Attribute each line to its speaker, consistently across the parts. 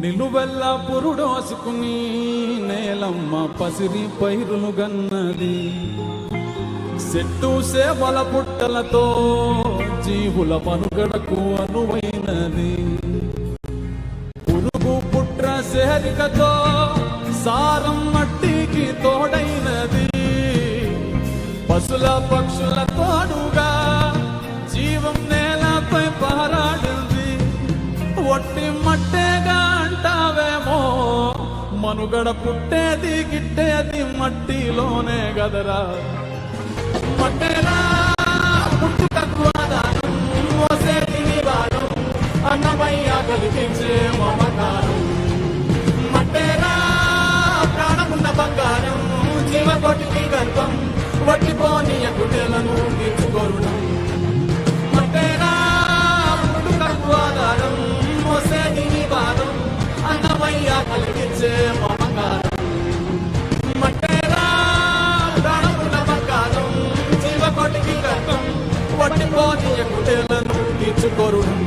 Speaker 1: నిలువెల్ల పురుడోసుకుని నేలమ్మ పసిరి పైరులు గన్నది. చెట్టు సేవల పుట్టలతో జీవుల మనుగడకు అనువైనది. పురుగు పుట్ర సేరికతో సారం మట్టికి తోడైనది. పశుల పక్షుల తోడుగా జీవం నేలపై పారాడింది. ఒట్టి మట్టేగా అంటావేమో, మనుగడ పుట్టేది గిట్టేది మట్టిలోనే గదరా. మట్టేరా పుట్టుకకు ఆధారం, మోసేది నివారం, అన్నమయ్య కలిగించే మమకారం. మట్టేరా ప్రాణమున్న బంగారం, జీవకోటికి గర్భం, వట్టిపోని గుడ్డెలను తీర్చుకోరుడం. మట్టేరా పుట్టుకకు ఆధారం, మోసేది నివారం, అన్నమయ్య కలిగించే మమకారం. మట్టేరా ప్రాణమున్న బంగారం, జీవకోటికి గర్భం, వట్టిపోని గుడ్డెలను తీర్చుకోరుడం.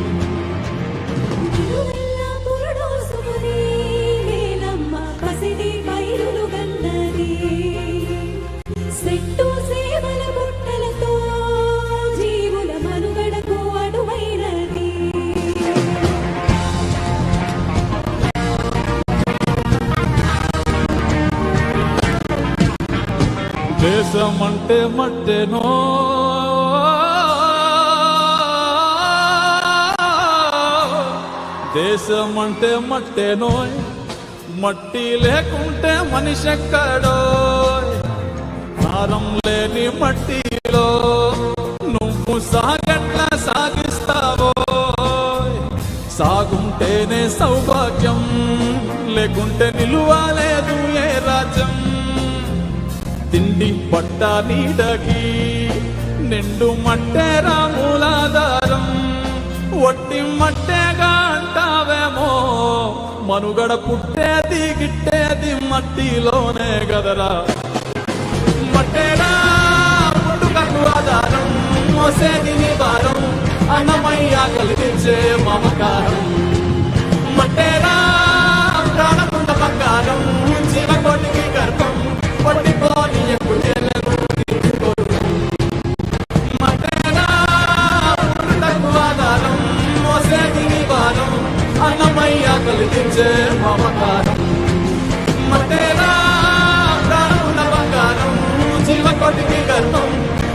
Speaker 1: దేశమంటే మట్టేనో, దేశమంటే మట్టేనో, మట్టి లేకుంటే మనిషెక్కడో. సారం లేని మట్టిలో నువ్వు సాగెట్లా సాగిస్తావో. సాగుంటేనే సౌభాగ్యం, లేకుంటే నిలువలేదు ఏ రాజ్యం. తిండి పట్ట నీడకి నిండు మట్టేరా మూలాధారం. ఒట్టి మట్టేగా అంటావేమో, మనుగడ పుట్టేది గిట్టేది మట్టిలోనే గదరా. మట్టేరా పుట్టుకకు ఆధారం, మోసేది నివారం, అన్నమయ్య కలిగించే మమకారం. మట్టేరా ప్రాణమున్న బంగారం, జీవకోటికి గర్భం, పట్టిపోని గుడ్డెలను తీర్చుకోరుడం. మట్టేరా పుట్టుకకు ఆధారం, మోసేది నివారం, అన్నమయ్య కలిగించే మమకారం. మట్టేరా ప్రాణమున్న బంగారం, జీవకోటికి గర్భం,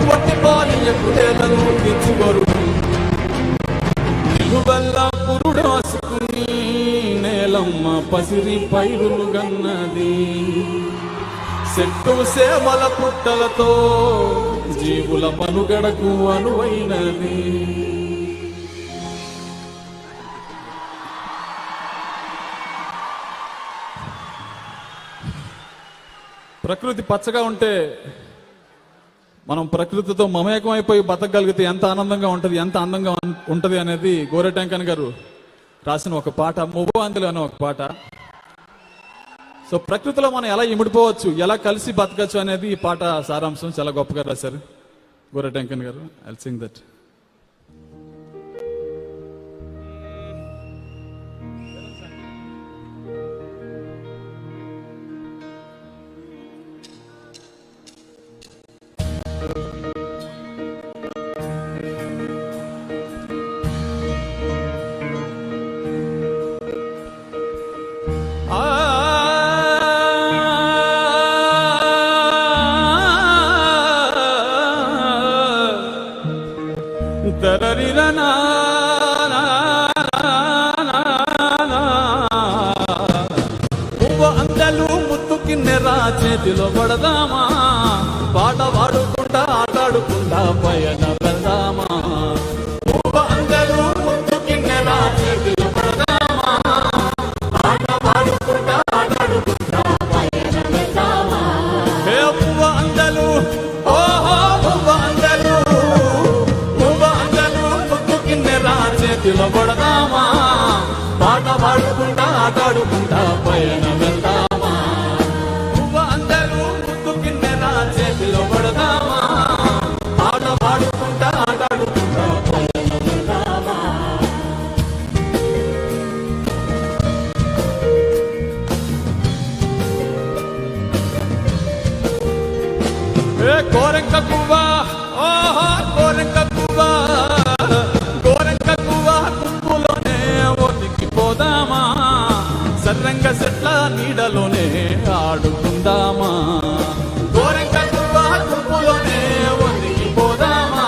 Speaker 1: పట్టిపోని గుడ్డెలను తీర్చుకోరుడం. నిలువెల్ల పురుడోసుకుని నేలమ్మ పసిరి పైరులు గన్నది. చెట్టు సేవల పుట్టలతో జీవుల మనుగడకు అనువైనది. ప్రకృతి పచ్చగా ఉంటే మనం ప్రకృతితో మమేకం అయిపోయి బతకగలిగితే ఎంత ఆనందంగా ఉంటుంది, ఎంత అందంగా ఉంటుంది అనేది గోరెటెంకన్ గారు రాసిన ఒక పాట, మువ్వందులు అనే ఒక పాట. సో ప్రకృతిలో మనం ఎలా ఇమిడిపోవచ్చు, ఎలా కలిసి బతకచ్చు అనేది ఈ పాట సారాంశం. చాలా గొప్పగా రాశారు గోరెటెంకన్ గారు. I sing that. అందలు ముత్తు కిన్నెరా చేతిలో పడదామా, పాట పాడుకుంటా ఆటాడుకుంటా పయన వెళ్దామా. అందలు ముత్తు కిన్నెరా చేతిలో పడదామా, పాట పాడుకుంటా ఆటాడుకుంటా పయన ఏ కోరెంక పువ్వా ఓహో కోరెంక పువ్వా కోరెంక పువ్వా గుంపులోనే ఒదిగిపోదామా సర్రంగ చెట్ల నీడలోనే ఆడుకుందామా కోరెంక పువ్వా గుంపులోనే ఒదిగిపోదామా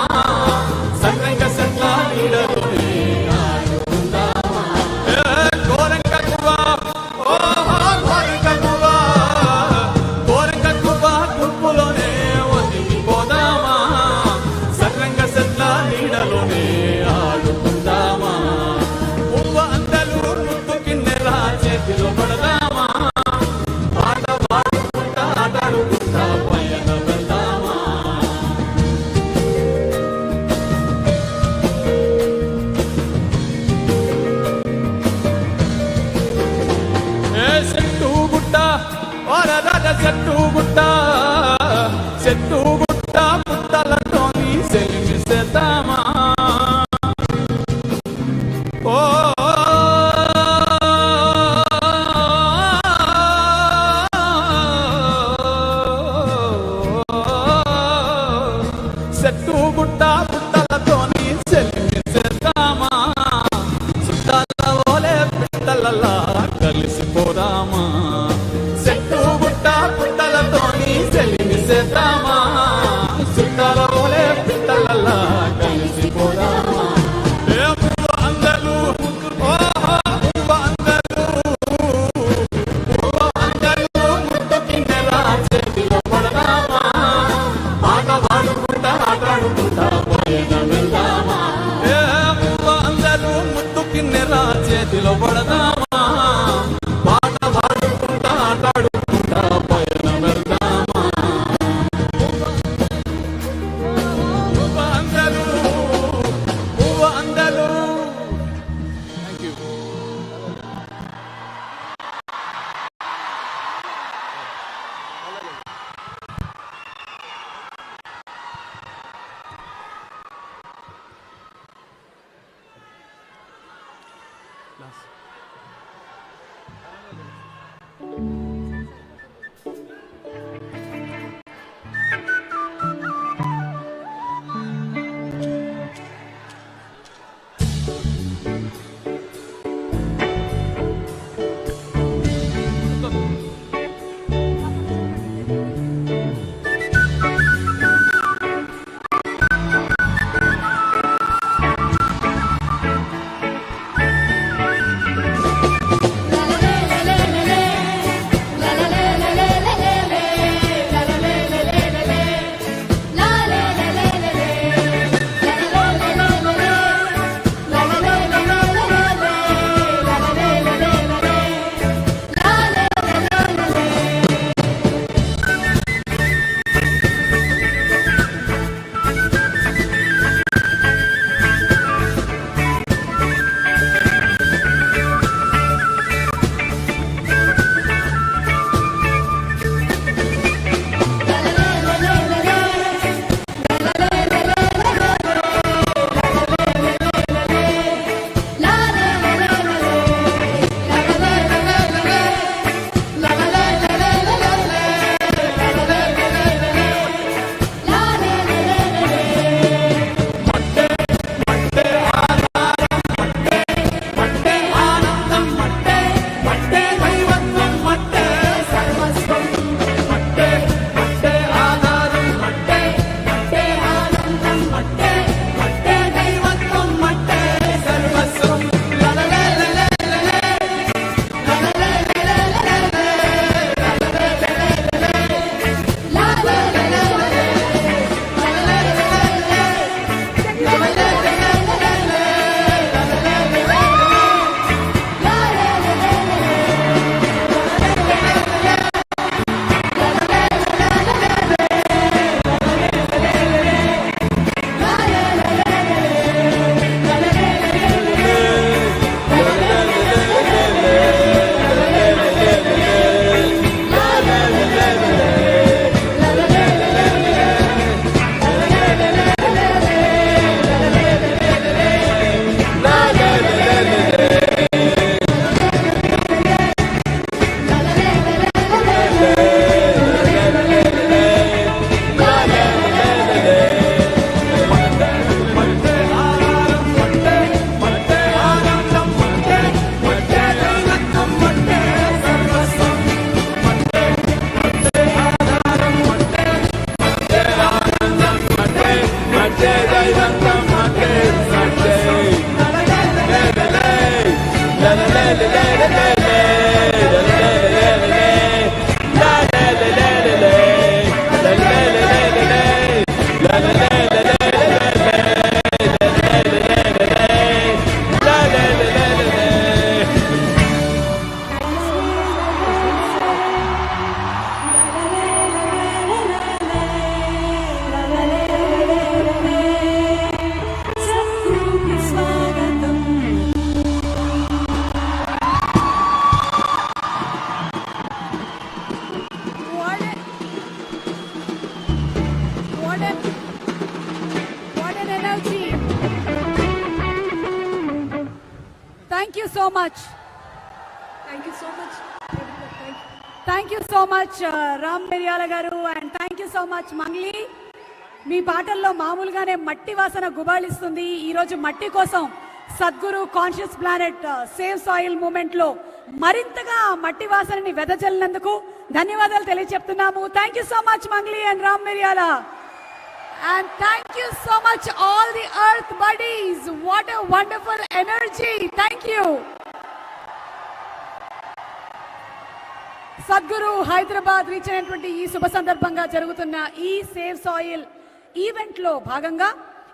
Speaker 1: సర్రంగ చెట్ల నీడలోనే ఆడుకుందామా కోరెంక పువ్వా ఓహో కోరెంక పువ్వా కోరెంక పువ్వా గుంపులోనే ఒదిగిపోదామా సర్రంగ చెట్ల నీడలోనే ఆడుకుందామా పువ్వ అందరూ ముద్దు కిన్నెరా చేతిలో పడదామా ఆట పాడుకుంటా ఆటాడుకుంటా పైన వెళ్దామా ఏ చెట్టు గుట్ట ఓరరాజ చెట్టు గుట్ట చెట్టు గుట్ట పుట్టలతోని సెలిమిసేద్దామా ఓ చెట్టు గుట్ట పుట్టలతోని సెలిమిసేద్దామా చుట్టాల ఓలే పిట్టలలా కలిసిపోదామా చెట్టు గుట్ట పుట్టలతోని సెలిమిసేద్దామా చుట్టాల ఓలే పిట్టలలా కలిసిపోదామా ఏ పువ్వ అందరూ ఓహో పువ్వ అందరూ ముద్దు కిన్నెరా చేతిలో పడదామా ఆట పాడుకుంటా ఆటాడుకుంటా
Speaker 2: so much.
Speaker 3: Thank you so much.
Speaker 2: Thank you so much, Ram Miryala garu, and thank you so much, Mangli. మీ పాటల్లో మామూలుగానే మట్టి వాసన గుబాళిస్తుంది. ఈరోజు మట్టి కోసం Sadhguru conscious planet save soil movement లో మరింతగా మట్టి వాసనని వెదజల్లినందుకు ధన్యవాదాలు తెలియజెప్తున్నాము. Thank you so much Mangli and Ram Miryala. And thank you so much all the earth buddies. What a wonderful energy. Thank you. Sadhguru Hyderabad reach అయినటువంటి ఈ శుభ సందర్భంగా జరుగుతున్న ఈ సేవ్ సాయిల్ ఈవెంట్ లో భాగంగా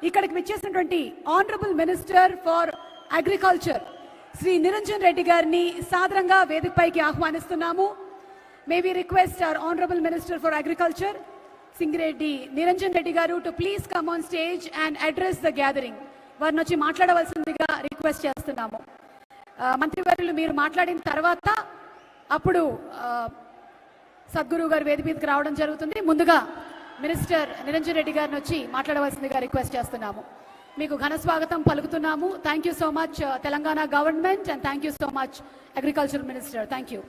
Speaker 2: ఇక్కడికి విచ్చేసినటువంటి honourable minister for agriculture Shri Niranjan Reddy గారిని సాదరంగా వేదికపైకి ఆహ్వానిస్తున్నాము. May we request our honourable minister for agriculture Singireddy Niranjan Reddy garu to please come on stage and address the gathering. వారిని వచ్చి మాట్లాడవలసిందిగా రిక్వెస్ట్ చేస్తున్నాము. మంత్రివర్యులు మీరు మాట్లాడిన తర్వాత అప్పుడు సద్గురు గారు వేదిక మీదకి రావడం జరుగుతుంది. ముందుగా మినిస్టర్ నిరంజన్ రెడ్డి గారిని వచ్చి మాట్లాడవలసిందిగా రిక్వెస్ట్ చేస్తున్నాము. మీకు ఘన స్వాగతం పలుకుతున్నాము. Thank you so much Telangana government and thank you so much agriculture minister. Thank you.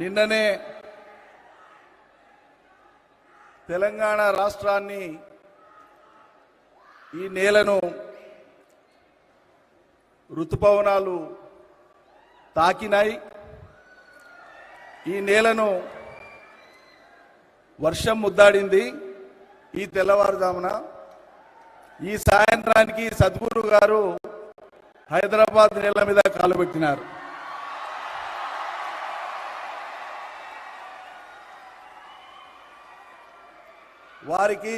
Speaker 4: నిన్ననే తెలంగాణ రాష్ట్రాన్ని ఈ నేలను ఋతుపవనాలు తాకినాయి. ఈ నేలను వర్షం ముద్దాడింది. ఈ తెల్లవారుజామున ఈ సాయంత్రానికి సద్గురు గారు హైదరాబాద్ నేల మీద కాలు పెట్టినారు. వారికి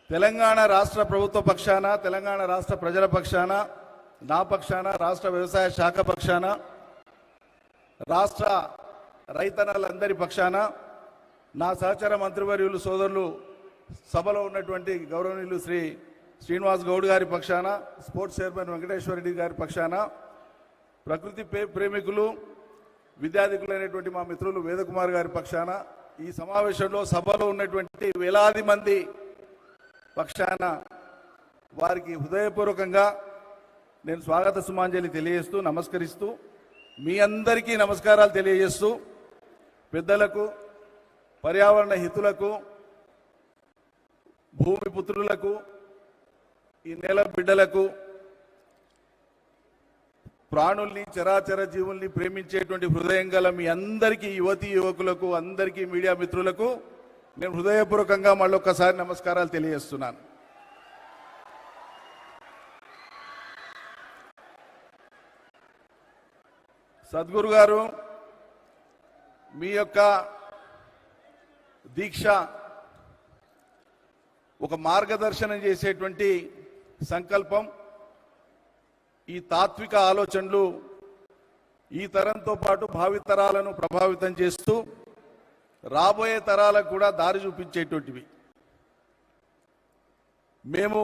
Speaker 4: తెలంగాణ రాష్ట్ర ప్రభుత్వ పక్షాన, తెలంగాణ రాష్ట్ర ప్రజల పక్షాన, నా పక్షాన, రాష్ట్ర వ్యవసాయ శాఖ పక్షాన, రాష్ట్ర రైతన్నలందరి పక్షాన, నా సహచర మంత్రివర్యులు సోదరులు సభలో ఉన్నటువంటి గౌరవనీయులు శ్రీ శ్రీనివాస్ గౌడ్ గారి పక్షాన, స్పోర్ట్స్ చైర్మన్ వెంకటేశ్వర రెడ్డి గారి పక్షాన, ప్రకృతి ప్రేమికులు విద్యార్థికులైనటువంటి మా మిత్రులు వేదకుమార్ గారి పక్షాన, ఈ సమావేశంలో సభలో ఉన్నటువంటి వేలాది మంది పక్షాన వారికి హృదయపూర్వకంగా నేను స్వాగత సుమాంజలి తెలియజేస్తూ నమస్కరిస్తూ, మీ అందరికీ నమస్కారాలు తెలియజేస్తూ, పెద్దలకు, పర్యావరణ హితులకు, భూమి పుత్రులకు, ఈ నేల బిడ్డలకు, ప్రాణుల్ని, చరాచర జీవుల్ని ప్రేమించేటువంటి హృదయం గల మీ అందరికీ, యువతీ యువకులకు, అందరికీ మీడియా మిత్రులకు నేను హృదయపూర్వకంగా మళ్ళొక్కసారి నమస్కారాలు తెలియజేస్తున్నాను. సద్గురు గారు మీ యొక్క దీక్ష ఒక మార్గదర్శనం చేసేటువంటి సంకల్పం, ఈ తాత్విక ఆలోచనలు ఈ తరంతో పాటు భావితరాలను ప్రభావితం చేస్తూ రాబోయే తరాలకు కూడా దారి చూపించేటువంటివి. మేము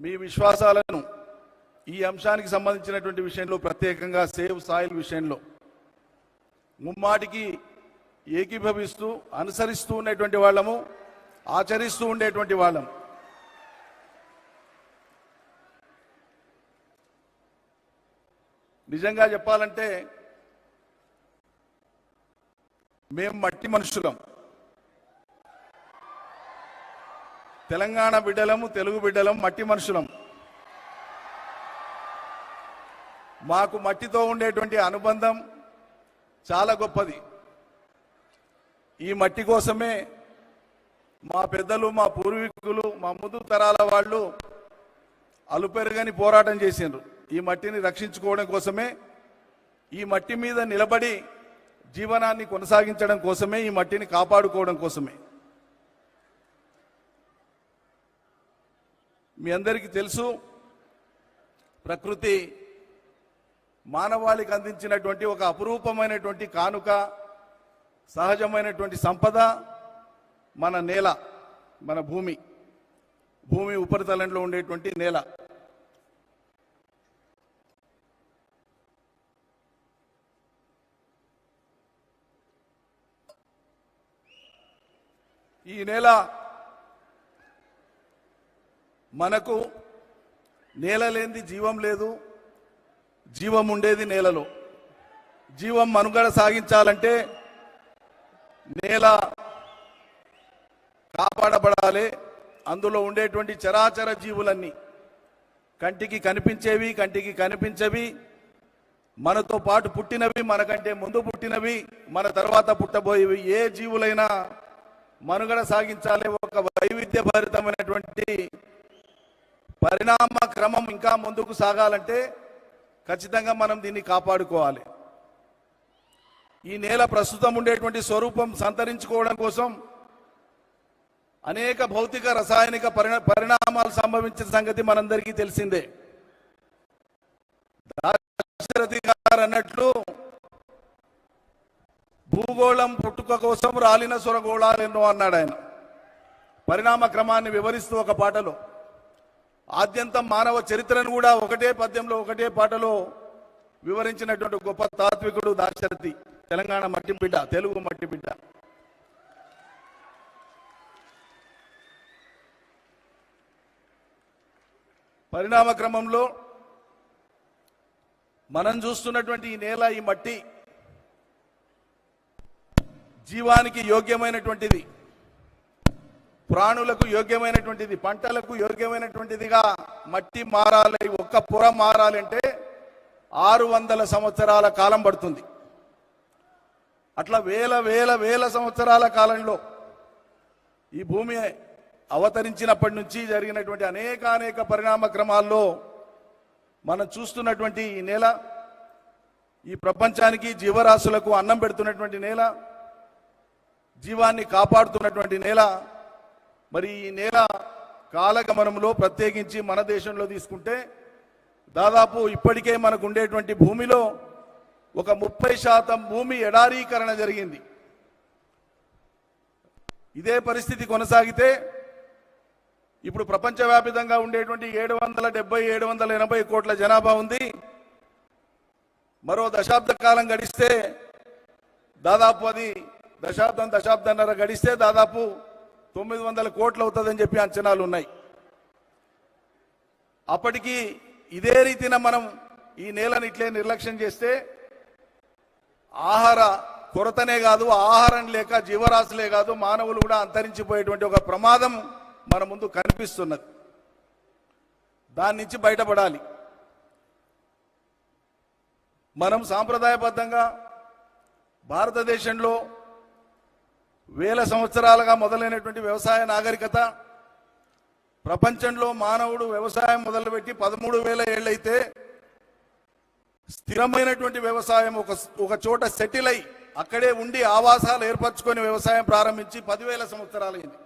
Speaker 4: మీ విశ్వాసాలను ఈ అంశానికి సంబంధించినటువంటి విషయంలో, ప్రత్యేకంగా సేవ్ సాయిల్ విషయంలో ముమ్మాటికి ఏకీభవిస్తూ అనుసరిస్తూ ఉండేటువంటి వాళ్ళము, ఆచరిస్తూ ఉండేటువంటి వాళ్ళం. నిజంగా చెప్పాలంటే మేము మట్టి మనుషులం, తెలంగాణ బిడ్డలము, తెలుగు బిడ్డలం, మట్టి మనుషులం. మాకు మట్టితో ఉండేటువంటి అనుబంధం, చాలా గొప్పది. ఈ మట్టి కోసమే మా పెద్దలు, మా పూర్వీకులు, మా ముందు తరాల వాళ్ళు అలుపెరుగని పోరాటం చేసిండ్రు. ఈ మట్టిని రక్షించుకోవడం కోసమే, ఈ మట్టి మీద నిలబడి జీవనాన్ని కొనసాగించడం కోసమే, ఈ మట్టిని కాపాడుకోవడం కోసమే. మీ అందరికీ తెలుసు, ప్రకృతి మానవాళికి అందించినటువంటి ఒక అపురూపమైనటువంటి కానుక, సహజమైనటువంటి సంపద మన నేల, మన భూమి, భూమి ఉపరితలంలో ఉండేటువంటి నేల. ఈ నేల మనకు, నేల లేనిది జీవం లేదు, జీవం ఉండేది నేలలో. జీవం మనుగడ సాగించాలంటే నేల కాపాడబడాలి. అందులో ఉండేటువంటి చరాచర జీవులన్నీ, కంటికి కనిపించేవి, కంటికి కనిపించవి, మనతో పాటు పుట్టినవి, మనకంటే ముందు పుట్టినవి, మన తర్వాత పుట్టబోయేవి, ఏ జీవులైనా మనుగడ సాగించాలి. ఒక వైవిధ్యభరితమైనటువంటి పరిణామ క్రమం ఇంకా ముందుకు సాగాలంటే ఖచ్చితంగా మనం దీన్ని కాపాడుకోవాలి. ఈ నేల ప్రస్తుతం ఉండేటువంటి స్వరూపం సంతరించుకోవడం కోసం అనేక భౌతిక, రసాయనిక పరిణామాలు సంభవించిన సంగతి మనందరికీ తెలిసిందే. దాశరథి గారు అన్నట్లు, భూగోళం పుట్టుక కోసం రాలిన సొరగోళాలెన్నో అన్నాడు ఆయన పరిణామ క్రమాన్ని వివరిస్తూ ఒక పాటలో. ఆద్యంతం మానవ చరిత్రను కూడా ఒకటే పద్యంలో, ఒకటే పాటలో వివరించినటువంటి గొప్ప తాత్వికుడు దాశరథి, తెలంగాణ మట్టి బిడ్డ, తెలుగు మట్టి బిడ్డ. పరిణామ క్రమంలో మనం చూస్తున్నటువంటి ఈ నేల, ఈ మట్టి జీవానికి యోగ్యమైనటువంటిది, ప్రాణులకు యోగ్యమైనటువంటిది, పంటలకు యోగ్యమైనటువంటిదిగా మట్టి మారాలి. ఒక్క పొర మారాలంటే 600 సంవత్సరాల కాలం పడుతుంది. అట్లా వేల వేల వేల సంవత్సరాల కాలంలో ఈ భూమి అవతరించినప్పటి నుంచి జరిగినటువంటి అనేక పరిణామ క్రమాల్లో మనం చూస్తున్నటువంటి ఈ నేల, ఈ ప్రపంచానికి, జీవరాశులకు అన్నం పెడుతున్నటువంటి నేల, జీవాన్ని కాపాడుతున్నటువంటి నేల. మరి ఈ నేల కాలగమనంలో, ప్రత్యేకించి మన దేశంలో తీసుకుంటే, దాదాపు ఇప్పటికే మనకు ఉండేటువంటి భూమిలో ఒక 30% భూమి ఎడారీకరణ జరిగింది. ఇదే పరిస్థితి కొనసాగితే ఇప్పుడు ప్రపంచవ్యాప్తంగా ఉండేటువంటి 770-780 కోట్ల జనాభా ఉంది. మరో దశాబ్ద కాలం గడిస్తే, దాదాపు అది దశాబ్దన్నర గడిస్తే దాదాపు 900 కోట్లు అవుతుందని చెప్పి అంచనాలు ఉన్నాయి. అప్పటికి ఇదే రీతిన మనం ఈ నేలను ఇట్లే నిర్లక్ష్యం చేస్తే ఆహార కొరతనే కాదు, ఆహారం లేక జీవరాశులే కాదు, మానవులు కూడా అంతరించిపోయేటువంటి ఒక ప్రమాదం మన ముందు కనిపిస్తున్నది. దాని నుంచి బయటపడాలి. మనం సాంప్రదాయబద్ధంగా భారతదేశంలో వేల సంవత్సరాలుగా మొదలైనటువంటి వ్యవసాయ నాగరికత, ప్రపంచంలో మానవుడు వ్యవసాయం మొదలుపెట్టి 13,000 ఏళ్ళైతే స్థిరమైనటువంటి వ్యవసాయం ఒక చోట సెటిల్ అయి అక్కడే ఉండి ఆవాసాలు ఏర్పరచుకొని వ్యవసాయం ప్రారంభించి 10,000 సంవత్సరాలైంది.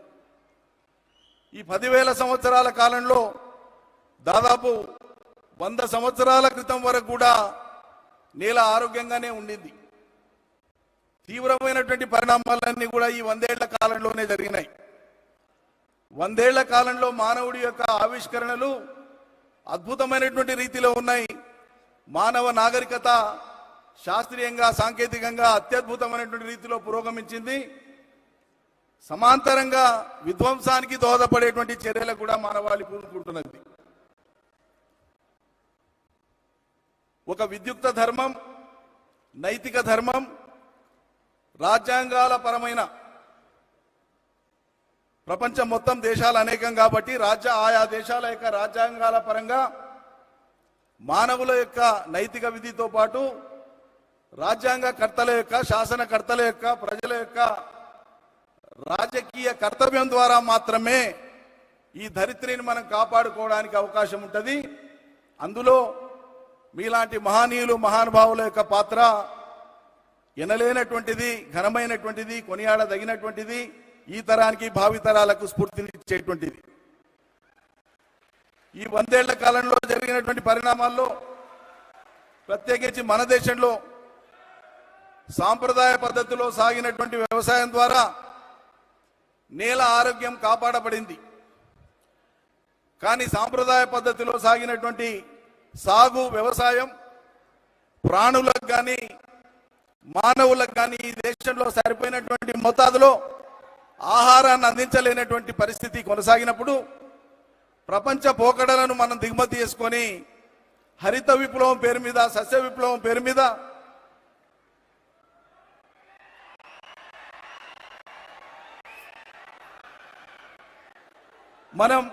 Speaker 4: ఈ 10,000 సంవత్సరాల కాలంలో దాదాపు 100 సంవత్సరాల క్రితం వరకు కూడా నేల ఆరోగ్యంగానే ఉండింది. తీవ్రమైనటువంటి పరిణామాలన్నీ కూడా ఈ 100 ఏళ్ల కాలంలోనే జరిగినాయి. 100 ఏళ్ల కాలంలో మానవుడి యొక్క ఆవిష్కరణలు అద్భుతమైనటువంటి రీతిలో ఉన్నాయి. మానవ నాగరికత శాస్త్రీయంగా, సాంకేతికంగా అత్యద్భుతమైనటువంటి రీతిలో పురోగమించింది. సమాంతరంగా విధ్వంసానికి దోహదపడేటువంటి చర్యలకు కూడా మానవాళి పూనుకుంటున్నది. ఒక విద్యుక్త ధర్మం, నైతిక ధర్మం, రాజ్యాంగాల పరమైన, ప్రపంచం మొత్తం దేశాలు అనేకం కాబట్టి ఆయా దేశాల యొక్క రాజ్యాంగాల పరంగా మానవుల యొక్క నైతిక విధితో పాటు రాజ్యాంగ కర్తల యొక్క, శాసనకర్తల యొక్క, ప్రజల యొక్క రాజకీయ కర్తవ్యం ద్వారా మాత్రమే ఈ ధరిత్రిని మనం కాపాడుకోవడానికి అవకాశం ఉంటుంది. అందులో మీలాంటి మహనీయులు, మహానుభావుల యొక్క పాత్ర ఎనలేనటువంటిది, ఘనమైనటువంటిది, కొనియాడదగినటువంటిది, ఈ తరానికి భావితరాలకు స్ఫూర్తినిచ్చేటువంటిది. ఈ 100 ఏళ్ల కాలంలో జరిగినటువంటి పరిణామాల్లో ప్రత్యేకించి మన దేశంలో సాంప్రదాయ పద్ధతిలో సాగినటువంటి వ్యవసాయం ద్వారా నేల ఆరోగ్యం కాపాడబడింది. కానీ సాంప్రదాయ పద్ధతిలో సాగినటువంటి సాగు వ్యవసాయం ప్రాణులకు కానీ మానవులకు కానీ ఈ దేశంలో సరిపోయినటువంటి మోతాదులో ఆహారాన్ని అందించలేనటువంటి పరిస్థితి కొనసాగినప్పుడు ప్రపంచ పోకడలను మనం దిగుమతి చేసుకొని హరిత విప్లవం పేరు మీద, సస్య విప్లవం పేరు మీద మనం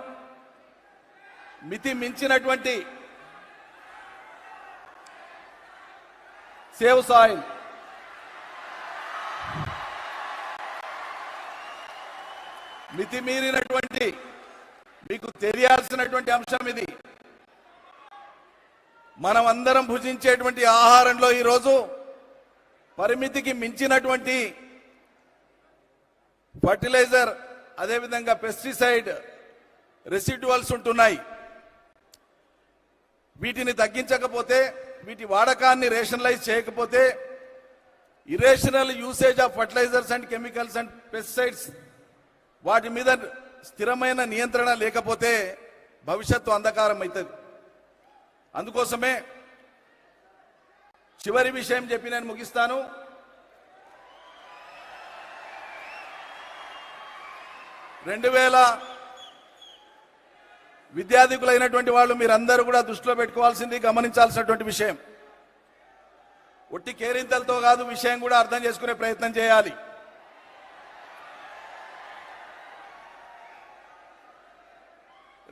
Speaker 4: మితి మించినటువంటి సేవ్ సాయిల్, మితిమీరినటువంటి, మీకు తెలియాల్సినటువంటి అంశం ఇది. మనం అందరం భుజించేటువంటి ఆహారంలో ఈరోజు పరిమితికి మించినటువంటి ఫర్టిలైజర్, అదేవిధంగా పెస్టిసైడ్ రెసిడ్యువల్స్ ఉంటున్నాయి. వీటిని తగ్గించకపోతే, వీటి వాడకాన్ని రేషనలైజ్ చేయకపోతే, irrational usage of fertilisers and chemicals and pesticides వాటి మీద స్థిరమైన నియంత్రణ లేకపోతే భవిష్యత్తు అంధకారం అవుతుంది. అందుకోసమే చివరి విషయం చెప్పి నేను ముగిస్తాను. విద్యార్థికులైనటువంటి వాళ్ళు మీరందరూ కూడా దృష్టిలో పెట్టుకోవాల్సింది, గమనించాల్సినటువంటి విషయం, ఒట్టి కేరింతలతో కాదు, విషయం కూడా అర్థం చేసుకునే ప్రయత్నం చేయాలి.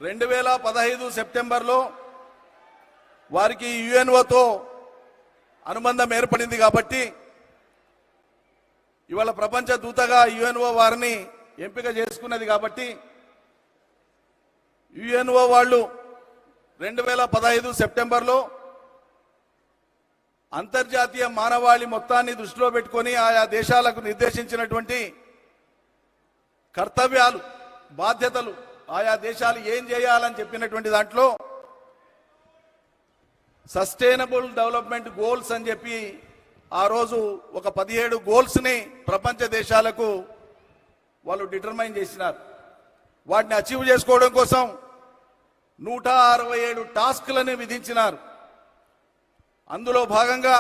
Speaker 4: 2015 సెప్టెంబర్లో వారికి యుఎన్ఓతో అనుబంధం ఏర్పడింది కాబట్టి ఇవాళ ప్రపంచ దూతగా యుఎన్ఓ వారిని ఎంపిక చేసుకున్నది కాబట్టి యుఎన్ఓ వాళ్ళు 2015 సెప్టెంబర్లో అంతర్జాతీయ మానవాళి మొత్తాన్ని దృష్టిలో పెట్టుకొని ఆయా దేశాలకు నిర్దేశించినటువంటి కర్తవ్యాలు, బాధ్యతలు, ఆయా దేశాలు ఏం చేయాలని చెప్పినటువంటి దాంట్లో సస్టైనబుల్ డెవలప్మెంట్ గోల్స్ అని చెప్పి ఆ రోజు ఒక 17 గోల్స్ని ప్రపంచ దేశాలకు వాళ్ళు డిటర్మైన్ చేసినారు. వాటిని అచీవ్ చేసుకోవడం కోసం 167 టాస్క్లను విధించినారు. అందులో భాగంగా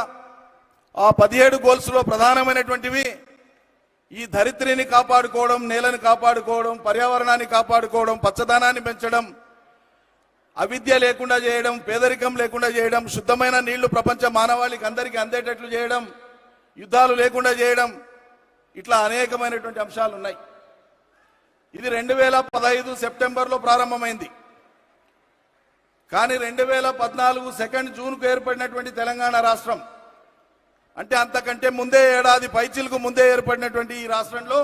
Speaker 4: ఆ 17 గోల్స్లో ప్రధానమైనటువంటివి ఈ ధరిత్రిని కాపాడుకోవడం, నేలను కాపాడుకోవడం, పర్యావరణాన్ని కాపాడుకోవడం, పచ్చదనాన్ని పెంచడం, అవిద్య లేకుండా చేయడం, పేదరికం లేకుండా చేయడం, శుద్ధమైన నీళ్లు ప్రపంచ మానవాళికి అందరికీ అందేటట్లు చేయడం, యుద్ధాలు లేకుండా చేయడం, ఇట్లా అనేకమైనటువంటి అంశాలు ఉన్నాయి. ఇది 2015 సెప్టెంబర్లో ప్రారంభమైంది. కానీ 2014 2 జూన్కు ఏర్పడినటువంటి తెలంగాణ రాష్ట్రం, అంటే అంతకంటే ముందే ఏడాది పైచిలకు ముందే ఏర్పడినటువంటి ఈ రాష్ట్రంలో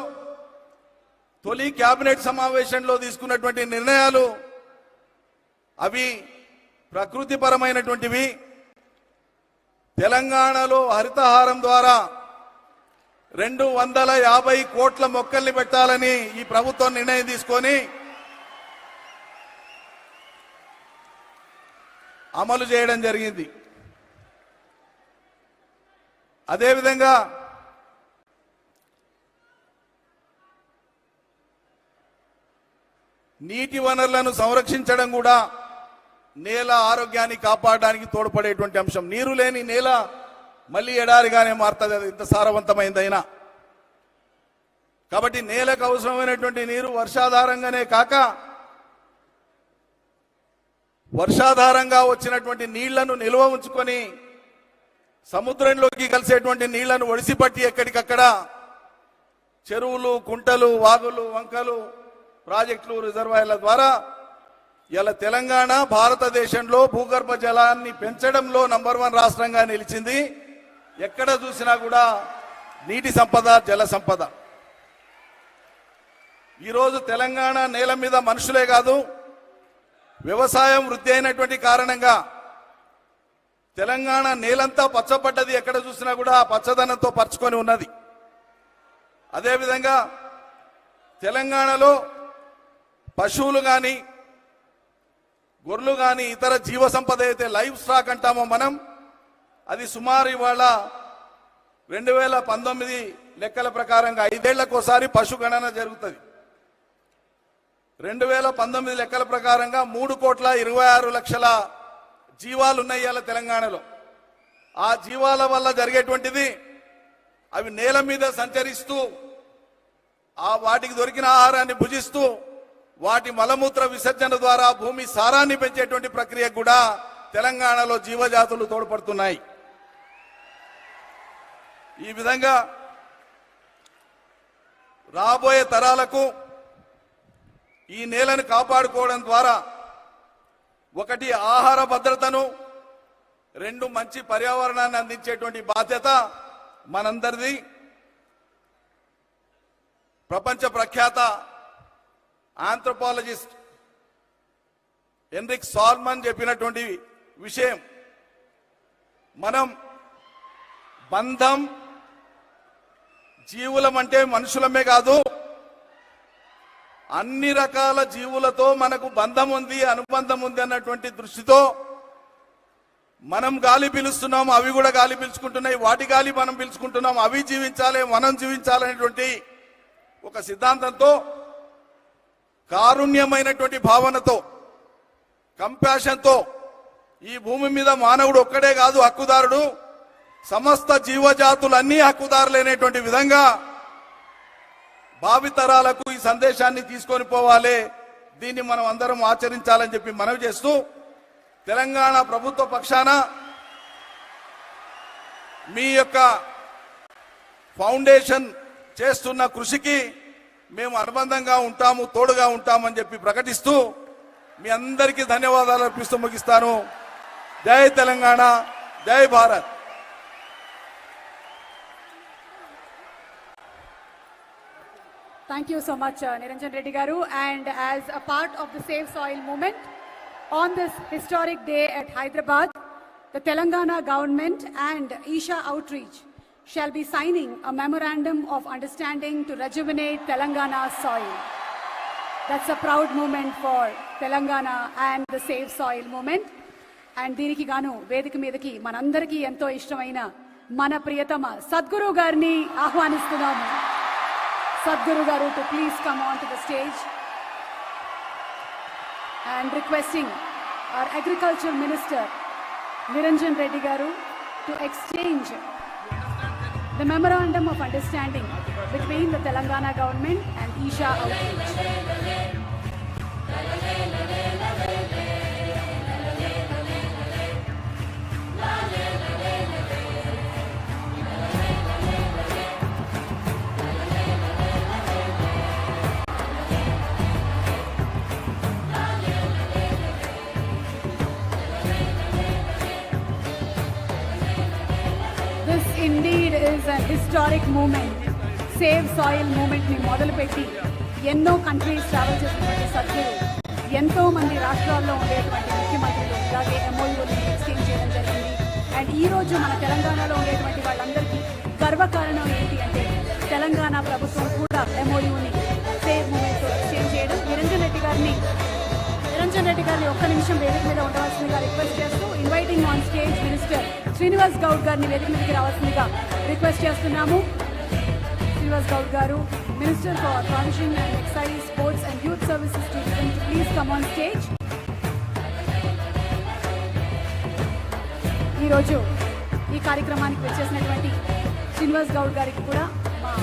Speaker 4: తొలి కేబినెట్ సమావేశంలో తీసుకున్నటువంటి నిర్ణయాలు అవి ప్రకృతిపరమైనటువంటివి. తెలంగాణలో హరితహారం ద్వారా 250 కోట్ల మొక్కల్ని పెట్టాలని ఈ ప్రభుత్వం నిర్ణయం తీసుకొని అమలు చేయడం జరిగింది. అదేవిధంగా నీటి వనరులను సంరక్షించడం కూడా నేల ఆరోగ్యాన్ని కాపాడడానికి తోడ్పడేటువంటి అంశం. నీరు లేని నేల మళ్ళీ ఎడారిగానే మారుతుంది, అది ఇంత సారవంతమైందైనా. కాబట్టి నేలకు అవసరమైనటువంటి నీరు వర్షాధారంగానే కాక వర్షాధారంగా వచ్చినటువంటి నీళ్లను నిల్వ ఉంచుకొని సముద్రంలోకి కలిసేటువంటి నీళ్లను ఒడిసిపట్టి ఎక్కడికక్కడ చెరువులు, కుంటలు, వాగులు, వంకలు, ప్రాజెక్టులు, రిజర్వాయర్ల ద్వారా ఇలా తెలంగాణ భారతదేశంలో భూగర్భ జలాన్ని పెంచడంలో నంబర్ 1 రాష్ట్రంగా నిలిచింది. ఎక్కడ చూసినా కూడా నీటి సంపద, జల సంపద. ఈరోజు తెలంగాణ నేల మీద మనుషులే కాదు, వ్యవసాయం వృద్ధి అయినటువంటి కారణంగా తెలంగాణ నేలంతా పచ్చబడ్డది. ఎక్కడ చూసినా కూడా పచ్చదనంతో పరుచుకొని ఉన్నది. అదేవిధంగా తెలంగాణలో పశువులు కానీ, గొర్రెలు కానీ, ఇతర జీవ సంపద అయితే లైవ్ స్టాక్ అంటామో మనం, అది సుమారు ఇవాళ 2019 లెక్కల ప్రకారంగా 5 ఏళ్లకోసారి పశు గణన జరుగుతుంది. 2019 లెక్కల ప్రకారంగా 3,26,00,000 జీవాలు ఉన్నాయి ఇవాళ తెలంగాణలో. ఆ జీవాల వల్ల జరిగేటువంటిది, అవి నేల మీద సంచరిస్తూ వాటికి దొరికిన ఆహారాన్ని భుజిస్తూ వాటి మలమూత్ర విసర్జన ద్వారా భూమి సారాన్ని పెంచేటువంటి ప్రక్రియ కూడా తెలంగాణలో జీవజాతులు తోడ్పడుతున్నాయి. ఈ విధంగా రాబోయే తరాలకు ఈ నేలను కాపాడుకోవడం ద్వారా ఒకటి ఆహార భద్రతను, 2 మంచి పర్యావరణాన్ని అందించేటువంటి బాధ్యత మనందరిది. ప్రపంచ ప్రఖ్యాత ఆంథ్రోపాలజిస్ట్ హెన్రిక్ సాల్మన్ చెప్పినటువంటి విషయం, మనం బంధం జీవులం అంటే మనుషులమే కాదు, అన్ని రకాల జీవులతో మనకు బంధం ఉంది, అనుబంధం ఉంది అన్నటువంటి దృష్టితో మనం గాలి పీలుస్తున్నాం, అవి కూడా గాలి పీల్చుకుంటున్నాయి, వాటి గాలి మనం పీల్చుకుంటున్నాం, అవి జీవించాలి, మనం జీవించాలనేటువంటి ఒక సిద్ధాంతంతో, కారుణ్యమైనటువంటి భావనతో, కంపాషన్తో ఈ భూమి మీద మానవుడు ఒక్కడే కాదు హక్కుదారుడు, సమస్త జీవజాతులన్నీ హక్కుదారులైనటువంటి విధంగా భావితరాలకు ఈ సందేశాన్ని తీసుకొని పోవాలి. దీన్ని మనం అందరం ఆచరించాలని చెప్పి మనవి చేస్తూ, తెలంగాణ ప్రభుత్వ పక్షాన మీ యొక్క ఫౌండేషన్ చేస్తున్న కృషికి మేము అనుబంధంగా ఉంటాము, తోడుగా ఉంటామని చెప్పి ప్రకటిస్తూ మీ అందరికీ ధన్యవాదాలు అర్పిస్తూ ముగిస్తాను. జై తెలంగాణ, జై Bharat.
Speaker 2: Thank you so much, Niranjan Reddy Garu. And as a part of the Save Soil movement, on this historic day at Hyderabad, the Telangana government and Isha Outreach shall be signing a memorandum of understanding to rejuvenate Telangana's soil. That's a proud moment for Telangana and the Save Soil movement. And దీనికి గాను వేదిక మీదకి మనందరికీ ఎంతో ఇష్టమైన మన ప్రియతమ సద్గురు గారిని ఆహ్వానిస్తున్నాము. Sadhguru Garu to please come on to the stage, and requesting our Agriculture Minister Niranjan Reddy Garu to exchange the Memorandum of Understanding between the Telangana government and Isha Outreach. Indeed is an historic moment. Save Soil movement ni మొదలుపెట్టి ఎన్నో countries travel చేసినటువంటి సభ్యులు, ఎంతో మంది రాష్ట్రాల్లో ఉండేటువంటి ముఖ్యమంత్రులు ఇలాగే ఎంఓయూని ఎక్స్చేంజ్ చేయడం జరిగింది. అండ్ ఈ రోజు మన తెలంగాణలో ఉండేటువంటి వాళ్ళందరికీ గర్వకారణం ఏంటి అంటే తెలంగాణ ప్రభుత్వం కూడా ఎంఓయూని సేవ్ మూమెంట్తో ఎక్స్చేంజ్ చేయడం. నిరంజన్ రెడ్డి గారిని ఒక్క నిమిషం వేదిక మీద ఉండవలసిందిగా రిక్వెస్ట్ చేస్తూ, inviting on stage minister Srinivas Goud గారిని వేదిక మీదకి రావాల్సిందిగా రిక్వెస్ట్ చేస్తున్నాము. శ్రీనివాస్ గౌడ్ గారు, minister for transition and excise, sports and youth services to please come on stage. ఈరోజు ఈ కార్యక్రమానికి వచ్చేసినటువంటి శ్రీనివాస్ గౌడ్ గారికి కూడా మా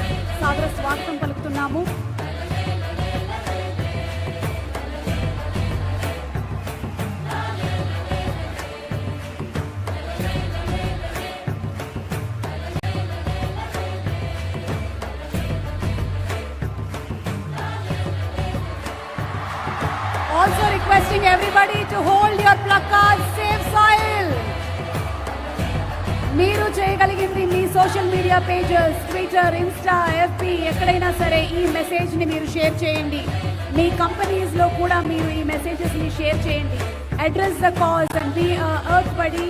Speaker 2: సాదర స్వాగతం పలుకుతున్నాము. Also requesting everybody to hold your placards, Save Soil. మీరు చేయగలిగింది మీ social media pages, Twitter, Insta, FB ఎక్కడైనా సరే ఈ మెసేజ్ని మీరు షేర్ చేయండి. మీ కంపెనీస్లో కూడా మీరు ఈ మెసేజెస్ని షేర్ చేయండి. Address the cause and be earth buddy.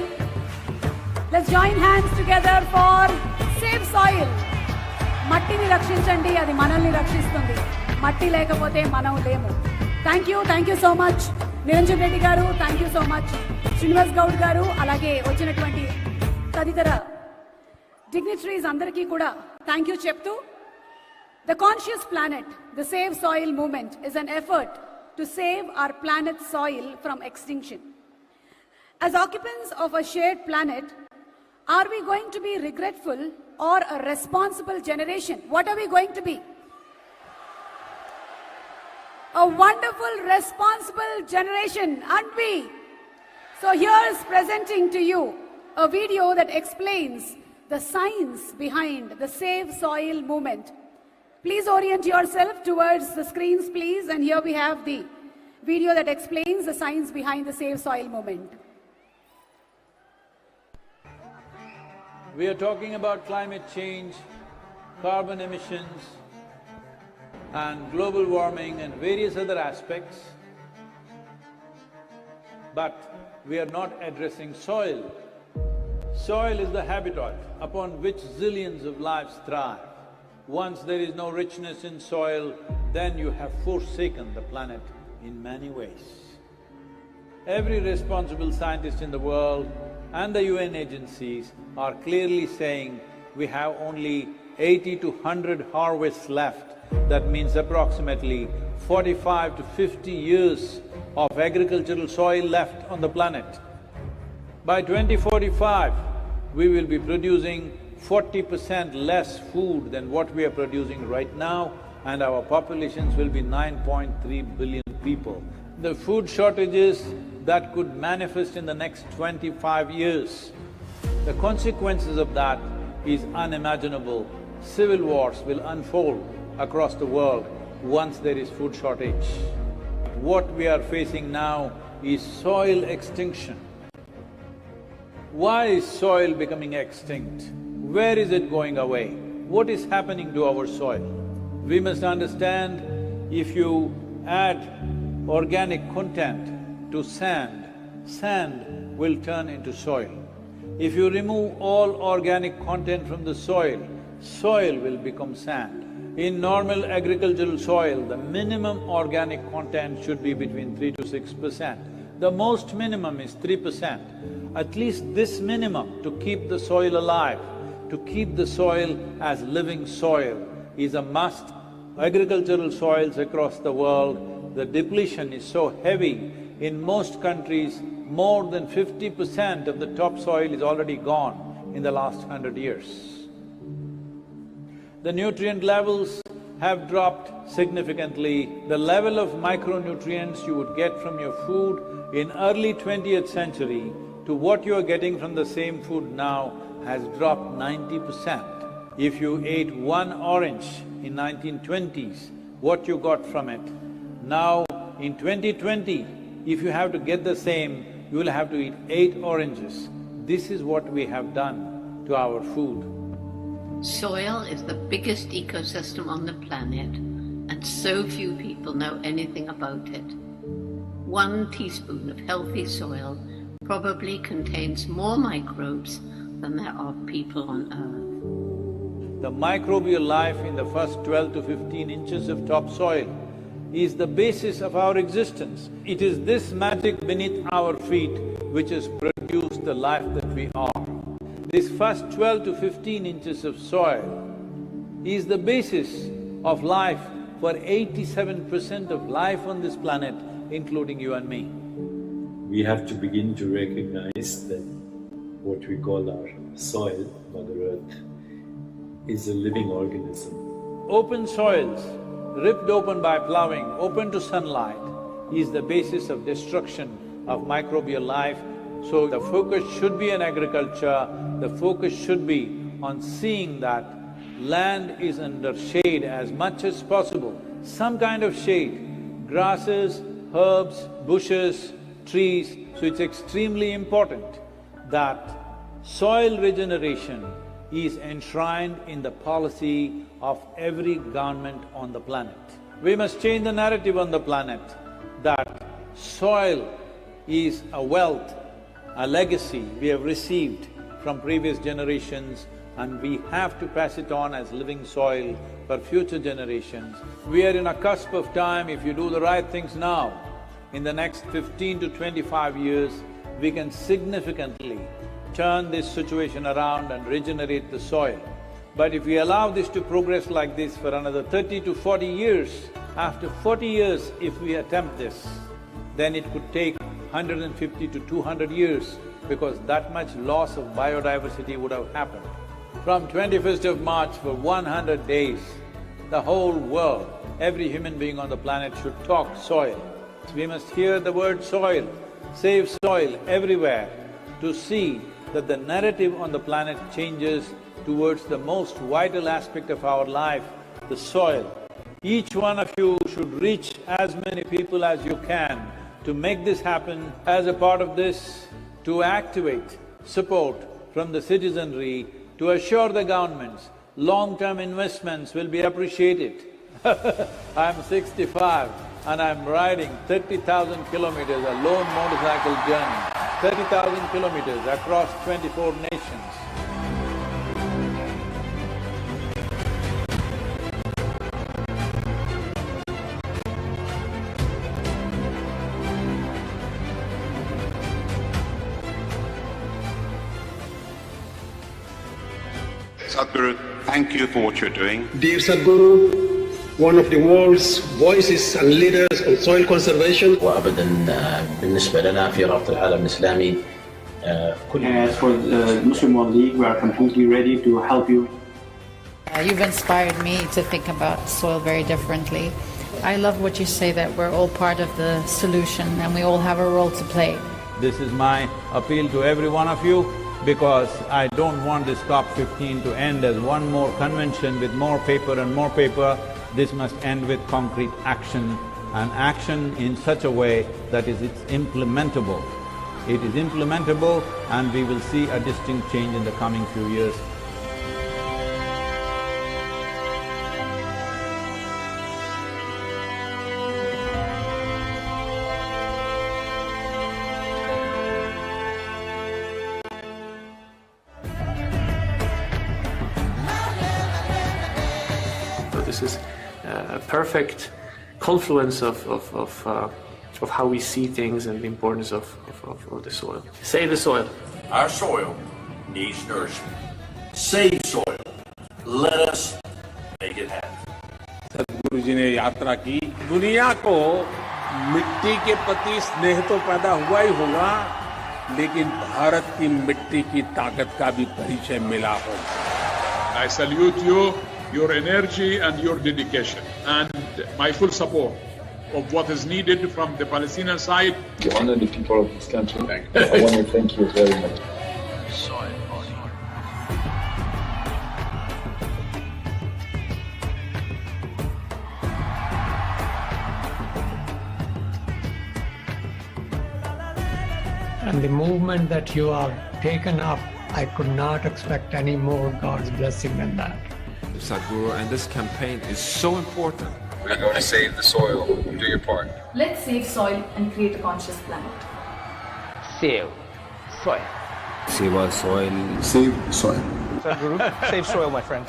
Speaker 2: Let's join hands together for save soil. మట్టిని రక్షించండి, అది మనల్ని రక్షిస్తుంది. మట్టి లేకపోతే మనం లేము. Thank you so much Niranjan Reddy garu, thank you so much Srinivas Goud garu, అలాగే వచ్చినటువంటి తదితర డిగ్నిటరీస్ అందరికీ కూడా థ్యాంక్ యూ చెప్తూ, the conscious planet, the save soil movement is an effort to save our planet soil from extinction. As occupants of a shared planet, are we going to be regretful or a responsible generation? What are we going to be? A wonderful, responsible generation, aren't we? So here's presenting to you a video that explains the science behind the Save Soil movement. Please orient yourself towards the screens, please. And here we have the video that explains the science behind the Save Soil movement.
Speaker 5: We are talking about climate change, carbon emissions, and global warming and various other aspects, but we are not addressing soil. Soil is the habitat upon which zillions of lives thrive. Once there is no richness in soil, then you have forsaken the planet in many ways. Every responsible scientist in the world and the UN agencies are clearly saying we have only 80 to 100 harvests left. That means approximately 45 to 50 years of agricultural soil left on the planet. By 2045, we will be producing 40% less food than what we are producing right now, and our populations will be 9.3 billion people. The food shortages that could manifest in the next 25 years, the consequences of that is unimaginable. Civil wars will unfold across the world once there is food shortage. What we are facing now is soil extinction. Why is soil becoming extinct? Where is it going away? What is happening to our soil? We must understand, if you add organic content to sand, sand will turn into soil. If you remove all organic content from the soil, soil will become sand. In normal agricultural soil, the minimum organic content should be between 3 to 6%. The most minimum is 3%. At least this minimum to keep the soil alive, to keep the soil as living soil is a must. Agricultural soils across the world, the depletion is so heavy. In most countries, more than 50% of the topsoil is already gone in the last 100 years. The nutrient levels have dropped significantly. The level of micronutrients you would get from your food in early 20th century to what you are getting from the same food now has dropped 90%. If you ate one orange in 1920s, what you got from it, now in 2020, if you have to get the same, you will have to eat 8 oranges. This is what we have done to our food.
Speaker 6: Soil is the biggest ecosystem on the planet, and so few people know anything about it. 1 teaspoon of healthy soil probably contains more microbes than there are people on Earth.
Speaker 5: The microbial life in the first 12 to 15 inches of topsoil is the basis of our existence. It is this magic beneath our feet which has produced the life that we are. This first 12 to 15 inches of soil is the basis of life for 87% of life on this planet, including you and me.
Speaker 7: We have to begin to recognize that what we call our soil, Mother Earth, is a living organism.
Speaker 5: Open soils, ripped open by plowing, open to sunlight, is the basis of destruction of microbial life. So the focus should be on agriculture, the focus should be on seeing that land is under shade as much as possible, some kind of shade, grasses, herbs, bushes, trees. So it's extremely important that Soil regeneration is enshrined in the policy of every government on the planet. We must change the narrative on the planet that soil is a wealth, a legacy we have received from previous generations, and we have to pass it on as living soil for future generations. We are in a cusp of time. If you do the right things now, in the next 15 to 25 years, we can significantly turn this situation around and regenerate the soil. But if we allow this to progress like this for another 30 to 40 years, after 40 years if we attempt this, then it could take 150 to 200 years, because that much loss of biodiversity would have happened. From 21st of March for 100 days, the whole world, every human being on the planet should talk soil. We must hear the word soil, save soil everywhere, to see that the narrative on the planet changes towards the most vital aspect of our life, the soil. Each one of you should reach as many people as you can to make this happen. As a part of this, to activate support from the citizenry to assure the governments long-term investments will be appreciated. I'm 65 and I'm riding 30,000 kilometers, a lone motorcycle journey, 30,000 kilometers across 24 nations.
Speaker 8: Sadhguru, thank you for what you're doing.
Speaker 9: Dear Sadhguru, one of the world's voices and leaders on soil conservation.
Speaker 10: وابدا بالنسبه لنا في رابطه العالم الاسلامي
Speaker 11: As for the Muslim World League, we are completely ready to help you.
Speaker 12: You've inspired me to think about soil very differently. I love what you say, that we're all part of the solution and we all have a role to play.
Speaker 5: This is my appeal to every one of you, because I don't want this COP15 to end as one more convention with more paper and more paper. This must end with concrete action, and action in such a way that it's implementable. It is implementable, and we will see a distinct change in the coming few years.
Speaker 11: This is a perfect confluence of how we see things and the importance of the soil. Save the soil.
Speaker 13: Our soil needs nourishment. Save soil. Let us make it happen.
Speaker 14: सदगुरु जी ने यात्रा की, दुनिया को मिट्टी के प्रति स्नेह तो पैदा हुआ ही होगा, लेकिन भारत की मिट्टी की ताकत का भी परिचय मिला होगा।
Speaker 15: I salute you, your energy and your dedication, and my full support of what is needed from the Palestinian side.
Speaker 16: You honor the people of this country. I want to thank you very much.
Speaker 17: And the movement that you have taken up, I could not expect any more God's blessing than that.
Speaker 18: Sadhguru, and this campaign is so important.
Speaker 16: We're going to save the soil. Do your part.
Speaker 19: Let's save soil and create a conscious planet.
Speaker 20: Save soil.
Speaker 16: Save our soil. Save soil.
Speaker 20: Sadhguru, save soil, my friend.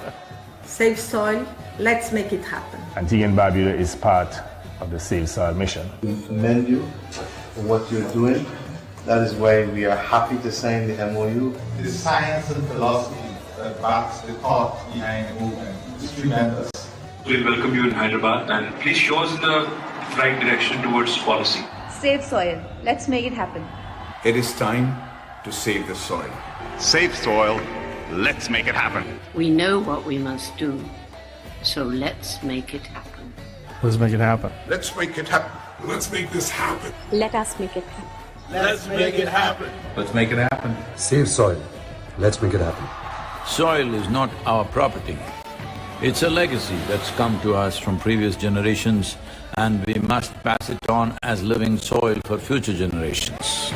Speaker 21: Save soil. Let's make it happen.
Speaker 22: Antigua and Barbuda is part of the Save Soil mission.
Speaker 23: We commend you for what you're doing. That is why we are happy to sign the MOU.
Speaker 24: The science and philosophy that backs the thought behind the movement is tremendous.
Speaker 25: We'll welcome you in Hyderabad, and please show us the right direction towards policy.
Speaker 19: Save soil. Let's make it happen.
Speaker 13: It is time to save the soil.
Speaker 8: Save soil. Let's make it happen.
Speaker 6: We know what we must do, so let's make it happen.
Speaker 22: Let's make it happen.
Speaker 13: Let's make it happen. Let's make this happen.
Speaker 19: Let us make it happen.
Speaker 13: Let's make it happen.
Speaker 14: Let's make it happen.
Speaker 26: Save soil. Let's make it happen.
Speaker 5: Soil is not our property. It's a legacy that's come to us from previous generations, and we must pass it on as living soil for future generations.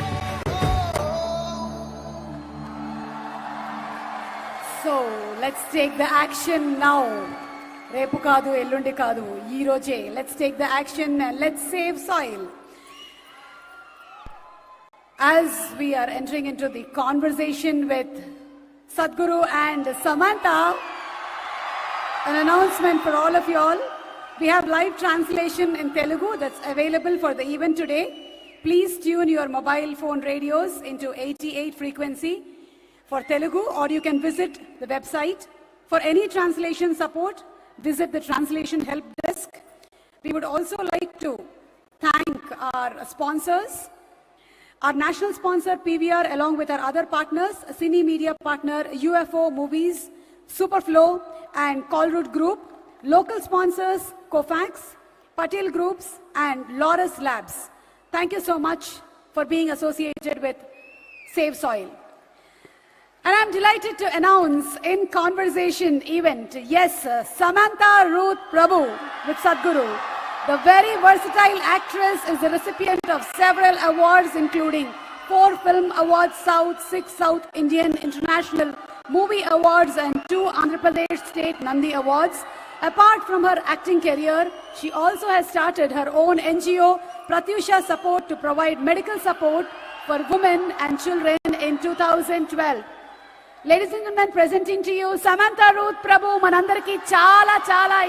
Speaker 1: Let's take the action now. Repu kadu, ellundi kadu, ee roje. Let's take the action and let's save soil. As we are entering into the conversation with Sadhguru and Samantha, an announcement for all of you all. We have live translation in Telugu that's available for the event today. Please tune your mobile phone radios into 88 frequency for Telugu, or you can visit the website. For any translation support, visit the translation help desk. We would also like to thank our sponsors. Our national sponsor PVR along with our other partners, Cine Media Partner, UFO Movies, Superflow and Colroot Group, local sponsors Cofax, Patil Groups and Loris Labs. Thank you so much for being associated with Save Soil. And I'm delighted to announce in conversation event, yes, Samantha Ruth Prabhu with Sadhguru. The very versatile actress is the recipient of several awards including 4 Film Awards South, 6 South Indian International Movie Awards and 2 Andhra Pradesh State Nandi Awards. Apart from her acting career, she also has started her own NGO, Pratyusha Support, to provide medical support for women and children in 2012. Ladies and gentlemen, presenting to you Samantha Ruth Prabhu, manandariki chala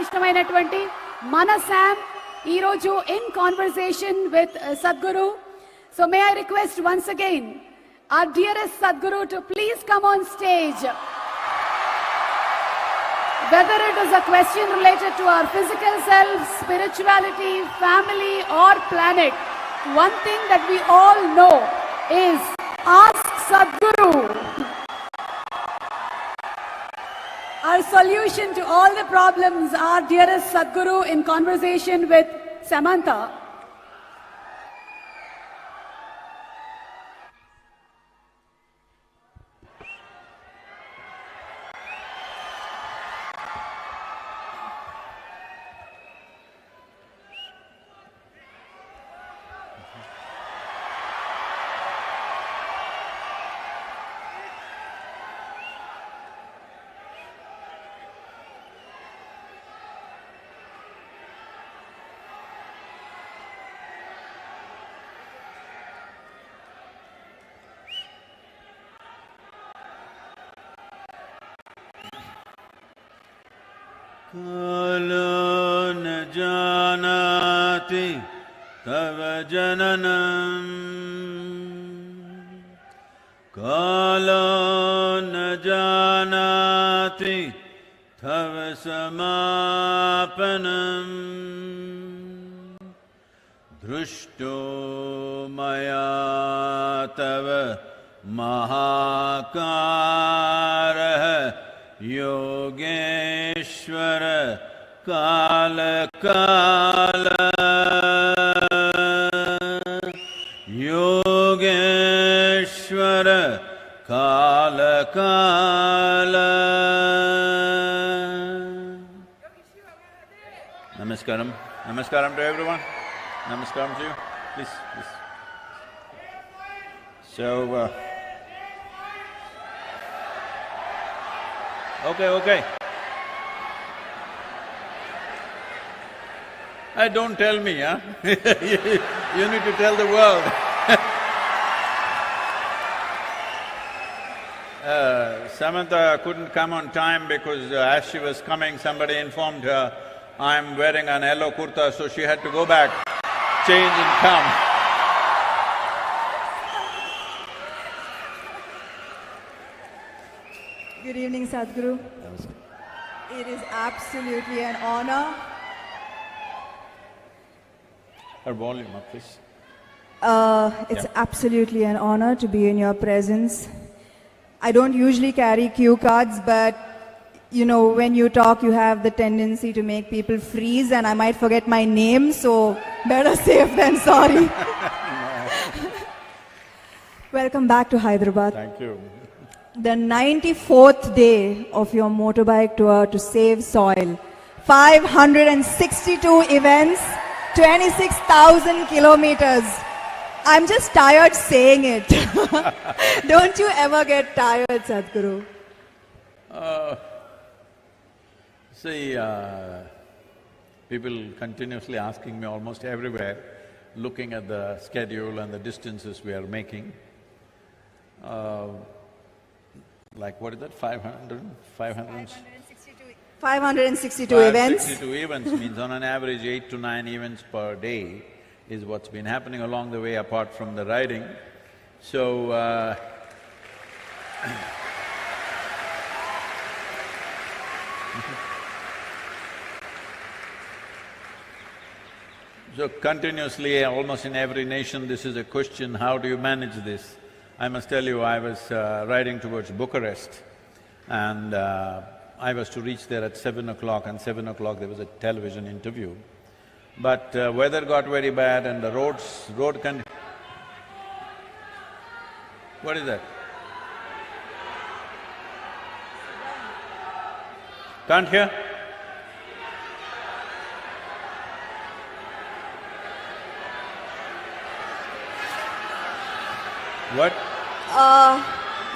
Speaker 1: ishtamainatvanti Mana Sam. Iroju in conversation with Sadhguru. So may I request once again our dearest Sadhguru to please come on stage. Whether it is a question related to our physical self, spirituality, family or planet, one thing that we all know is ask Sadhguru. Our solution to all the problems, our dearest Sadhguru in conversation with Samantha.
Speaker 5: Kalo na janati tava jananam, Kalo na janati tava samapanam, Drushto maya tava mahakara Yogeshwara Kala Kala, Yogeshwara Kala Kala. Namaskaram. Namaskaram to everyone. Namaskaram to you. Please, please. So, Okay. Don't tell me, huh? You need to tell the world. Samantha couldn't come on time because as she was coming, somebody informed her, I'm wearing an yellow kurta, so she had to go back, change and come.
Speaker 2: Good evening, Sadhguru. It is absolutely an honor.
Speaker 5: Her volume up, please.
Speaker 2: It's absolutely an honor to be in your presence. I don't usually carry cue cards, but you know, when you talk, you have the tendency to make people freeze, and I might forget my name, so better safe than sorry. Welcome back to Hyderabad.
Speaker 5: Thank you.
Speaker 2: The 94th day of your motorbike tour to save soil. 562 events, 26,000 kilometers. I'm just tired saying it. Don't you ever get tired, Sadhguru?
Speaker 5: See, people continuously asking me almost everywhere, looking at the schedule and the distances we are making. Like what is that,
Speaker 2: 562 events.
Speaker 5: 562 events means on an average 8 to 9 events per day is what's been happening along the way apart from the riding. So, so continuously, almost in every nation, this is a question, how do you manage this? I must tell you, I was riding towards Bucharest and I was to reach there at 7 o'clock, and 7 o'clock there was a television interview. But weather got very bad and the road What is that? Can't hear? What?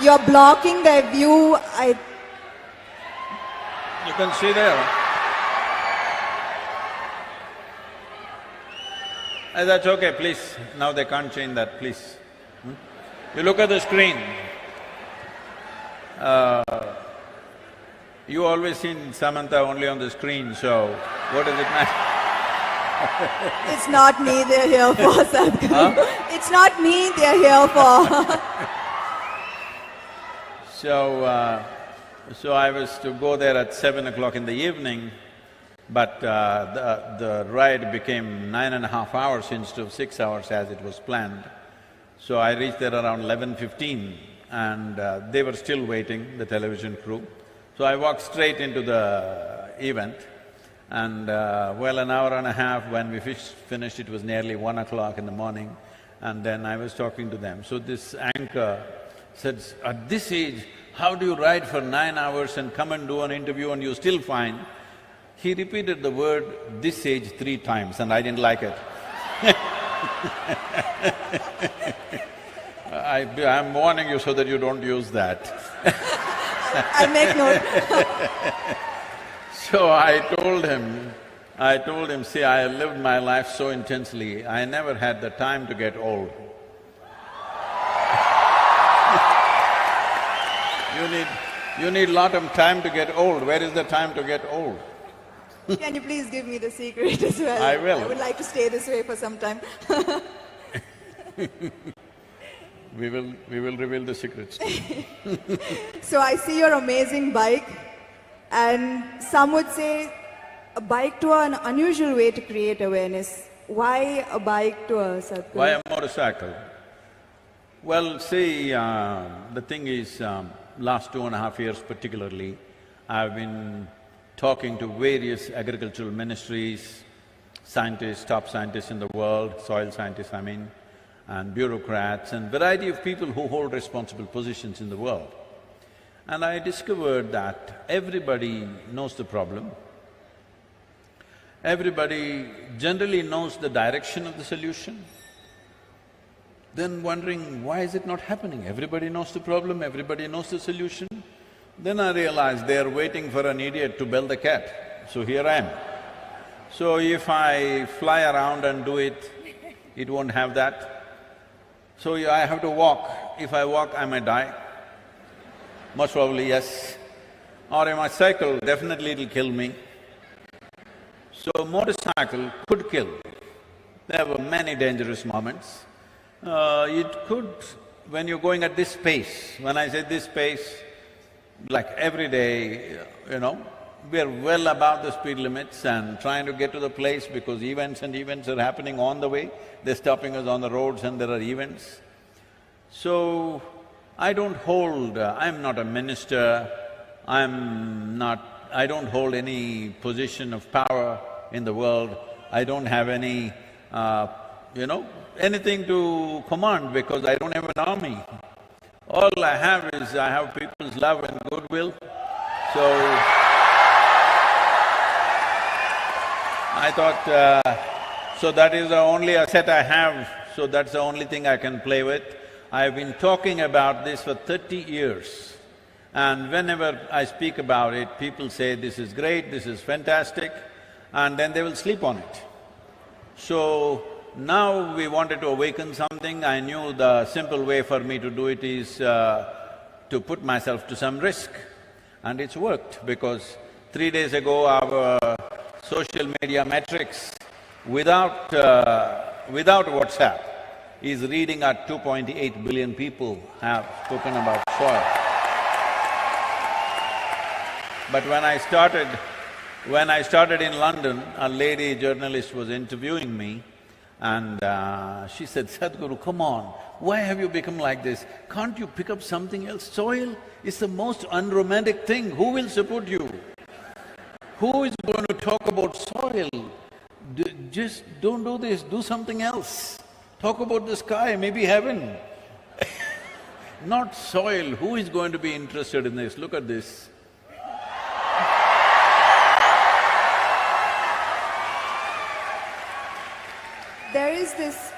Speaker 2: You're blocking the view,
Speaker 5: You can see there. That's okay, please. Now they can't change that, please. You look at the screen. You always seen Samantha only on the screen, so what does it matter?
Speaker 2: It's not me they're here for, Sadhguru. Huh? It's not me they're here for.
Speaker 5: So I was to go there at 7 o'clock in the evening, but the ride became 9.5 hours instead of 6 hours as it was planned. So I reached there around 11:15 and they were still waiting, the television crew. So I walked straight into the event and well, an hour and a half when we finished, it was nearly 1 o'clock in the morning, and then I was talking to them. So this anchor said, at this age, how do you ride for 9 hours and come and do an interview and you're still fine? He repeated the word "this age" 3 times and I didn't like it. I'm warning you so that you don't use that.
Speaker 2: I'll make note.
Speaker 5: So I told him, see, I lived my life so intensely, I never had the time to get old. You need lot of time to get old. Where is the time to get old?
Speaker 2: Can you please give me the secret as well?
Speaker 5: I will.
Speaker 2: I would like to stay this way for some time.
Speaker 5: We will reveal the secrets to you.
Speaker 2: So I see your amazing bike, and some would say a bike tour, an unusual way to create awareness. Why a bike tour, Sadhguru?
Speaker 5: Why a motorcycle? Well, see, the thing is, last 2.5 years particularly, I've been talking to various agricultural ministries, scientists, top scientists in the world, soil scientists I mean, and bureaucrats and variety of people who hold responsible positions in the world. And I discovered that everybody knows the problem, everybody generally knows the direction of the solution, then wondering, why is it not happening? Everybody knows the problem, everybody knows the solution. Then I realized they're waiting for an idiot to bell the cat, so here I am. So if I fly around and do it, it won't have that. So I have to walk. If I walk, I might die. Most probably, yes. Or if I cycle, definitely it'll kill me. So motorcycle could kill. There were many dangerous moments. It could, when you're going at this pace, when I say this pace, like every day, we're well above the speed limits and trying to get to the place because events are happening on the way. They're stopping us on the roads and there are events. So, I don't hold… I'm not a minister, I don't hold any position of power in the world. I don't have any, anything to command because I don't have an army. All I have is, I have people's love and goodwill. So, I thought, so that is the only asset I have, so that's the only thing I can play with. I've been talking about this for 30 years. And whenever I speak about it, people say, this is great, this is fantastic, and then they will sleep on it. So, now we wanted to awaken something. I knew the simple way for me to do it is to put myself to some risk. And it's worked, because 3 days ago our social media metrics without WhatsApp is reading at 2.8 billion people have spoken about soil. But when I started in London, a lady journalist was interviewing me, and she said, Sadhguru, come on, why have you become like this? Can't you pick up something else? Soil is the most unromantic thing. Who will support you? Who is going to talk about soil? Just don't do this, do something else. Talk about the sky, maybe heaven. Not soil. Who is going to be interested in this? Look at this.
Speaker 2: There is this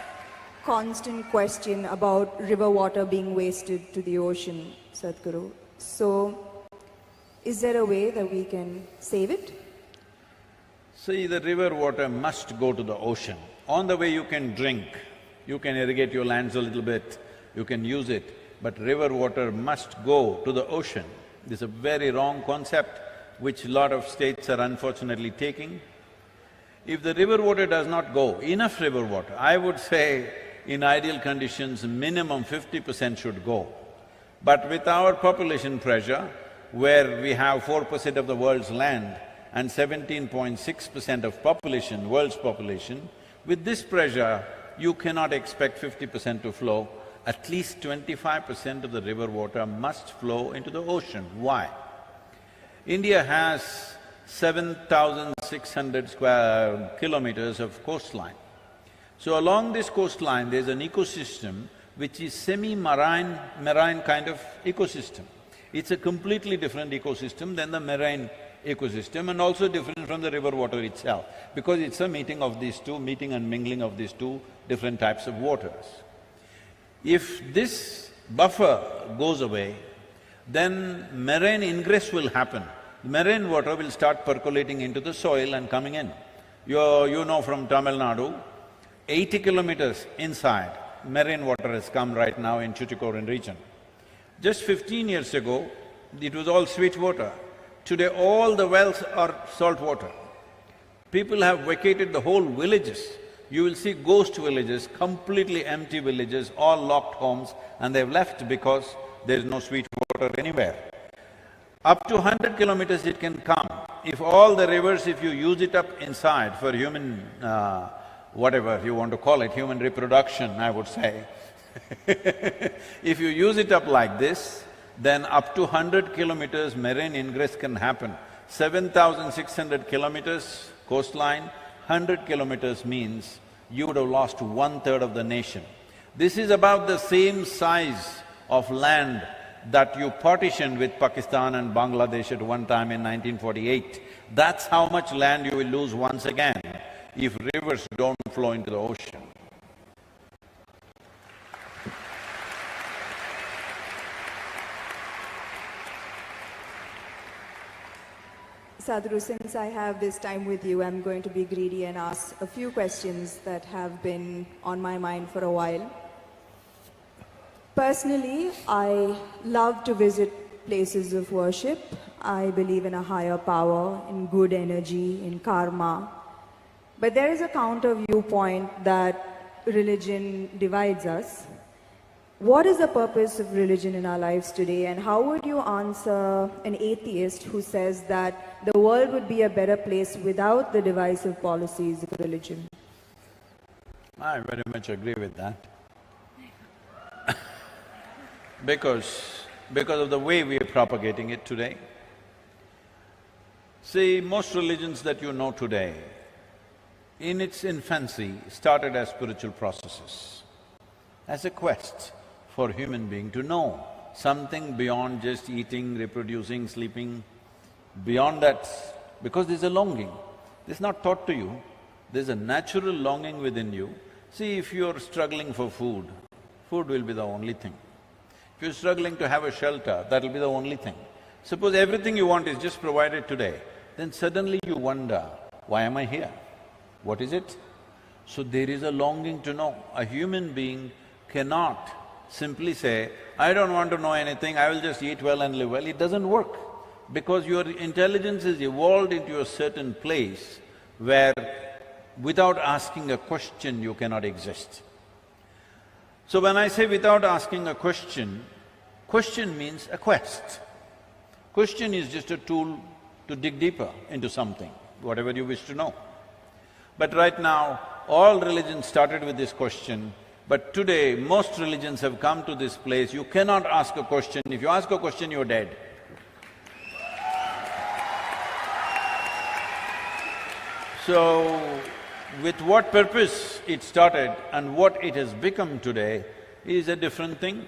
Speaker 2: constant question about river water being wasted to the ocean, Sadhguru. So, is there a way that we can save it?
Speaker 5: See, the river water must go to the ocean. On the way you can drink, you can irrigate your lands a little bit, you can use it, but river water must go to the ocean. This is a very wrong concept which a lot of states are unfortunately taking. If the river water does not go, enough river water, I would say in ideal conditions, minimum 50% should go. But with our population pressure, where we have 4% of the world's land and 17.6% of population, world's population, with this pressure, you cannot expect 50% to flow. At least 25% of the river water must flow into the ocean. Why? India has 7,600 square kilometers of coastline. So along this coastline, there's an ecosystem which is semi-marine kind of ecosystem. It's a completely different ecosystem than the marine ecosystem, and also different from the river water itself, because it's a meeting of these two, meeting and mingling of these two different types of waters. If this buffer goes away, then marine ingress will happen. Marine water will start percolating into the soil and coming in. You know from Tamil Nadu, 80 kilometers inside, marine water has come right now in Tuticorin region. Just 15 years ago, it was all sweet water. Today, all the wells are salt water. People have vacated the whole villages. You will see ghost villages, completely empty villages, all locked homes, and they've left because there is no sweet water anywhere. Up to 100 kilometers it can come. If all the rivers, if you use it up inside for human, whatever you want to call it, human reproduction, I would say, if you use it up like this, then up to 100 kilometers marine ingress can happen. 7,600 kilometers coastline, 100 kilometers means you would have lost 1/3 of the nation. This is about the same size of land that you partitioned with Pakistan and Bangladesh at one time in 1948. That's how much land you will lose once again if rivers don't flow into the ocean.
Speaker 2: Sadhguru, since I have this time with you, I'm going to be greedy and ask a few questions that have been on my mind for a while. Personally, I love to visit places of worship. I believe in a higher power, in good energy, in karma. But there is a counter viewpoint that religion divides us. What is the purpose of religion in our lives today, and how would you answer an atheist who says that the world would be a better place without the divisive policies of religion?
Speaker 5: I very much agree with that. Because of the way we are propagating it today. See, most religions that you know today, in its infancy, started as spiritual processes, as a quest for human being to know something beyond just eating, reproducing, sleeping, beyond that, because there's a longing. This is not taught to you, there's a natural longing within you. See, if you're struggling for food, food will be the only thing. If you're struggling to have a shelter, that'll be the only thing. Suppose everything you want is just provided today, then suddenly you wonder, why am I here? What is it? So there is a longing to know. A human being cannot simply say, I don't want to know anything, I will just eat well and live well. It doesn't work, because your intelligence is evolved into a certain place where without asking a question you cannot exist. So when I say without asking a question means a quest. Question is just a tool to dig deeper into something, whatever you wish to know. But right now, all religions started with this question, but today most religions have come to this place, you cannot ask a question. If you ask a question, you're dead. So, with what purpose it started and what it has become today is a different thing.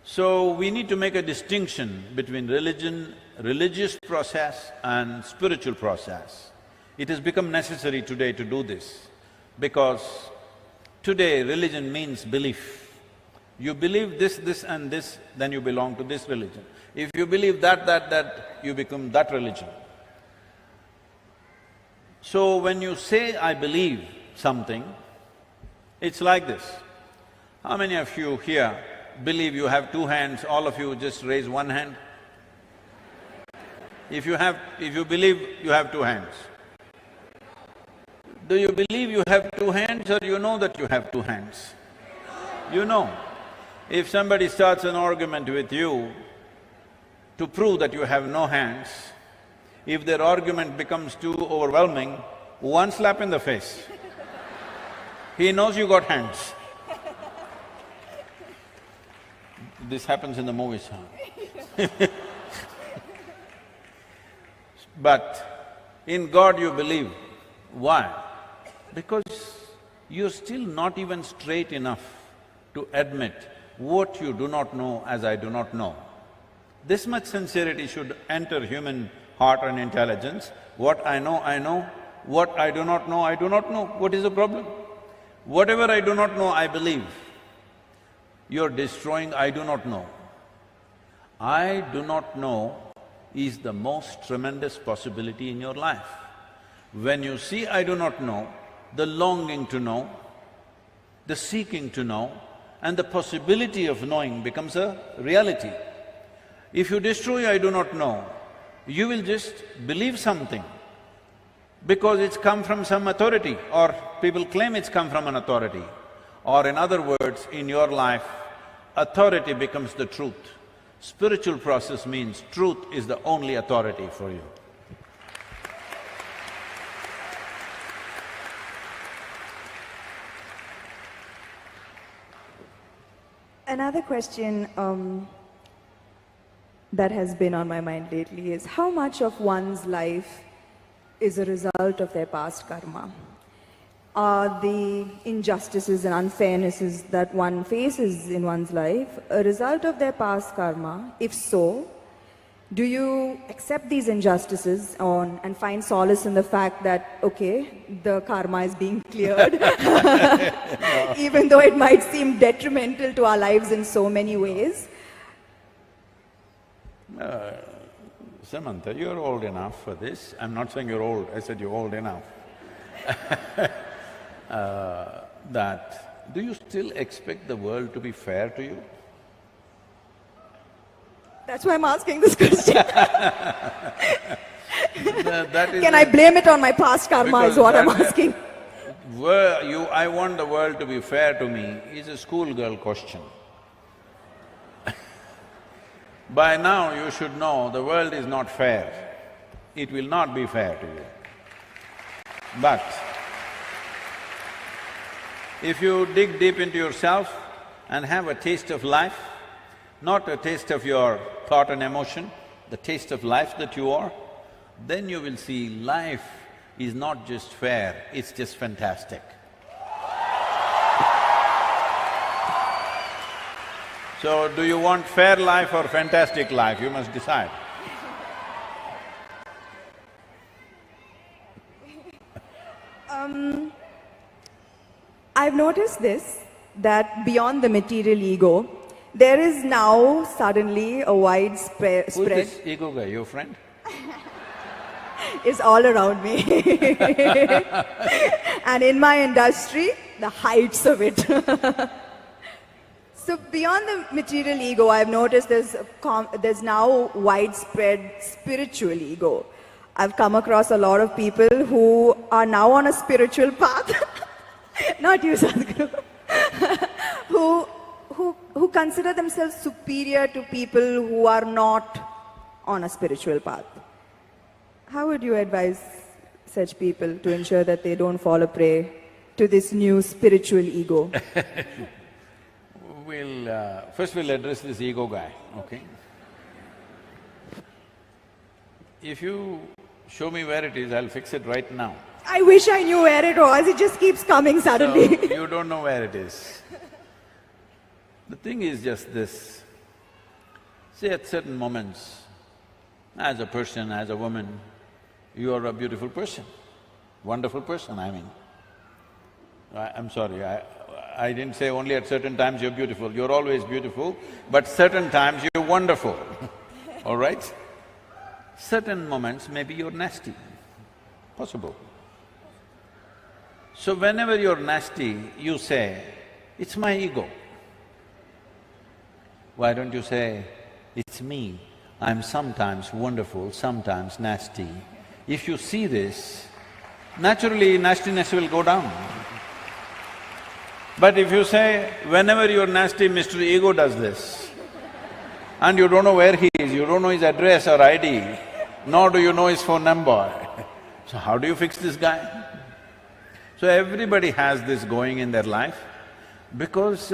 Speaker 5: So, we need to make a distinction between religion, religious process and spiritual process. It has become necessary today to do this, because today religion means belief. You believe this and this, then you belong to this religion. If you believe that, you become that religion. So when you say, I believe something, it's like this. How many of you here believe you have two hands? All of you just raise one hand. If you believe you have two hands, do you believe you have two hands or you know that you have two hands? You know. If somebody starts an argument with you to prove that you have no hands, if their argument becomes too overwhelming, one slap in the face. He knows you got hands. This happens in the movies, huh? But in God you believe. Why? Because you're still not even straight enough to admit what you do not know as I do not know. This much sincerity should enter human heart and intelligence. What I know, I know. What I do not know, I do not know. What is the problem? Whatever I do not know, I believe. You're destroying I do not know. I do not know is the most tremendous possibility in your life. When you see I do not know, the longing to know, the seeking to know, and the possibility of knowing becomes a reality. If you destroy I do not know, you will just believe something because it's come from some authority, or people claim it's come from an authority. Or in other words, in your life, authority becomes the truth. Spiritual process means truth is the only authority for you.
Speaker 2: Another question that has been on my mind lately is how much of one's life is a result of their past karma? Are the injustices and unfairnesses that one faces in one's life a result of their past karma? If so, do you accept these injustices and find solace in the fact that, okay, the karma is being cleared, even though it might seem detrimental to our lives in so many ways?
Speaker 5: Samantha, you're old enough for this. I'm not saying you're old, I said you're old enough. Do you still expect the world to be fair to you?
Speaker 2: That's why I'm asking this question. Can I blame it on my past karma is what I'm asking.
Speaker 5: I want the world to be fair to me is a schoolgirl question. By now you should know the world is not fair. It will not be fair to you. But if you dig deep into yourself and have a taste of life, not a taste of your thought and emotion, the taste of life that you are, then you will see life is not just fair, it's just fantastic. So, do you want fair life or fantastic life? You must decide.
Speaker 2: I've noticed this, that beyond the material ego, There is now suddenly a widespread
Speaker 5: Who's this ego guy, your friend?
Speaker 2: is all around me. And in my industry, the heights of it. So beyond the material ego, I've noticed there's now widespread spiritual ego. I've come across a lot of people who are now on a spiritual path, not you, Sadhguru, who consider themselves superior to people who are not on a spiritual path. How would you advise such people to ensure that they don't fall a prey to this new spiritual ego?
Speaker 5: First we'll address this ego guy, okay? If you show me where it is, I'll fix it right now.
Speaker 2: I wish I knew where it was, it just keeps coming suddenly.
Speaker 5: So, you don't know where it is. The thing is just this, see, at certain moments, as a person, as a woman, you are a beautiful person, wonderful person, I mean. I'm sorry, I didn't say only at certain times you're beautiful, you're always beautiful, but certain times you're wonderful, all right? Certain moments maybe you're nasty, possible. So whenever you're nasty, you say, it's my ego. Why don't you say, it's me, I'm sometimes wonderful, sometimes nasty. If you see this, naturally nastiness will go down. But if you say, whenever you're nasty, Mr. Ego does this, and you don't know where he is, you don't know his address or ID, nor do you know his phone number, so how do you fix this guy? So everybody has this going in their life, because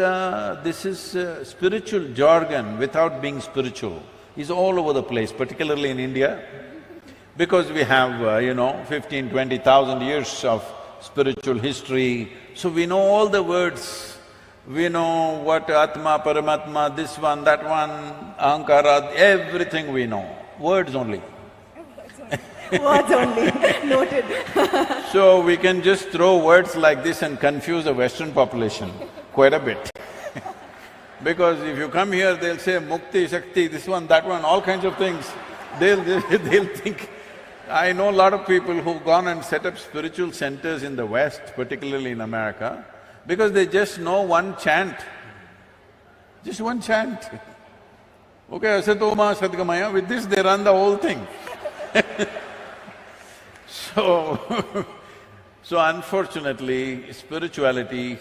Speaker 5: this is spiritual jargon without being spiritual is all over the place, particularly in India, because we have, 15, 20,000 years of spiritual history, so we know all the words. We know what Atma, Paramatma, this one, that one, Ahankara, everything we know, words only.
Speaker 2: Words only, noted.
Speaker 5: So we can just throw words like this and confuse the Western population quite a bit. Because if you come here, they'll say Mukti, Shakti, this one, that one, all kinds of things. They'll think… I know a lot of people who've gone and set up spiritual centers in the West, particularly in America, because they just know one chant, just one chant. Okay, Asatoma Sadgamaya, with this they run the whole thing. So unfortunately, spirituality,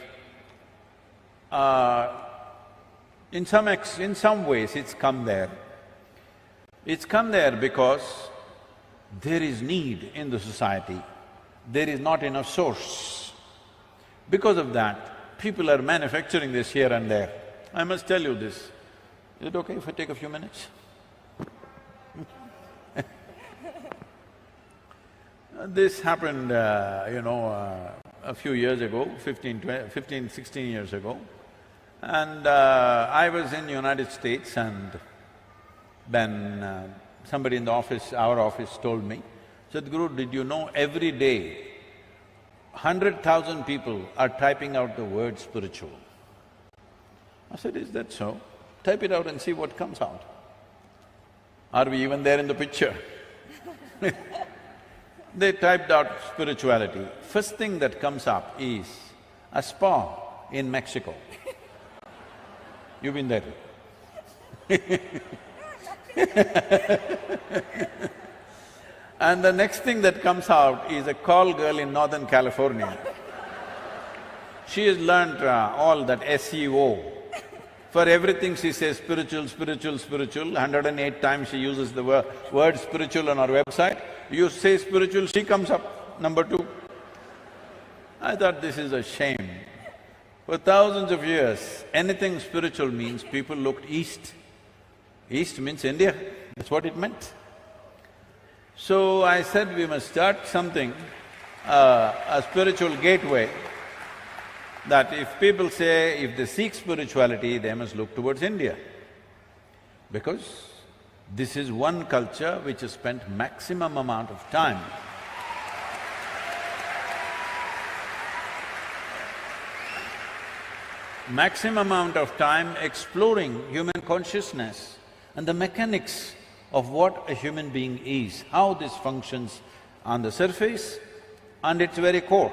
Speaker 5: in some ways it's come there. It's come there because there is need in the society, there is not enough source. Because of that, people are manufacturing this here and there. I must tell you this. Is it okay if I take a few minutes? This happened, a few years ago, 16 years ago. And I was in United States, and then somebody in the office, our office, told me, Sadhguru, did you know every day 100,000 people are typing out the word spiritual? I said, is that so? Type it out and see what comes out. Are we even there in the picture? They typed out spirituality. First thing that comes up is a spa in Mexico. You've been there. And the next thing that comes out is a call girl in Northern California. She has learnt all that SEO. For everything she says spiritual, spiritual, spiritual, 108 times she uses the word spiritual on her website. You say spiritual, she comes up, number 2. I thought this is a shame. For thousands of years, anything spiritual means people looked east. East means India, that's what it meant. So I said we must start something, a spiritual gateway, that if people say if they seek spirituality, they must look towards India. Because this is one culture which has spent maximum amount of time maximum amount of time exploring human consciousness and the mechanics of what a human being is, how this functions on the surface and its very core.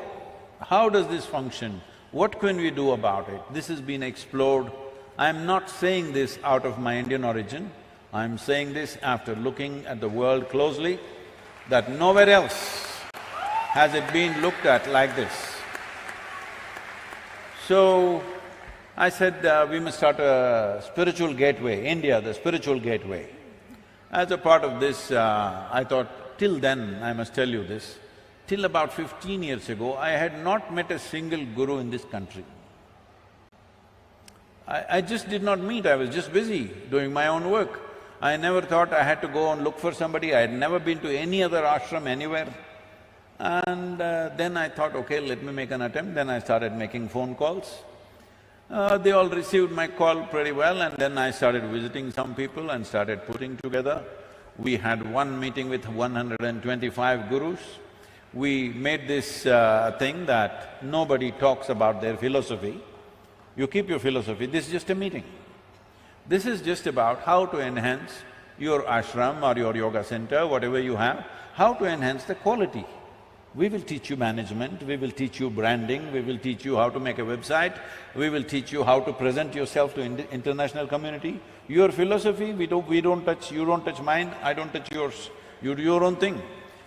Speaker 5: How does this function? What can we do about it? This has been explored. I'm not saying this out of my Indian origin, I'm saying this after looking at the world closely, that nowhere else has it been looked at like this. So, I said, we must start a spiritual gateway, India, the spiritual gateway. As a part of this, I thought, till then, I must tell you this, till about 15 years ago, I had not met a single guru in this country. I just did not meet, I was just busy doing my own work. I never thought I had to go and look for somebody, I had never been to any other ashram anywhere. And then I thought, okay, let me make an attempt, then I started making phone calls. They all received my call pretty well, and then I started visiting some people and started putting together. We had one meeting with 125 gurus. We made this thing that nobody talks about their philosophy. You keep your philosophy, this is just a meeting. This is just about how to enhance your ashram or your yoga center, whatever you have, how to enhance the quality. We will teach you management, we will teach you branding, we will teach you how to make a website, we will teach you how to present yourself to international community. Your philosophy, we don't touch, you don't touch mine, I don't touch yours. You do your own thing.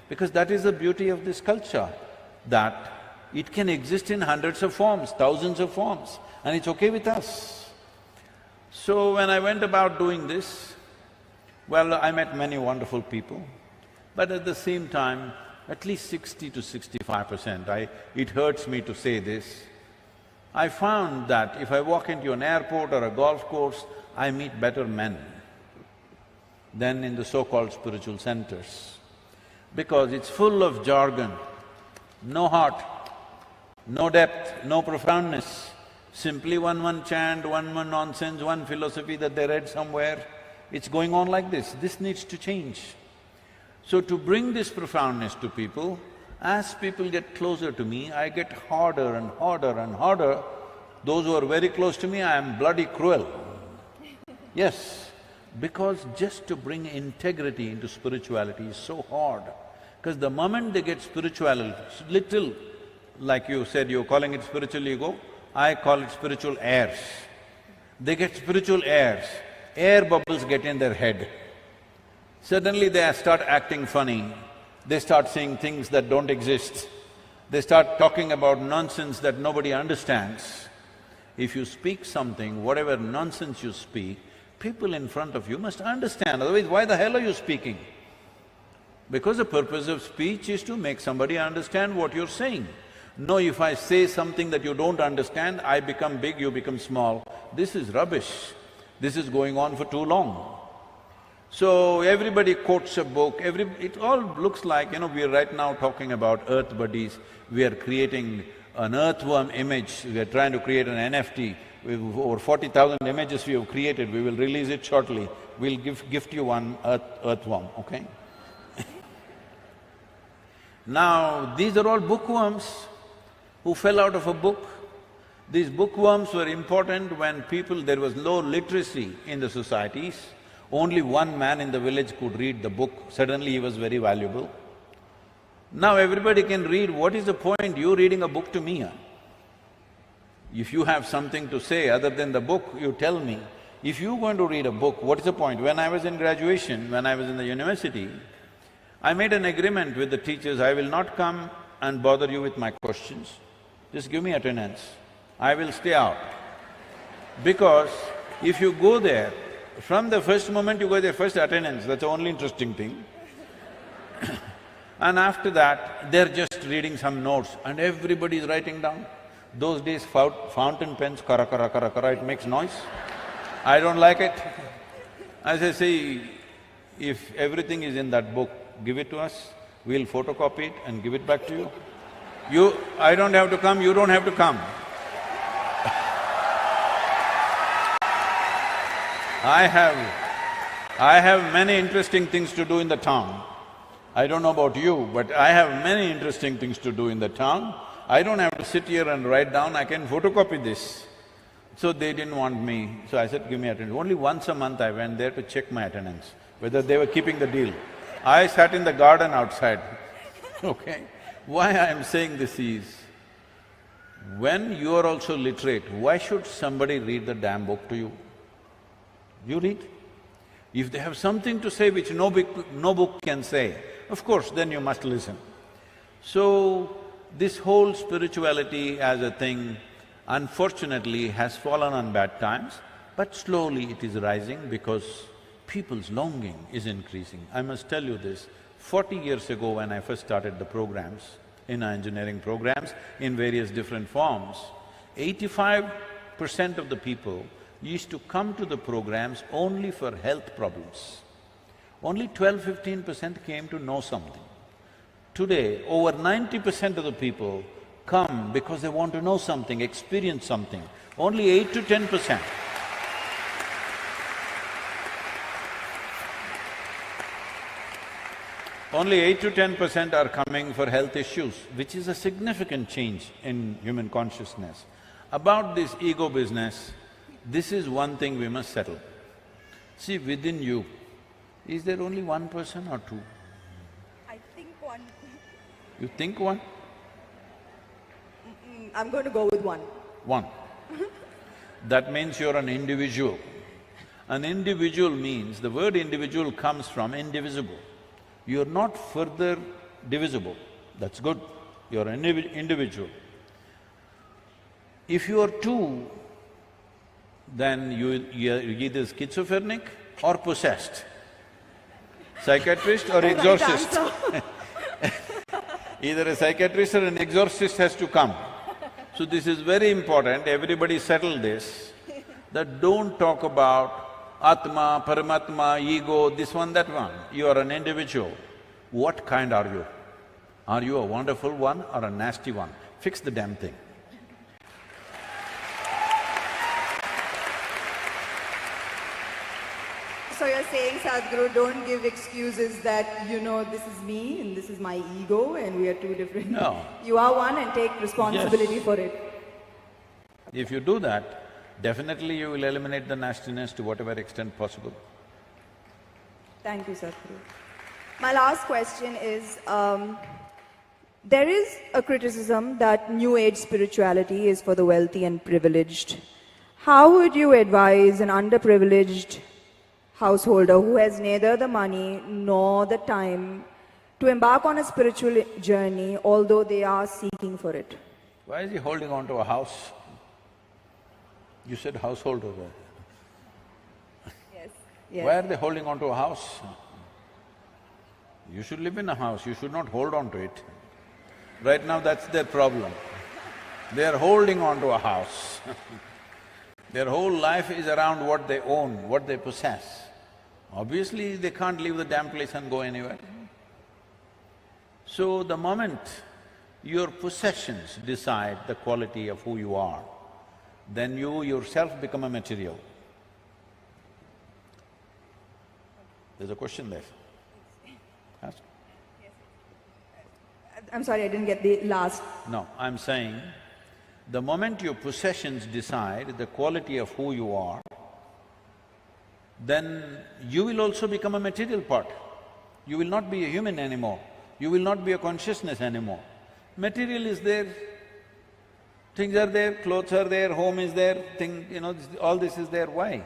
Speaker 5: Because that is the beauty of this culture, that it can exist in hundreds of forms, thousands of forms, and it's okay with us. So when I went about doing this, well, I met many wonderful people, but at the same time, at least 60 to 65%, it hurts me to say this, I found that if I walk into an airport or a golf course, I meet better men than in the so-called spiritual centers. Because it's full of jargon, no heart, no depth, no profoundness, simply one chant, one nonsense, one philosophy that they read somewhere. It's going on like this. This needs to change. So to bring this profoundness to people, as people get closer to me, I get harder and harder and harder. Those who are very close to me, I am bloody cruel. Yes, because just to bring integrity into spirituality is so hard. Because the moment they get spirituality, little, like you said, you're calling it spiritual ego, I call it spiritual airs. They get spiritual airs, air bubbles get in their head. Suddenly they start acting funny, they start saying things that don't exist, they start talking about nonsense that nobody understands. If you speak something, whatever nonsense you speak, people in front of you must understand, otherwise why the hell are you speaking? Because the purpose of speech is to make somebody understand what you're saying. No, if I say something that you don't understand, I become big, you become small. This is rubbish. This is going on for too long. So everybody quotes a book, it all looks like, we are right now talking about earth buddies, we are creating an earthworm image, we are trying to create an NFT. Over 40,000 images we have created, we will release it shortly. We'll gift you one earthworm, okay? Now, these are all bookworms who fell out of a book. These bookworms were important when there was low literacy in the societies. Only one man in the village could read the book, suddenly he was very valuable. Now everybody can read, what is the point you reading a book to me? If you have something to say other than the book, you tell me. If you're going to read a book, what is the point? When I was in graduation, when I was in the university, I made an agreement with the teachers, I will not come and bother you with my questions, just give me attendance, I will stay out. Because if you go there, from the first moment you go there, first attendance, that's the only interesting thing. And after that, they're just reading some notes and everybody is writing down. Those days, fountain pens, kara, it makes noise. I don't like it. I say, see, if everything is in that book, give it to us, we'll photocopy it and give it back to you. I don't have to come, you don't have to come. I have many interesting things to do in the town. I don't know about you, but I have many interesting things to do in the town. I don't have to sit here and write down, I can photocopy this. So they didn't want me, so I said, give me attendance. Only once a month I went there to check my attendance, whether they were keeping the deal. I sat in the garden outside, okay? Why I am saying this is, when you are also literate, why should somebody read the damn book to you? You read. If they have something to say which no book can say, of course, then you must listen. So, this whole spirituality as a thing, unfortunately, has fallen on bad times, but slowly it is rising because people's longing is increasing. I must tell you this, 40 years ago when I first started the programs, in our engineering programs, in various different forms, 85% of the people used to come to the programs only for health problems. Only 12–15% came to know something. Today, over 90% of the people come because they want to know something, experience something. Only 8 to 10%. Only 8 to 10% are coming for health issues, which is a significant change in human consciousness. About this ego business, this is one thing we must settle. See, within you, is there only one person or two?
Speaker 2: I think one.
Speaker 5: You think one?
Speaker 2: I'm going to go with one.
Speaker 5: One. That means you're an individual. An individual means, the word individual comes from indivisible. You're not further divisible, that's good, you're an individual. If you are two, then you're either schizophrenic or possessed, psychiatrist or exorcist. Either a psychiatrist or an exorcist has to come. So this is very important, everybody settle this, that don't talk about Atma, Paramatma, ego, this one, that one. You are an individual. What kind are you? Are you a wonderful one or a nasty one? Fix the damn thing.
Speaker 2: So you're saying, Sadhguru, don't give excuses that, this is me and this is my ego and we are two different…
Speaker 5: No.
Speaker 2: You are one and take responsibility
Speaker 5: Yes.
Speaker 2: for it.
Speaker 5: If you do that, definitely you will eliminate the nastiness to whatever extent possible.
Speaker 2: Thank you, Sadhguru. My last question is, there is a criticism that New Age spirituality is for the wealthy and privileged. How would you advise an underprivileged householder who has neither the money nor the time to embark on a spiritual journey, although they are seeking for it?
Speaker 5: Why is he holding on to a house? You said householder.
Speaker 2: Yes. Yes.
Speaker 5: Why are they holding on to a house? You should live in a house, you should not hold on to it. Right now that's their problem. They are holding on to a house. Their whole life is around what they own, what they possess. Obviously, they can't leave the damn place and go anywhere. So the moment your possessions decide the quality of who you are, then you yourself become a material. There's a question there. Ask.
Speaker 2: I'm sorry, I didn't get the last…
Speaker 5: No, I'm saying, the moment your possessions decide the quality of who you are, then you will also become a material part. You will not be a human anymore, you will not be a consciousness anymore. Material is there, things are there, clothes are there, home is there, all this is there. Why?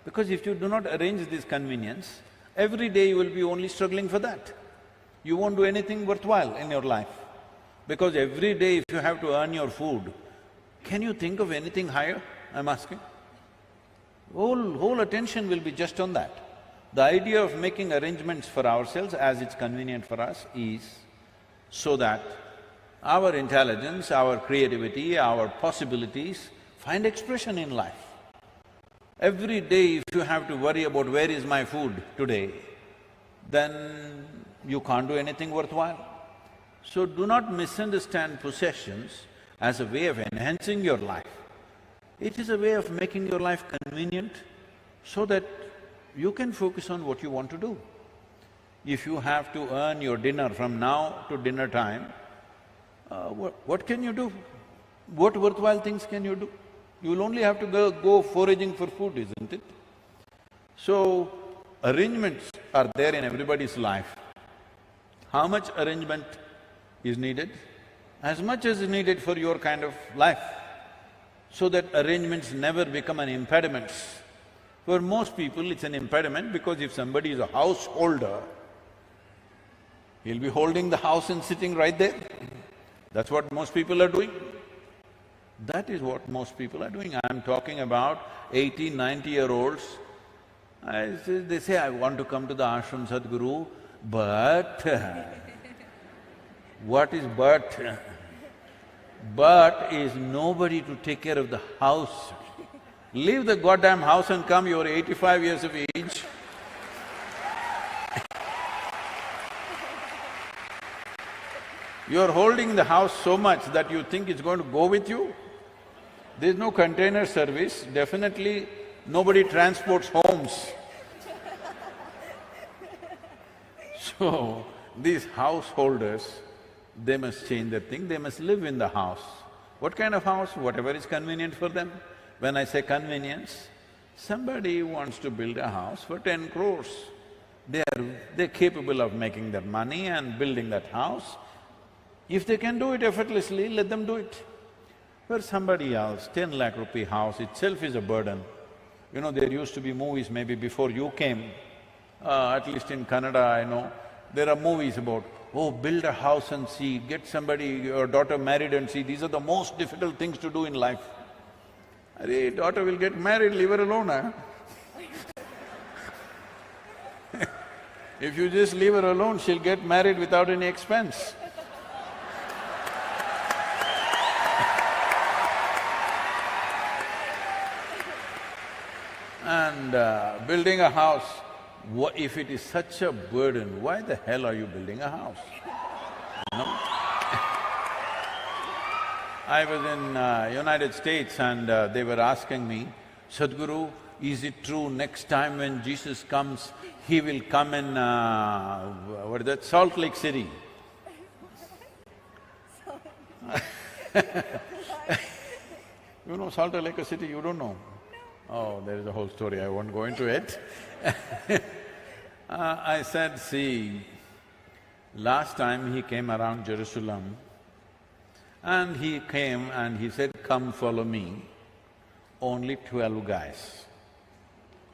Speaker 5: Because if you do not arrange this convenience, every day you will be only struggling for that. You won't do anything worthwhile in your life. Because every day if you have to earn your food, can you think of anything higher, I'm asking? Whole attention will be just on that. The idea of making arrangements for ourselves as it's convenient for us is so that our intelligence, our creativity, our possibilities find expression in life. Every day if you have to worry about where is my food today, then you can't do anything worthwhile. So do not misunderstand possessions as a way of enhancing your life. It is a way of making your life convenient so that you can focus on what you want to do. If you have to earn your dinner from now to dinner time, what can you do? What worthwhile things can you do? You'll only have to go foraging for food, isn't it? So, arrangements are there in everybody's life. How much arrangement is needed? As much as is needed for your kind of life, so that arrangements never become an impediment. For most people, it's an impediment because if somebody is a householder, he'll be holding the house and sitting right there. That's what most people are doing. That is what most people are doing. I'm talking about 80, 90-year-olds. They say, I want to come to the ashram, Sadhguru, but… What is but? But is nobody to take care of the house. Leave the goddamn house and come, you're 85 years of age. You're holding the house so much that you think it's going to go with you. There's no container service, definitely nobody transports homes. So, these householders, they must change their thing, they must live in the house. What kind of house? Whatever is convenient for them. When I say convenience, somebody wants to build a house for 10 crores. They're capable of making that money and building that house. If they can do it effortlessly, let them do it. For somebody else, 10 lakh rupee house itself is a burden. You know, there used to be movies maybe before you came, at least in Kannada I know, there are movies about, oh, build a house and see, get somebody, your daughter married and see, these are the most difficult things to do in life. Arey, daughter will get married, leave her alone, huh? If you just leave her alone, she'll get married without any expense. And building a house, if it is such a burden, why the hell are you building a house? You know? I was in United States and they were asking me, Sadhguru, is it true next time when Jesus comes, he will come in, what is that, Salt Lake City? You know Salt Lake City, you don't know? Oh, there is a whole story, I won't go into it. I said, see, last time he came around Jerusalem and he came and he said, come follow me. Only 12 guys.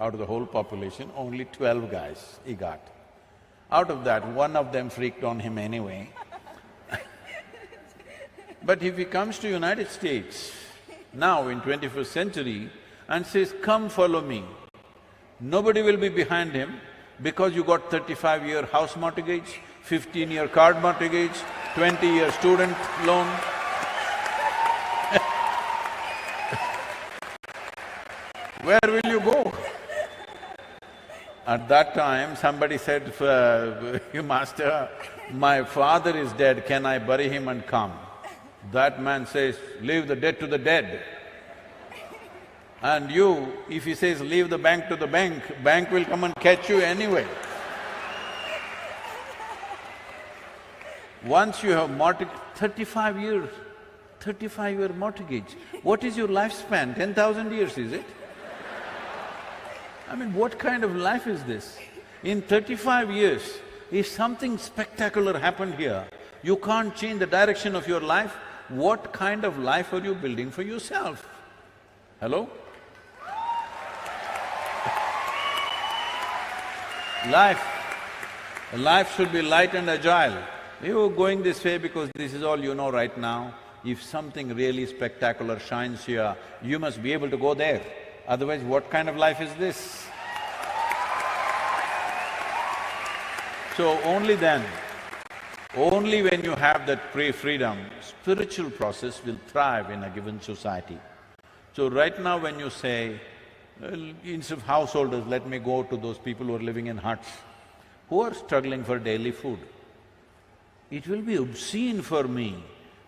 Speaker 5: Out of the whole population, only 12 guys he got. Out of that, one of them freaked on him anyway. But if he comes to United States, now in 21st century, and says, come follow me, nobody will be behind him because you got 35-year house mortgage, 15-year card mortgage, 20-year student loan. Where will you go? At that time, somebody said, Master, my father is dead, can I bury him and come? That man says, leave the dead to the dead. And you, if he says, leave the bank to the bank, bank will come and catch you anyway. Once you have mortgage, 35 years, 35-year mortgage, what is your lifespan? 10,000 years, is it? I mean, what kind of life is this? In 35 years, if something spectacular happened here, you can't change the direction of your life, what kind of life are you building for yourself? Hello? Life should be light and agile. You're going this way because this is all you know right now. If something really spectacular shines here, you must be able to go there. Otherwise, what kind of life is this? So only then, only when you have that freedom, spiritual process will thrive in a given society. So right now when you say, well, instead of householders, let me go to those people who are living in huts, who are struggling for daily food. It will be obscene for me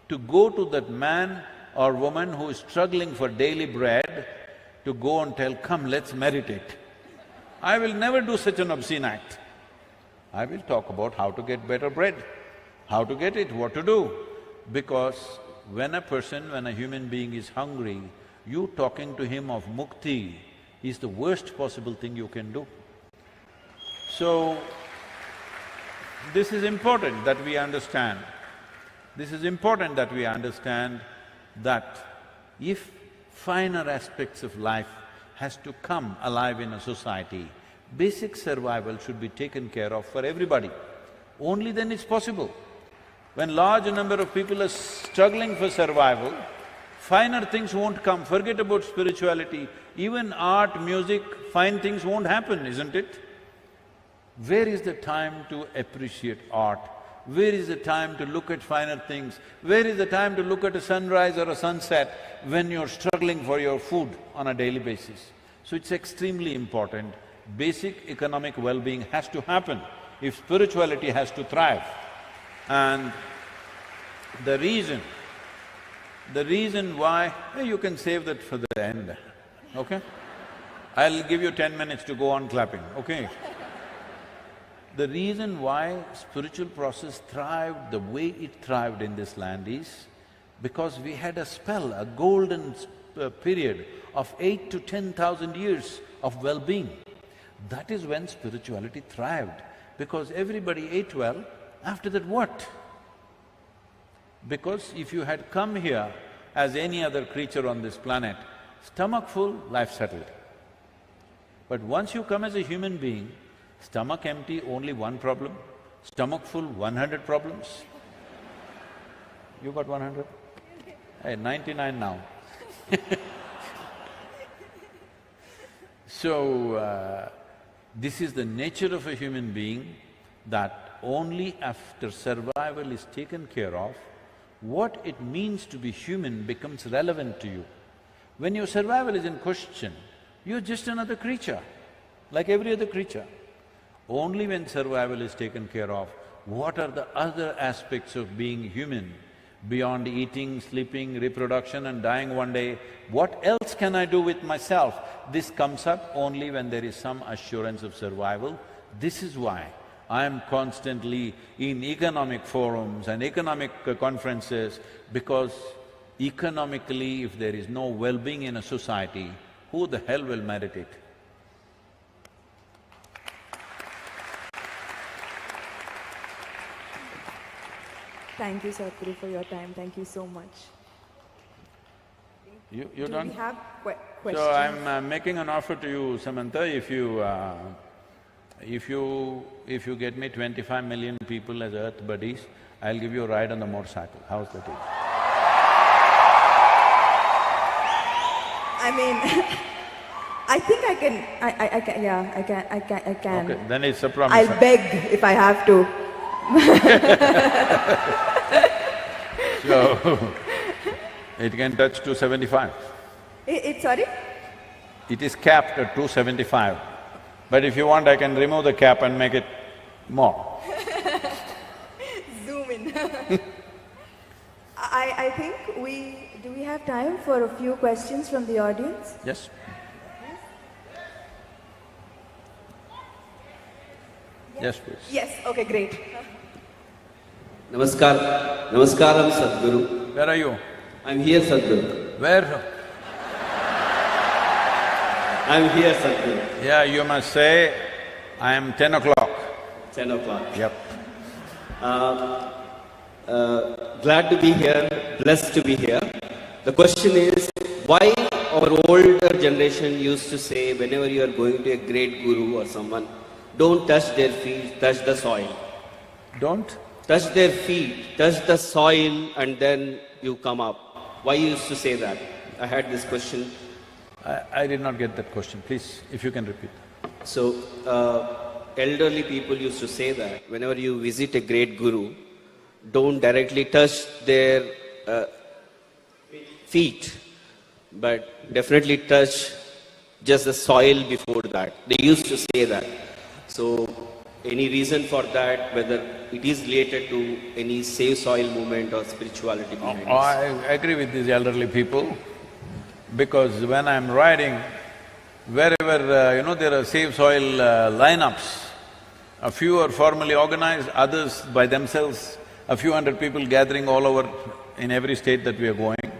Speaker 5: to go to that man or woman who is struggling for daily bread, to go and tell, come, let's meditate. I will never do such an obscene act. I will talk about how to get better bread, how to get it, what to do. Because when a human being is hungry, You talking to him of mukti is the worst possible thing you can do. So, this is important that we understand. This is important that we understand that if finer aspects of life has to come alive in a society, basic survival should be taken care of for everybody. Only then it's possible. When large number of people are struggling for survival, finer things won't come. Forget about spirituality, even art, music, fine things won't happen, isn't it? Where is the time to appreciate art? Where is the time to look at finer things? Where is the time to look at a sunrise or a sunset when you're struggling for your food on a daily basis? So it's extremely important. Basic economic well-being has to happen if spirituality has to thrive. And the reason why… you can save that for the end, okay? I'll give you 10 minutes to go on clapping, okay? The reason why spiritual process thrived the way it thrived in this land is because we had a spell, a golden period of 8 to 10,000 years of well-being. That is when spirituality thrived, because everybody ate well. After that, what? Because if you had come here as any other creature on this planet, stomach full, life settled. But once you come as a human being, stomach empty, only one problem, stomach full, 100 problems. You got 100? Hey, 99 now. So, this is the nature of a human being, that only after survival is taken care of, what it means to be human becomes relevant to you. When your survival is in question, you're just another creature, like every other creature. Only when survival is taken care of, what are the other aspects of being human, beyond eating, sleeping, reproduction and dying one day, what else can I do with myself? This comes up only when there is some assurance of survival. This is why I am constantly in economic forums and economic conferences, because economically, if there is no well-being in a society, who the hell will merit it?
Speaker 2: Thank you, Sadhguru, for your time. Thank you so much.
Speaker 5: You're done?
Speaker 2: Do we have questions?
Speaker 5: So I'm making an offer to you, Samantha, if you get me 25 million people as Earth buddies, I'll give you a ride on the motorcycle. How's that?
Speaker 2: I mean, I think I can, I can.
Speaker 5: Okay, then it's a promise.
Speaker 2: I'll beg if I have to.
Speaker 5: So, it can touch 275.
Speaker 2: Sorry?
Speaker 5: It is capped at 275. But if you want, I can remove the cap and make it more.
Speaker 2: Zoom in. I think do we have time for a few questions from the audience?
Speaker 5: Yes. Yes, please.
Speaker 2: Yes, okay, great.
Speaker 3: Namaskaram, Sadhguru.
Speaker 5: Where are you?
Speaker 3: I'm here, Sadhguru.
Speaker 5: Where?
Speaker 3: I'm here, Sadhguru.
Speaker 5: Yeah, you must say, I am 10 o'clock.
Speaker 3: 10 o'clock.
Speaker 5: Yep.
Speaker 3: Glad to be here, blessed to be here. The question is, why our older generation used to say, whenever you are going to a great guru or someone, don't touch their feet, touch the soil.
Speaker 5: Don't?
Speaker 3: Touch their feet, touch the soil, and then you come up. Why you used to say that? I had this question.
Speaker 5: I did not get that question. Please, if you can repeat.
Speaker 3: So, elderly people used to say that whenever you visit a great guru, don't directly touch their feet, but definitely touch just the soil before that. They used to say that. So, any reason for that, whether it is related to any save soil movement or spirituality movement?
Speaker 5: I agree with these elderly people, because when I'm riding, wherever there are save soil lineups, a few are formally organized, others by themselves, a few hundred people gathering all over in every state that we are going.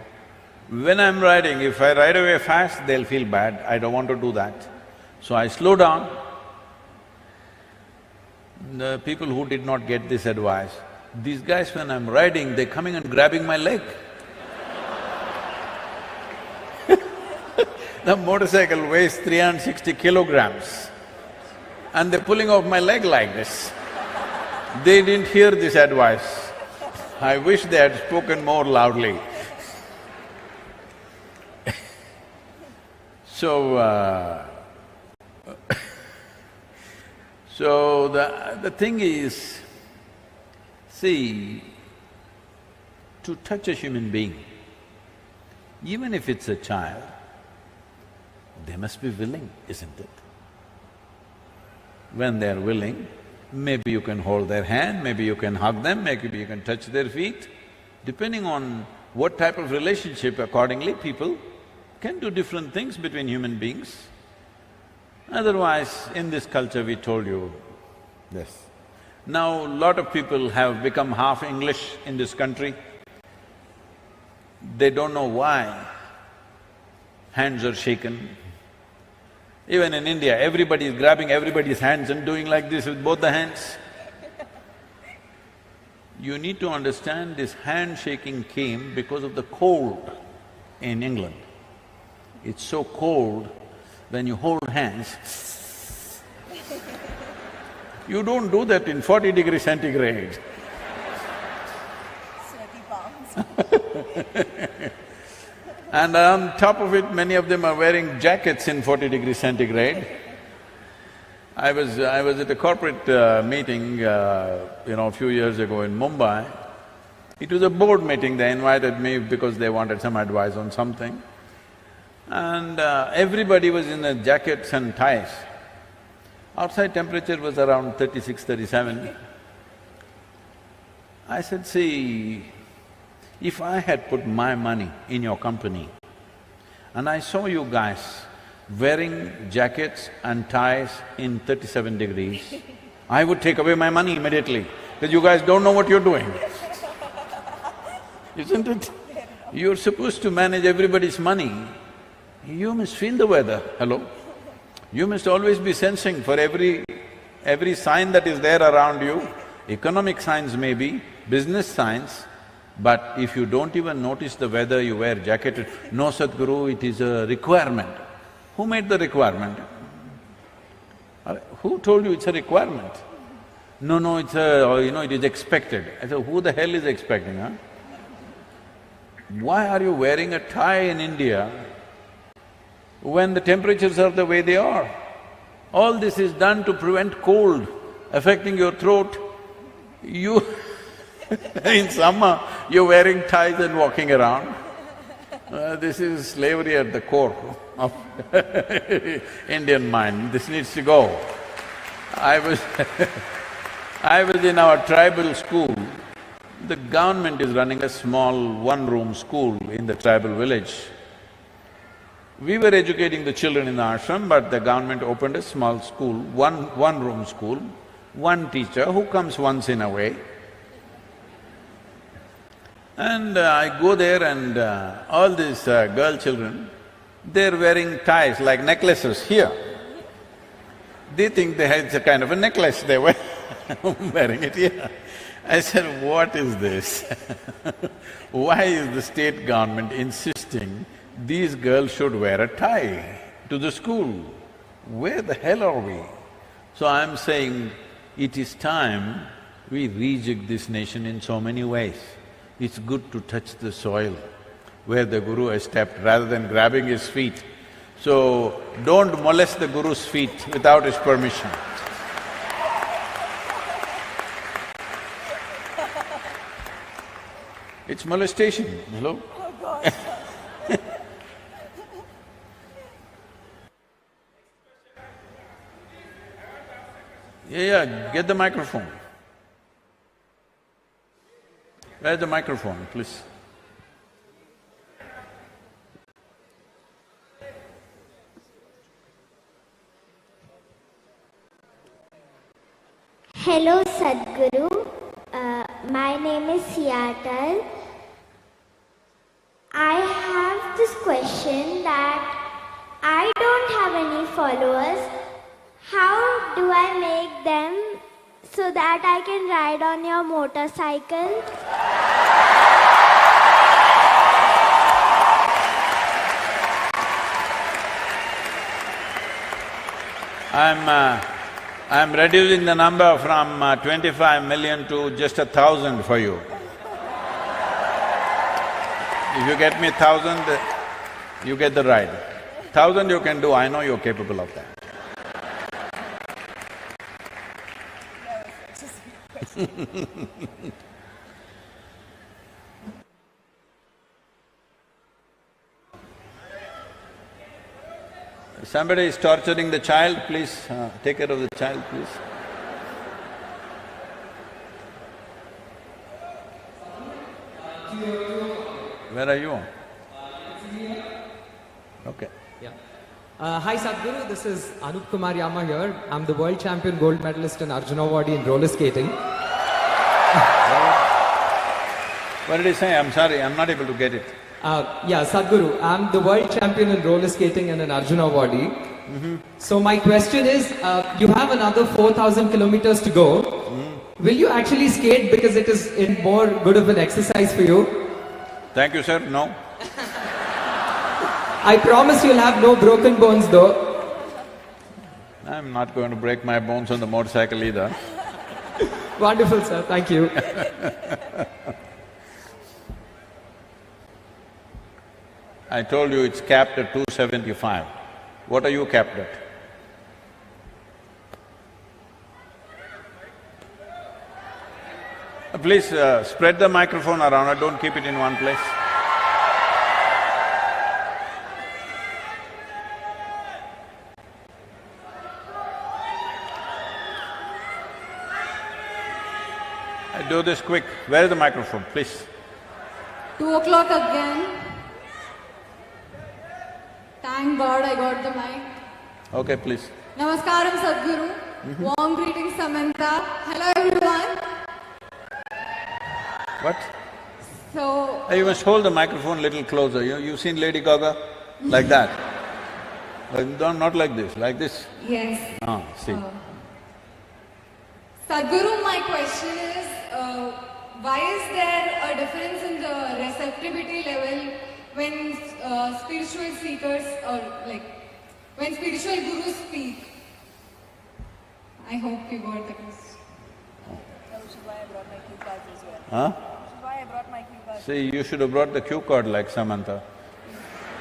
Speaker 5: When I'm riding, if I ride away fast, they'll feel bad, I don't want to do that. So I slow down. The people who did not get this advice, these guys when I'm riding, they're coming and grabbing my leg. The motorcycle weighs 360 kilograms and they're pulling off my leg like this. They didn't hear this advice. I wish they had spoken more loudly. So, the thing is, see, to touch a human being, even if it's a child, they must be willing, isn't it? When they're willing, maybe you can hold their hand, maybe you can hug them, maybe you can touch their feet. Depending on what type of relationship, accordingly people can do different things between human beings. Otherwise, in this culture we told you this. Now, lot of people have become half English in this country. They don't know why hands are shaken. Even in India, everybody is grabbing everybody's hands and doing like this with both the hands. You need to understand this handshaking came because of the cold in England. It's so cold, when you hold hands, you don't do that in 40 degrees centigrade.
Speaker 4: Sweaty palms.
Speaker 5: And on top of it, many of them are wearing jackets in 40 degrees centigrade. I was at a corporate meeting, a few years ago in Mumbai. It was a board meeting, they invited me because they wanted some advice on something. And everybody was in their jackets and ties. Outside temperature was around 36, 37. I said, see, if I had put my money in your company and I saw you guys wearing jackets and ties in 37 degrees, I would take away my money immediately, because you guys don't know what you're doing. Isn't it? You're supposed to manage everybody's money. You must feel the weather, hello? You must always be sensing for every sign that is there around you, economic signs maybe, business signs, but if you don't even notice the weather, you wear jacket, no Sadhguru, it is a requirement. Who made the requirement? Who told you it's a requirement? No, it's it is expected. I said, who the hell is expecting, huh? Why are you wearing a tie in India when the temperatures are the way they are? All this is done to prevent cold affecting your throat. You in summer, you're wearing ties and walking around. This is slavery at the core of Indian mind, this needs to go. I was in our tribal school. The government is running a small one-room school in the tribal village. We were educating the children in the ashram, but the government opened a small school, one-room school, one teacher who comes once in a way. And I go there and all these girl children, they're wearing ties like necklaces here. They think it's a kind of a necklace, they were wearing it here. I said, what is this? Why is the state government insisting these girls should wear a tie to the school? Where the hell are we? So I'm saying, it is time we rejig this nation in so many ways. It's good to touch the soil where the Guru has stepped rather than grabbing his feet. So, don't molest the Guru's feet without his permission. It's molestation, hello?
Speaker 4: Oh gosh.
Speaker 5: Yeah, get the microphone. Where's the microphone, please?
Speaker 7: Hello Sadhguru, my name is Seattle. I have question that I don't have any followers. How do I make them so that I can ride on your motorcycle?
Speaker 5: I'm reducing the number from 25 million to just 1,000 for you. If you get me 1,000, you get the ride. 1,000 you can do, I know you're capable of that. Somebody is torturing the child, please take care of the child, please. Where are you? Okay.
Speaker 4: Yeah. Hi Sadhguru, this is Anup Kumar Yama here. I'm the world champion gold medalist in Arjuna Awardee in roller skating.
Speaker 5: What did he say? I'm sorry, I'm not able to get it.
Speaker 4: Yeah, Sadhguru, I'm the world champion in roller skating and an Arjuna Awardee. So my question is, you have another 4,000 kilometers to go. Will you actually skate because it is more good of an exercise for you?
Speaker 5: Thank you, sir. No.
Speaker 4: I promise you'll have no broken bones though.
Speaker 5: I'm not going to break my bones on the motorcycle either.
Speaker 4: Wonderful, sir. Thank you.
Speaker 5: I told you it's capped at 275. What are you capped at? Please spread the microphone around, don't keep it in one place. I do this quick. Where is the microphone, please?
Speaker 1: 2 o'clock again. Thank God I got the mic.
Speaker 5: Okay, please.
Speaker 1: Namaskaram Sadhguru. Warm greetings Samantha. Hello everyone.
Speaker 5: What?
Speaker 1: So…
Speaker 5: You must hold the microphone a little closer. You've seen Lady Gaga? Like that. Not like this, like this.
Speaker 1: Yes.
Speaker 5: See.
Speaker 1: Sadhguru, my question is, why is there a difference in the receptivity level when spiritual seekers or when spiritual gurus speak? I hope you got the question.
Speaker 2: Which is why I brought my cue cards as well.
Speaker 5: Huh?
Speaker 2: Which is why I brought my cue cards.
Speaker 5: See, you should have brought the cue card like Samantha.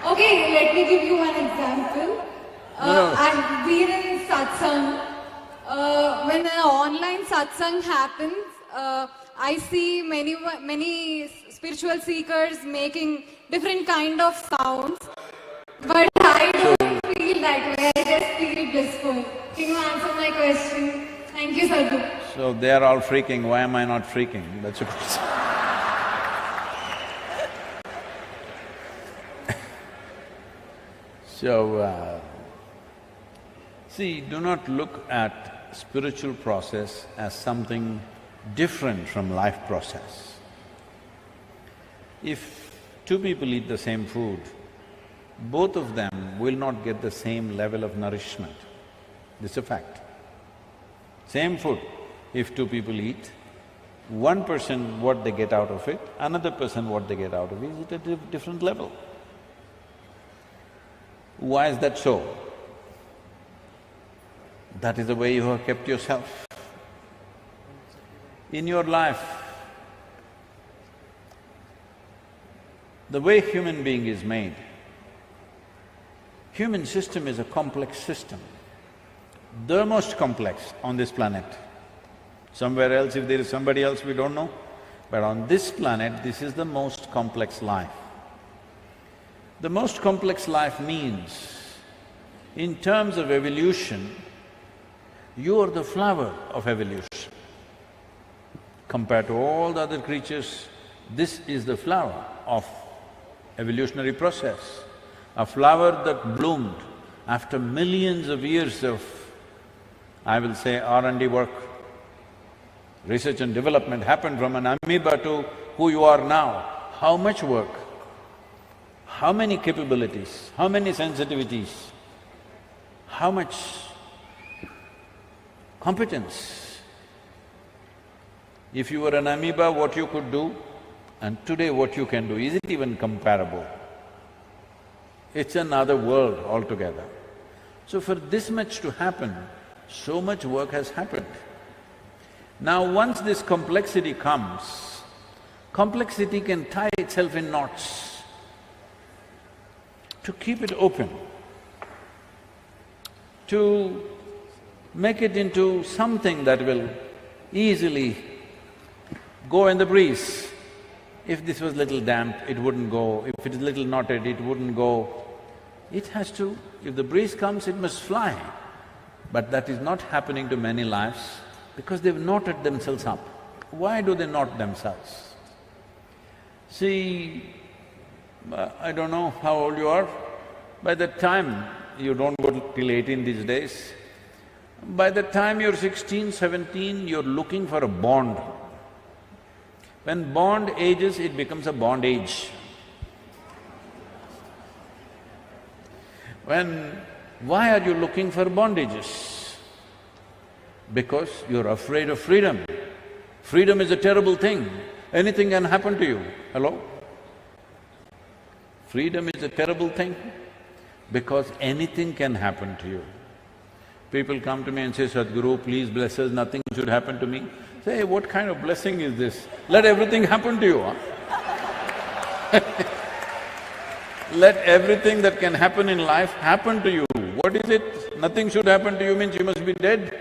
Speaker 1: Okay, let me give you one example. I've been in satsang. When an online satsang happens, I see many spiritual seekers making different kind of sounds, but I don't feel that way. I just feel blissful. Can you answer my question? Thank you, Sadhguru.
Speaker 5: So they are all freaking, why am I not freaking? That's a question. So, see, do not look at spiritual process as something different from life process. If two people eat the same food, both of them will not get the same level of nourishment. This is a fact. Same food, if two people eat, one person what they get out of it, another person what they get out of it is at a different level. Why is that so? That is the way you have kept yourself. In your life, the way human being is made, human system is a complex system, the most complex on this planet. Somewhere else, if there is somebody else, we don't know, but on this planet, this is the most complex life. The most complex life means, in terms of evolution, you are the flower of evolution. Compared to all the other creatures, this is the flower of evolutionary process. A flower that bloomed after millions of years of, I will say, R&D work. Research and development happened from an amoeba to who you are now. How much work? how many capabilities, how many sensitivities, how much competence. If you were an amoeba, what you could do, and today what you can do, is it even comparable? It's another world altogether. So for this much to happen, so much work has happened. Now once this complexity comes, complexity can tie itself in knots. To keep it open, to make it into something that will easily go in the breeze. If this was little damp, it wouldn't go. If it is little knotted, it wouldn't go. It has to… if the breeze comes, it must fly. But that is not happening to many lives because they've knotted themselves up. Why do they knot themselves? See, I don't know how old you are. By the time… you don't go till 18 these days. By the time you're 16, 17, you're looking for a bond. When bond ages, it becomes a bondage. Why are you looking for bondages? Because you're afraid of freedom. Freedom is a terrible thing. Anything can happen to you. Hello? Freedom is a terrible thing because anything can happen to you. People come to me and say, Sadhguru, please bless us, nothing should happen to me. Say, what kind of blessing is this? Let everything happen to you, huh? Let everything that can happen in life happen to you. What is it? Nothing should happen to you means you must be dead.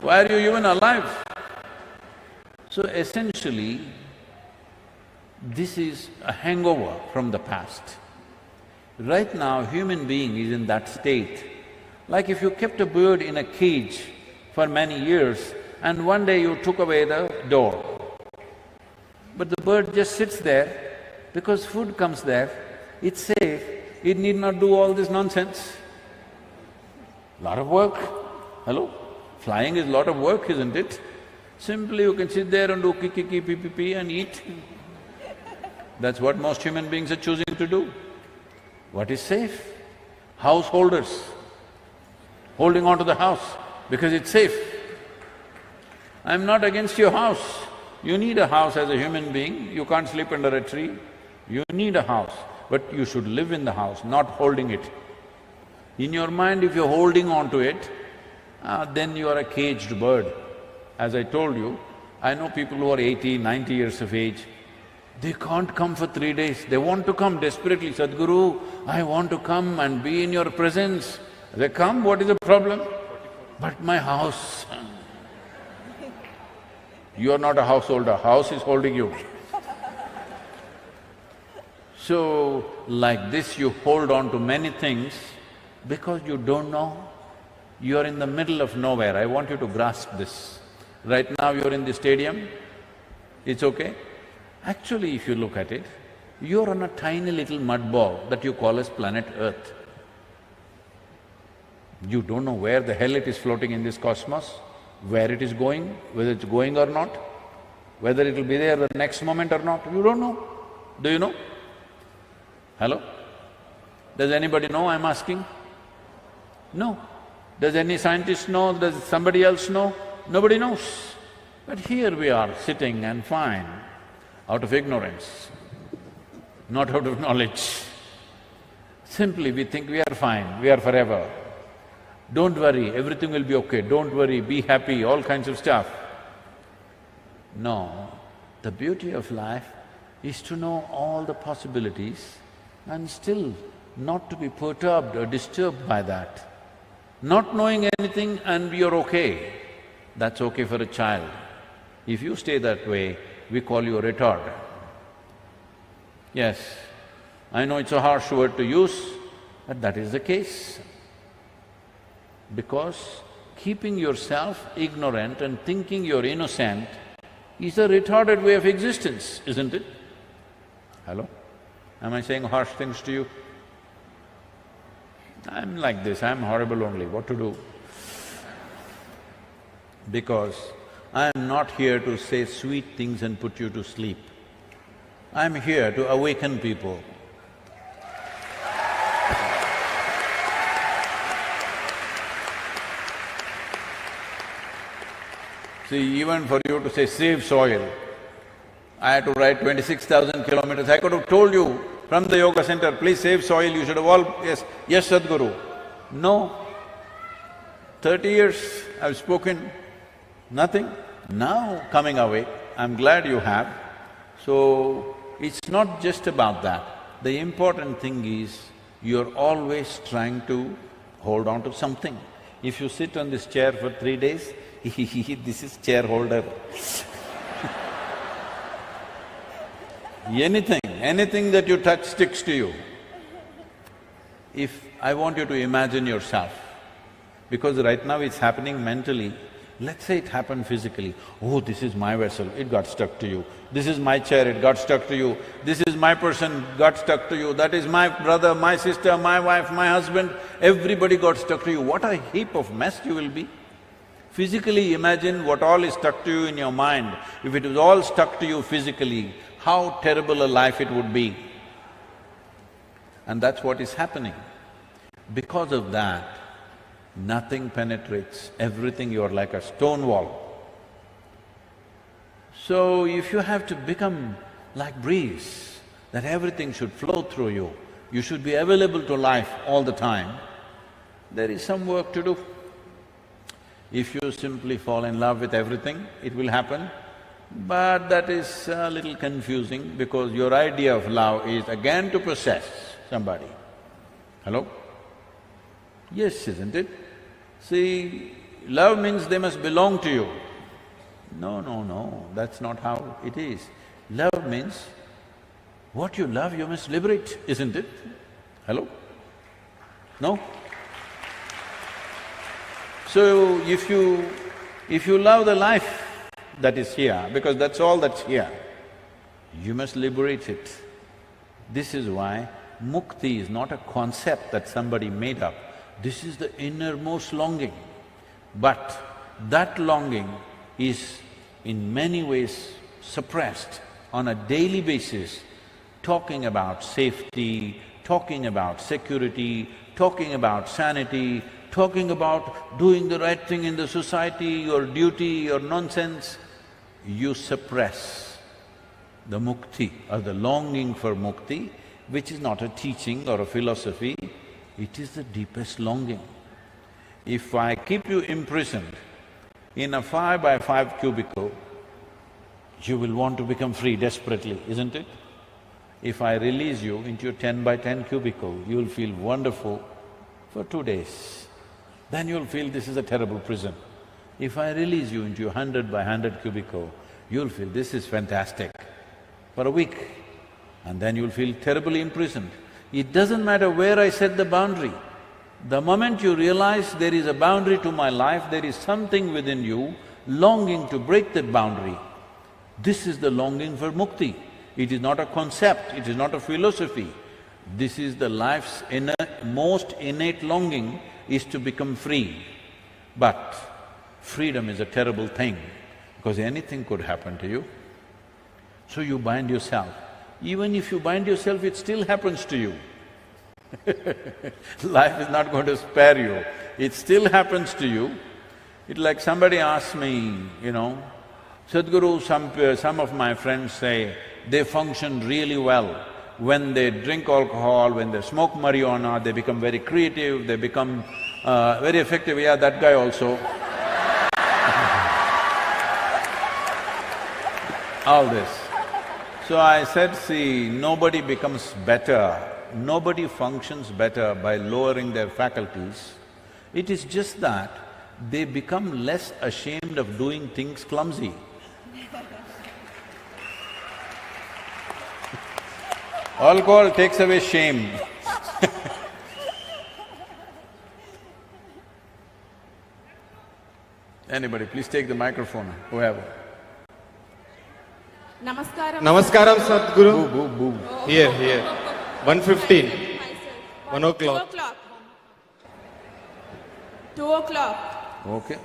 Speaker 5: Why are you even alive? So essentially, this is a hangover from the past. Right now, human being is in that state. Like if you kept a bird in a cage for many years and one day you took away the door. But the bird just sits there because food comes there, it's safe, it need not do all this nonsense. Lot of work, hello? Flying is lot of work, isn't it? Simply you can sit there and do kiki, pee and eat. That's what most human beings are choosing to do. What is safe? Householders, holding on to the house because it's safe. I'm not against your house. You need a house as a human being, you can't sleep under a tree. You need a house, but you should live in the house, not holding it. In your mind, if you're holding on to it, then you are a caged bird. As I told you, I know people who are 80, 90 years of age, they can't come for 3 days, they want to come desperately, Sadhguru, I want to come and be in your presence. They come, what is the problem? But my house… You are not a householder, house is holding you. So, like this you hold on to many things because you don't know. You are in the middle of nowhere, I want you to grasp this. Right now you're in the stadium, it's okay. Actually, if you look at it, you're on a tiny little mud ball that you call as planet Earth. You don't know where the hell it is floating in this cosmos, where it is going, whether it's going or not, whether it will be there the next moment or not, you don't know. Do you know? Hello? Does anybody know, I'm asking? No. Does any scientist know? Does somebody else know? Nobody knows. But here we are sitting and fine, out of ignorance, not out of knowledge. Simply we think we are fine, we are forever. Don't worry, everything will be okay, don't worry, be happy, all kinds of stuff. No, the beauty of life is to know all the possibilities and still not to be perturbed or disturbed by that. Not knowing anything and you're okay, that's okay for a child. If you stay that way, we call you a retard. Yes, I know it's a harsh word to use, but that is the case. Because keeping yourself ignorant and thinking you're innocent is a retarded way of existence, isn't it? Hello? Am I saying harsh things to you? I'm like this, I'm horrible only, what to do? Because I am not here to say sweet things and put you to sleep. I'm here to awaken people. See, even for you to say save soil, I had to ride 26,000 kilometers. I could have told you from the yoga center, please save soil, you should have all… yes, Sadhguru. No. 30 years I've spoken, nothing. Now coming away, I'm glad you have. So, it's not just about that. The important thing is, you're always trying to hold on to something. If you sit on this chair for 3 days, this is chair holder. Anything that you touch sticks to you. If I want you to imagine yourself, because right now it's happening mentally, let's say it happened physically. Oh, this is my vessel, it got stuck to you. This is my chair, it got stuck to you. This is my person, got stuck to you. That is my brother, my sister, my wife, my husband, everybody got stuck to you. What a heap of mess you will be. Physically imagine what all is stuck to you in your mind. If it was all stuck to you physically, how terrible a life it would be. And that's what is happening. Because of that, nothing penetrates, everything you're like a stone wall. So if you have to become like breeze, that everything should flow through you, you should be available to life all the time, there is some work to do. If you simply fall in love with everything, it will happen. But that is a little confusing because your idea of love is again to possess somebody. Hello? Yes, isn't it? See, love means they must belong to you. No, that's not how it is. Love means what you love you must liberate, isn't it? Hello? No? So, if you love the life that is here, because that's all that's here, you must liberate it. This is why mukti is not a concept that somebody made up. This is the innermost longing. But that longing is in many ways suppressed on a daily basis, talking about safety, talking about security, talking about sanity, talking about doing the right thing in the society, your duty, your nonsense. You suppress the mukti or the longing for mukti, which is not a teaching or a philosophy, it is the deepest longing. If I keep you imprisoned in a 5x5 cubicle, you will want to become free desperately, isn't it? If I release you into your 10x10 cubicle, you'll feel wonderful for 2 days. Then you'll feel this is a terrible prison. If I release you into your 100x100 cubicle, you'll feel this is fantastic for a week, and then you'll feel terribly imprisoned. It doesn't matter where I set the boundary. The moment you realize there is a boundary to my life, there is something within you longing to break that boundary. This is the longing for mukti. It is not a concept, it is not a philosophy. This is the life's most innate longing, is to become free. But freedom is a terrible thing, because anything could happen to you. So you bind yourself. Even if you bind yourself, it still happens to you. Life is not going to spare you, it still happens to you. It's like somebody asked me, Sadhguru, some of my friends say they function really well. When they drink alcohol, when they smoke marijuana, they become very creative, they become very effective. Yeah, that guy also. All this. So I said, see, nobody becomes better, nobody functions better by lowering their faculties. It is just that they become less ashamed of doing things clumsy. Alcohol takes away shame. Anybody, please take the microphone, whoever.
Speaker 9: Namaskaram.
Speaker 10: Namaskaram, Sadhguru.
Speaker 5: Boo, boo, boo.
Speaker 10: Here. 1:15. 1 o'clock.
Speaker 9: 2 o'clock.
Speaker 5: Okay.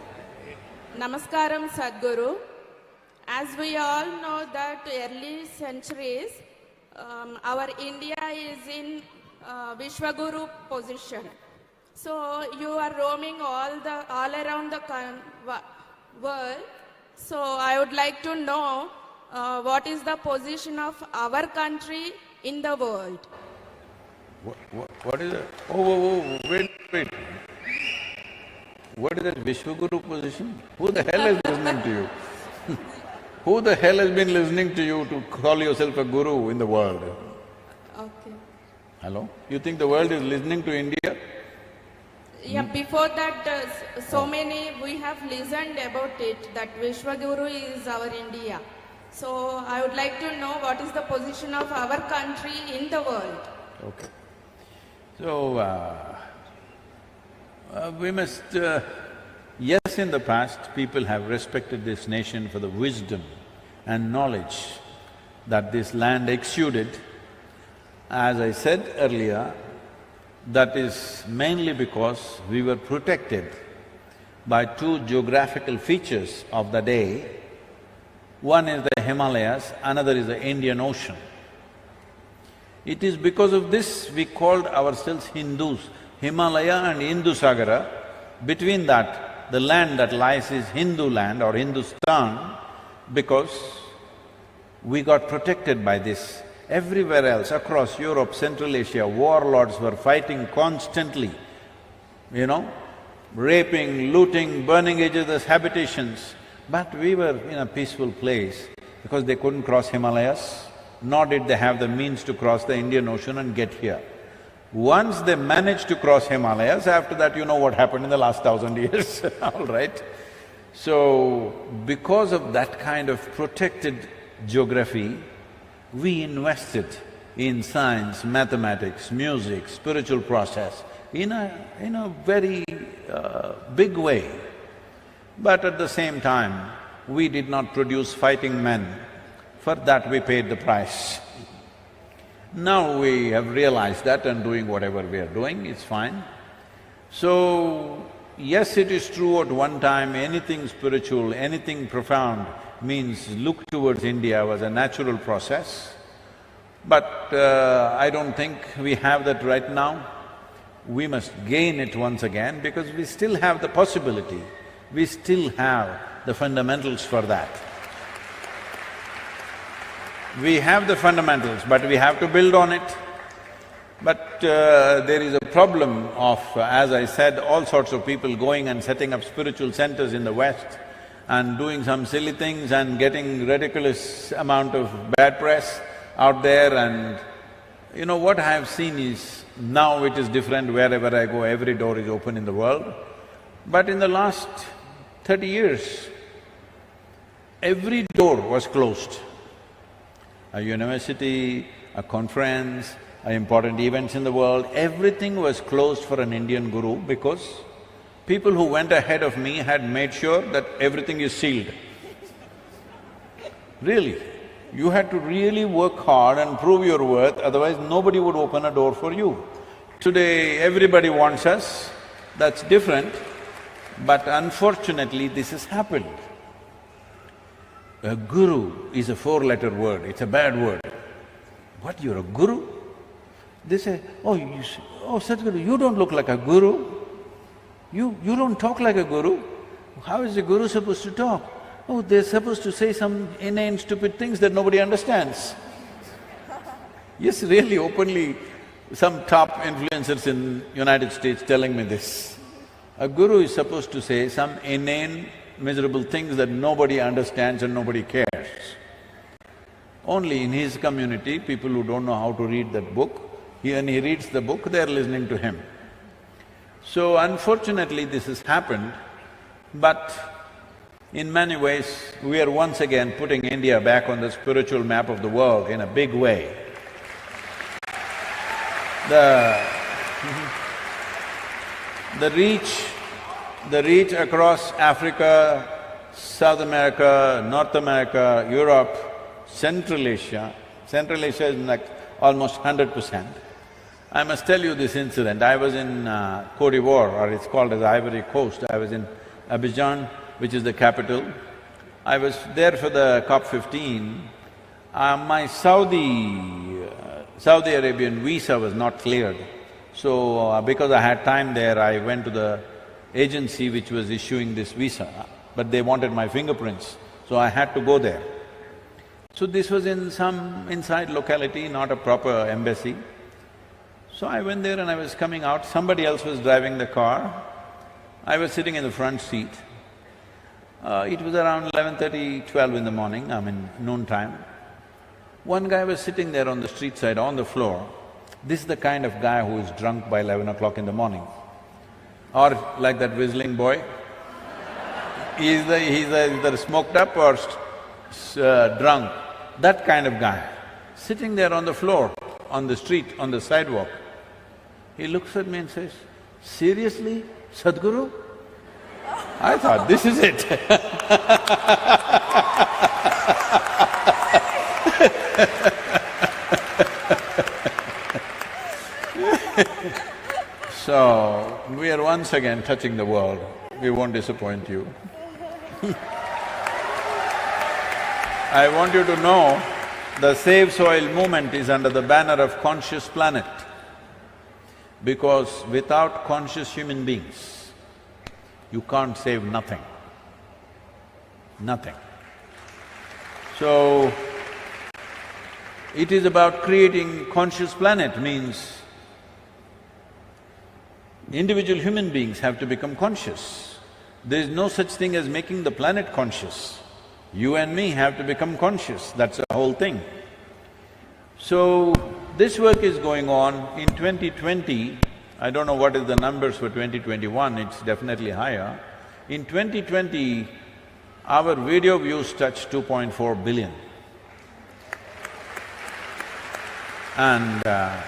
Speaker 9: Namaskaram, Sadhguru. As we all know that early centuries, our India is in Vishwaguru position. So you are roaming all around the world So I would like to know what is the position of our country in the world?
Speaker 5: What is it? Oh, wait. What is that Vishwaguru position? Who the hell is listening to you? Who the hell has been listening to you to call yourself a guru in the world?
Speaker 9: Okay.
Speaker 5: Hello? You think the world is listening to India?
Speaker 9: Yeah, before that, so many we have listened about it, that Vishwaguru is our India. So I would like to know what is the position of our country in the world.
Speaker 5: Okay. So, we must… yes, in the past, people have respected this nation for the wisdom and knowledge that this land exuded. As I said earlier, that is mainly because we were protected by two geographical features of the day. One is the Himalayas, another is the Indian Ocean. It is because of this we called ourselves Hindus. Himalaya and Indusagara, between that, the land that lies is Hindu land or Hindustan, because we got protected by this. Everywhere else, across Europe, Central Asia, warlords were fighting constantly, raping, looting, burning each other's habitations. But we were in a peaceful place because they couldn't cross Himalayas, nor did they have the means to cross the Indian Ocean and get here. Once they managed to cross Himalayas, after that you know what happened in the last 1,000 years, all right? So, because of that kind of protected geography, we invested in science, mathematics, music, spiritual process in a very big way. But at the same time, we did not produce fighting men. For that we paid the price. Now we have realized that and doing whatever we are doing, it's fine. So, yes, it is true at one time anything spiritual, anything profound means look towards India was a natural process. But I don't think we have that right now. We must gain it once again because we still have the possibility, we still have the fundamentals for that. We have the fundamentals, but we have to build on it. But there is a problem of, as I said, all sorts of people going and setting up spiritual centers in the West and doing some silly things and getting ridiculous amount of bad press out there. And what I have seen is, now it is different. Wherever I go, every door is open in the world. But in the last 30 years, every door was closed. A university, a conference, important events in the world, everything was closed for an Indian guru because people who went ahead of me had made sure that everything is sealed. Really, you had to really work hard and prove your worth, otherwise nobody would open a door for you. Today, everybody wants us, that's different, but unfortunately this has happened. A guru is a four-letter word, it's a bad word. What, you're a guru? They say, oh Sadhguru, you don't look like a guru. You don't talk like a guru. How is a guru supposed to talk? Oh, they're supposed to say some inane stupid things that nobody understands. Yes, really openly, some top influencers in United States telling me this. A guru is supposed to say some inane, miserable things that nobody understands and nobody cares. Only in his community, people who don't know how to read that book, when he reads the book, they're listening to him. So unfortunately this has happened, but in many ways, we are once again putting India back on the spiritual map of the world in a big way. The reach across Africa, South America, North America, Europe, Central Asia is like almost 100%. I must tell you this incident. I was in Côte d'Ivoire, or it's called as Ivory Coast. I was in Abidjan, which is the capital. I was there for the COP15. My Saudi Arabian visa was not cleared. So, because I had time there, I went to the agency which was issuing this visa. but they wanted my fingerprints, so I had to go there. So this was in some inside locality, not a proper embassy. So I went there and I was coming out, somebody else was driving the car. I was sitting in the front seat. It was around 11:30, 12 in the morning, noon time. One guy was sitting there on the street side, on the floor. This is the kind of guy who is drunk by 11 o'clock in the morning. Or like that whistling boy. He's either smoked up or drunk, that kind of guy. Sitting there on the floor, on the street, on the sidewalk. He looks at me and says, "Seriously, Sadhguru?" I thought, this is it. So, we are once again touching the world. We won't disappoint you. I want you to know, the Save Soil movement is under the banner of Conscious Planet, because without conscious human beings, you can't save nothing. Nothing. So, it is about creating conscious planet, means individual human beings have to become conscious. There is no such thing as making the planet conscious. You and me have to become conscious, that's the whole thing. So, this work is going on. In 2020, I don't know what is the numbers for 2021, it's definitely higher. In 2020, our video views touched 2.4 billion. And I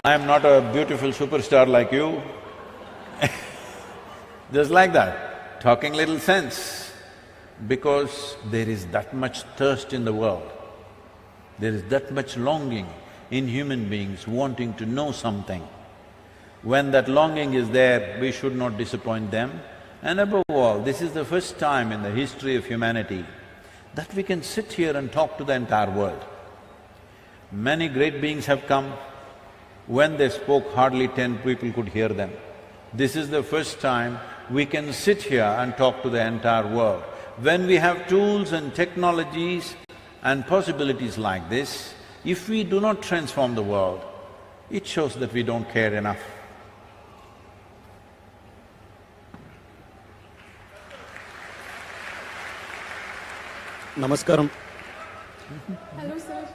Speaker 5: am not a beautiful superstar like you. Just like that, talking little sense, because there is that much thirst in the world. There is that much longing in human beings wanting to know something. When that longing is there, we should not disappoint them. And above all, this is the first time in the history of humanity that we can sit here and talk to the entire world. Many great beings have come. When they spoke, hardly 10 people could hear them. This is the first time we can sit here and talk to the entire world. When we have tools and technologies and possibilities like this, if we do not transform the world, it shows that we don't care enough.
Speaker 11: Namaskaram.
Speaker 12: Hello sir,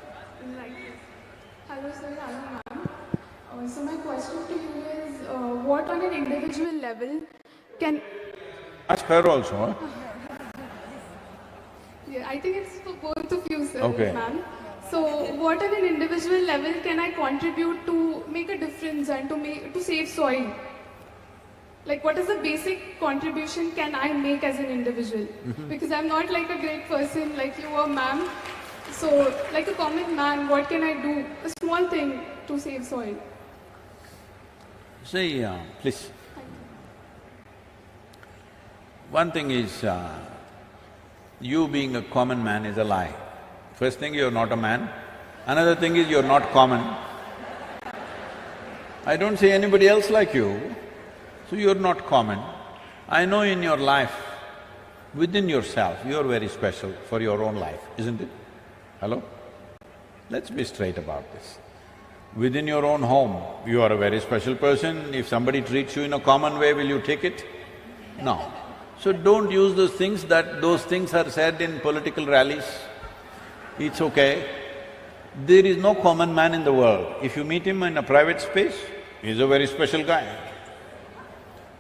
Speaker 12: hello sir, hello ma'am. So my question to you is, what on an individual level can…
Speaker 5: Ask her also, huh?
Speaker 12: Yeah, I think it's for both of you, sir,
Speaker 5: Okay.
Speaker 12: ma'am. So what on an individual level can I contribute to make a difference and to save soil? Like, what is the basic contribution can I make as an individual? Because I'm not like a great person like you or ma'am. So, like a common man, what can I do? A small thing to save soil.
Speaker 5: See, please. One thing is, you being a common man is a lie. First thing, you're not a man. Another thing is, you're not common. I don't see anybody else like you, so you're not common. I know in your life, within yourself, you're very special for your own life, isn't it? Hello? Let's be straight about this. Within your own home, you are a very special person. If somebody treats you in a common way, will you take it? No. So don't use those things are said in political rallies. It's okay. There is no common man in the world. If you meet him in a private space, he's a very special guy.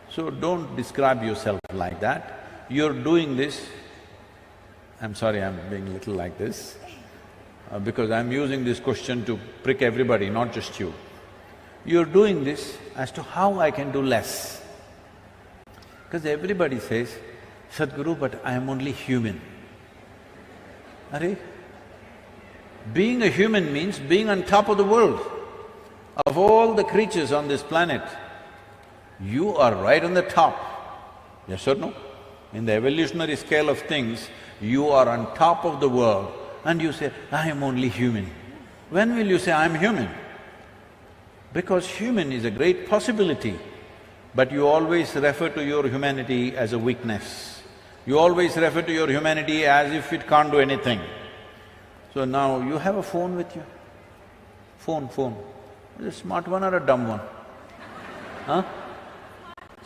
Speaker 5: So don't describe yourself like that. You're doing this… I'm sorry, I'm being a little like this, because I'm using this question to prick everybody, not just you. You're doing this as to how I can do less. Because everybody says, Sadhguru, but I am only human. Arey, being a human means being on top of the world. Of all the creatures on this planet, you are right on the top. Yes or no? In the evolutionary scale of things, you are on top of the world and you say, I am only human. When will you say, I am human? Because human is a great possibility, but you always refer to your humanity as a weakness. You always refer to your humanity as if it can't do anything. So now you have a phone with you. Phone. Is it a smart one or a dumb one? Huh?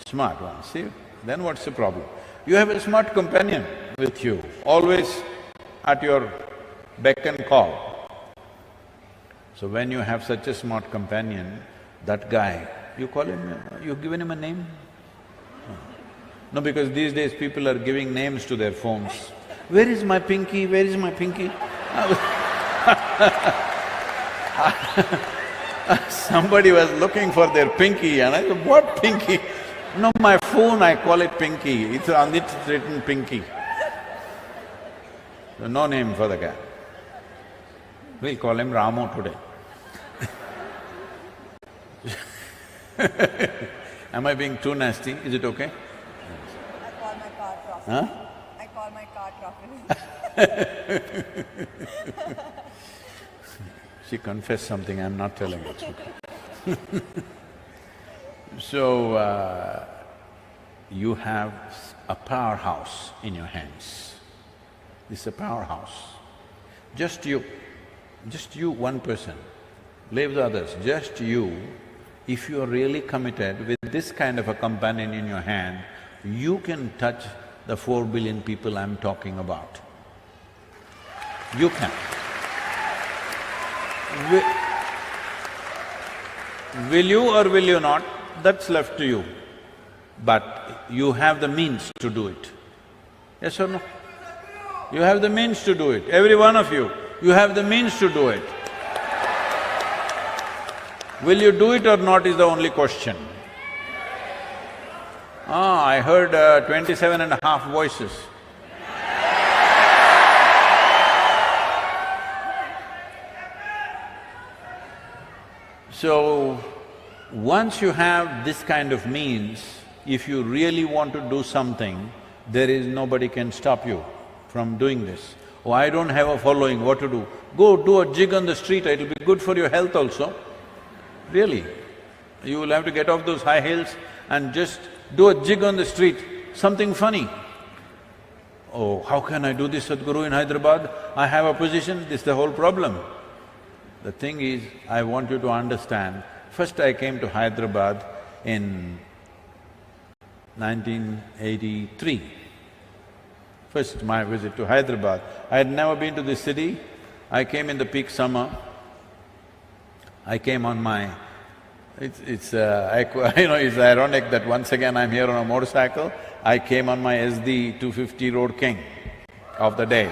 Speaker 5: Smart one, see? Then what's the problem? You have a smart companion with you, always at your beck and call. So when you have such a smart companion, that guy, you call him… you've given him a name? No, because these days people are giving names to their phones. Where is my pinky? Where is my pinky? Somebody was looking for their pinky and I said, what pinky? No, my phone, I call it pinky, it's on it written pinky. So no name for the guy. We'll call him Ramo today. Am I being too nasty? Is it okay?
Speaker 2: I call my car prophet.
Speaker 5: Huh?
Speaker 2: I call my car prophet.
Speaker 5: She confessed something, I'm not telling it. So, you have a powerhouse in your hands. It's a powerhouse. Just you, one person. Leave the others, just you. If you are really committed with this kind of a companion in your hand, you can touch the 4 billion people I'm talking about. You can. Will you or will you not? That's left to you. But you have the means to do it. Yes or no? You have the means to do it, every one of you, you have the means to do it. Will you do it or not is the only question. I heard 27 and a half voices. So, once you have this kind of means, if you really want to do something, there is nobody can stop you from doing this. Oh, I don't have a following, what to do? Go do a jig on the street, it'll be good for your health also. Really. You will have to get off those high heels and just do a jig on the street, something funny. Oh, how can I do this, Sadhguru, in Hyderabad? I have a position, this is the whole problem. The thing is, I want you to understand, first I came to Hyderabad in 1983. First my visit to Hyderabad. I had never been to this city. I came in the peak summer. I came on my… it's ironic that once again I'm here on a motorcycle. I came on my SD 250 Road King of the day.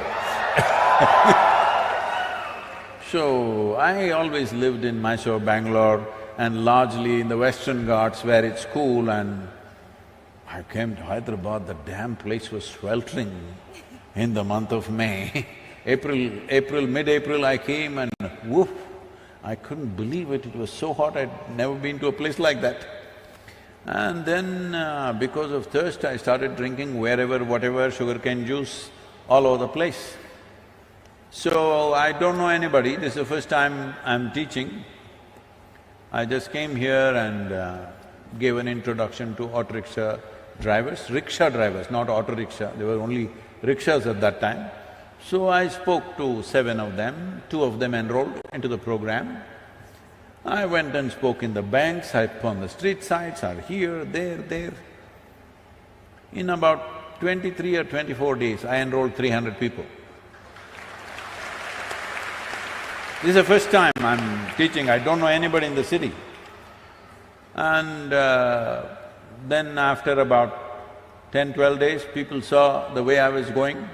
Speaker 5: So, I always lived in Mysore, Bangalore and largely in the Western Ghats where it's cool, and I came to Hyderabad, the damn place was sweltering in the month of May. Mid-April I came and woof, I couldn't believe it, it was so hot, I'd never been to a place like that. And then because of thirst, I started drinking wherever, whatever, sugarcane juice, all over the place. So, I don't know anybody, this is the first time I'm teaching. I just came here and gave an introduction to auto rickshaw drivers, not auto rickshaw, there were only rickshaws at that time. So I spoke to 7 of them, 2 of them enrolled into the program. I went and spoke in the banks, on the street sides, or here, there. In about 23 or 24 days, I enrolled 300 people. This is the first time I'm teaching, I don't know anybody in the city. And then after about 10-12 days, people saw the way I was going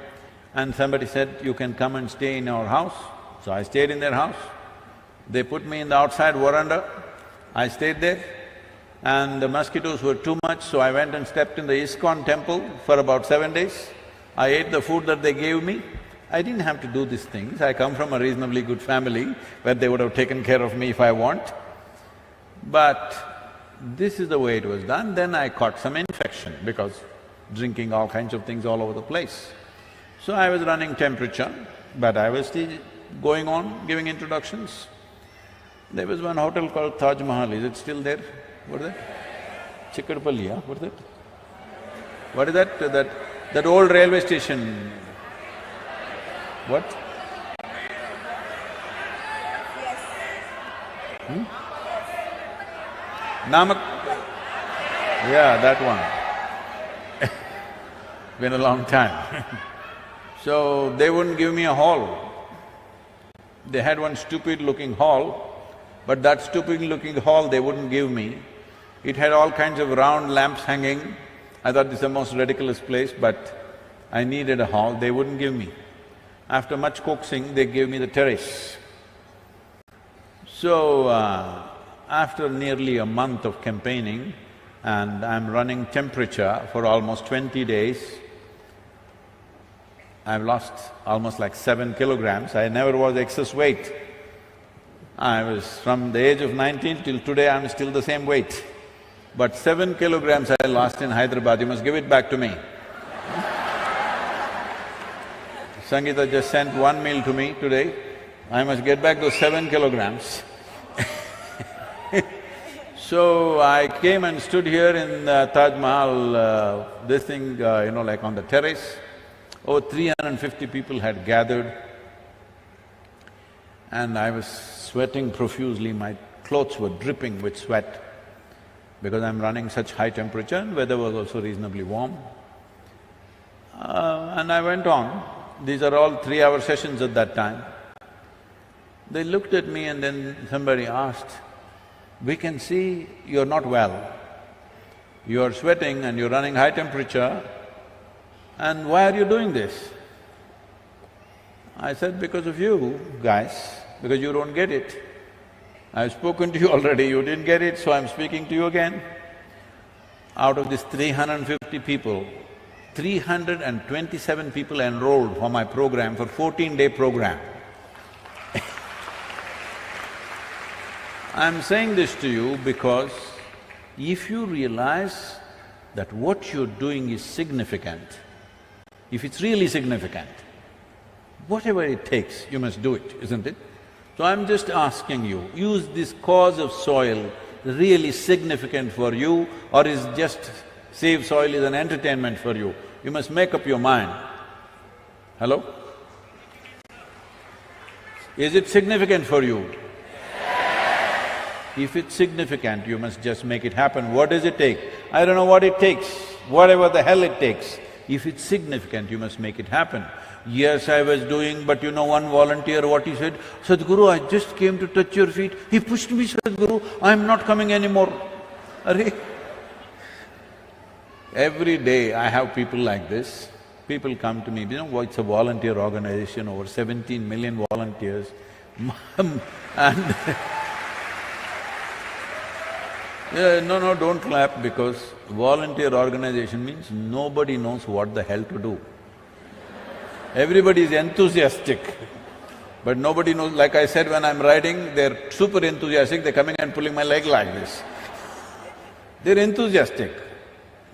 Speaker 5: and somebody said, you can come and stay in our house. So I stayed in their house. They put me in the outside veranda, I stayed there and the mosquitoes were too much, so I went and stepped in the ISKCON temple for about 7 days. I ate the food that they gave me. I didn't have to do these things, I come from a reasonably good family where they would have taken care of me if I want. But this is the way it was done. Then I caught some infection because drinking all kinds of things all over the place. So I was running temperature, but I was still going on giving introductions. There was one hotel called Taj Mahal, is it still there? What is that? Chikadpalli, huh? What is that? What is that? That old railway station. What? Namak? Yeah, that one. Been a long time. So, they wouldn't give me a hall. They had one stupid-looking hall, but that stupid-looking hall they wouldn't give me. It had all kinds of round lamps hanging. I thought this is the most ridiculous place, but I needed a hall, they wouldn't give me. After much coaxing, they gave me the terrace. So, after nearly a month of campaigning, and I'm running temperature for almost 20 days, I've lost almost like 7 kilograms. I never was excess weight. I was… from the age of 19 till today, I'm still the same weight. But 7 kilograms I lost in Hyderabad, you must give it back to me. Sangeeta just sent one meal to me today, I must get back those 7 kilograms. So, I came and stood here in Taj Mahal, this thing, like on the terrace. Over 350 people had gathered and I was sweating profusely, my clothes were dripping with sweat because I'm running such high temperature and weather was also reasonably warm. And I went on. These are all 3-hour sessions at that time. They looked at me and then somebody asked, "We can see you're not well. You're sweating and you're running high temperature, and why are you doing this?" I said, "Because of you guys, because you don't get it. I've spoken to you already, you didn't get it, so I'm speaking to you again." Out of these 350 people, 327 people enrolled for my program, for 14-day program. I'm saying this to you because if you realize that what you're doing is significant, if it's really significant, whatever it takes, you must do it, isn't it? So I'm just asking you, is this cause of soil really significant for you or is just Save Soil is an entertainment for you? You must make up your mind. Hello? Is it significant for you? If it's significant, you must just make it happen. What does it take? I don't know what it takes, whatever the hell it takes. If it's significant, you must make it happen. Yes, I was doing, but you know one volunteer, what he said, "Sadhguru, I just came to touch your feet. He pushed me, Sadhguru, I'm not coming anymore." Arre! Every day I have people like this. People come to me, it's a volunteer organization, over 17 million volunteers and no, don't clap because volunteer organization means nobody knows what the hell to do. Everybody is enthusiastic, but nobody knows… like I said, when I'm riding, they're super enthusiastic, they're coming and pulling my leg like this. They're enthusiastic,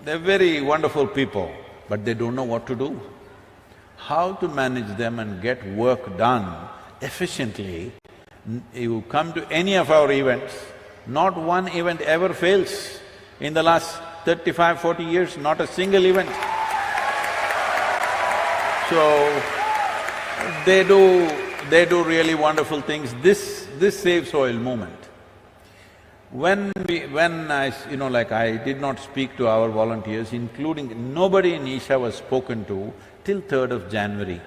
Speaker 5: they're very wonderful people, but they don't know what to do. How to manage them and get work done efficiently. You come to any of our events, not one event ever fails. In the last 35, 40 years, not a single event. So, they do really wonderful things. This Save Soil movement, when I did not speak to our volunteers, including… nobody in Isha was spoken to till 3rd of January.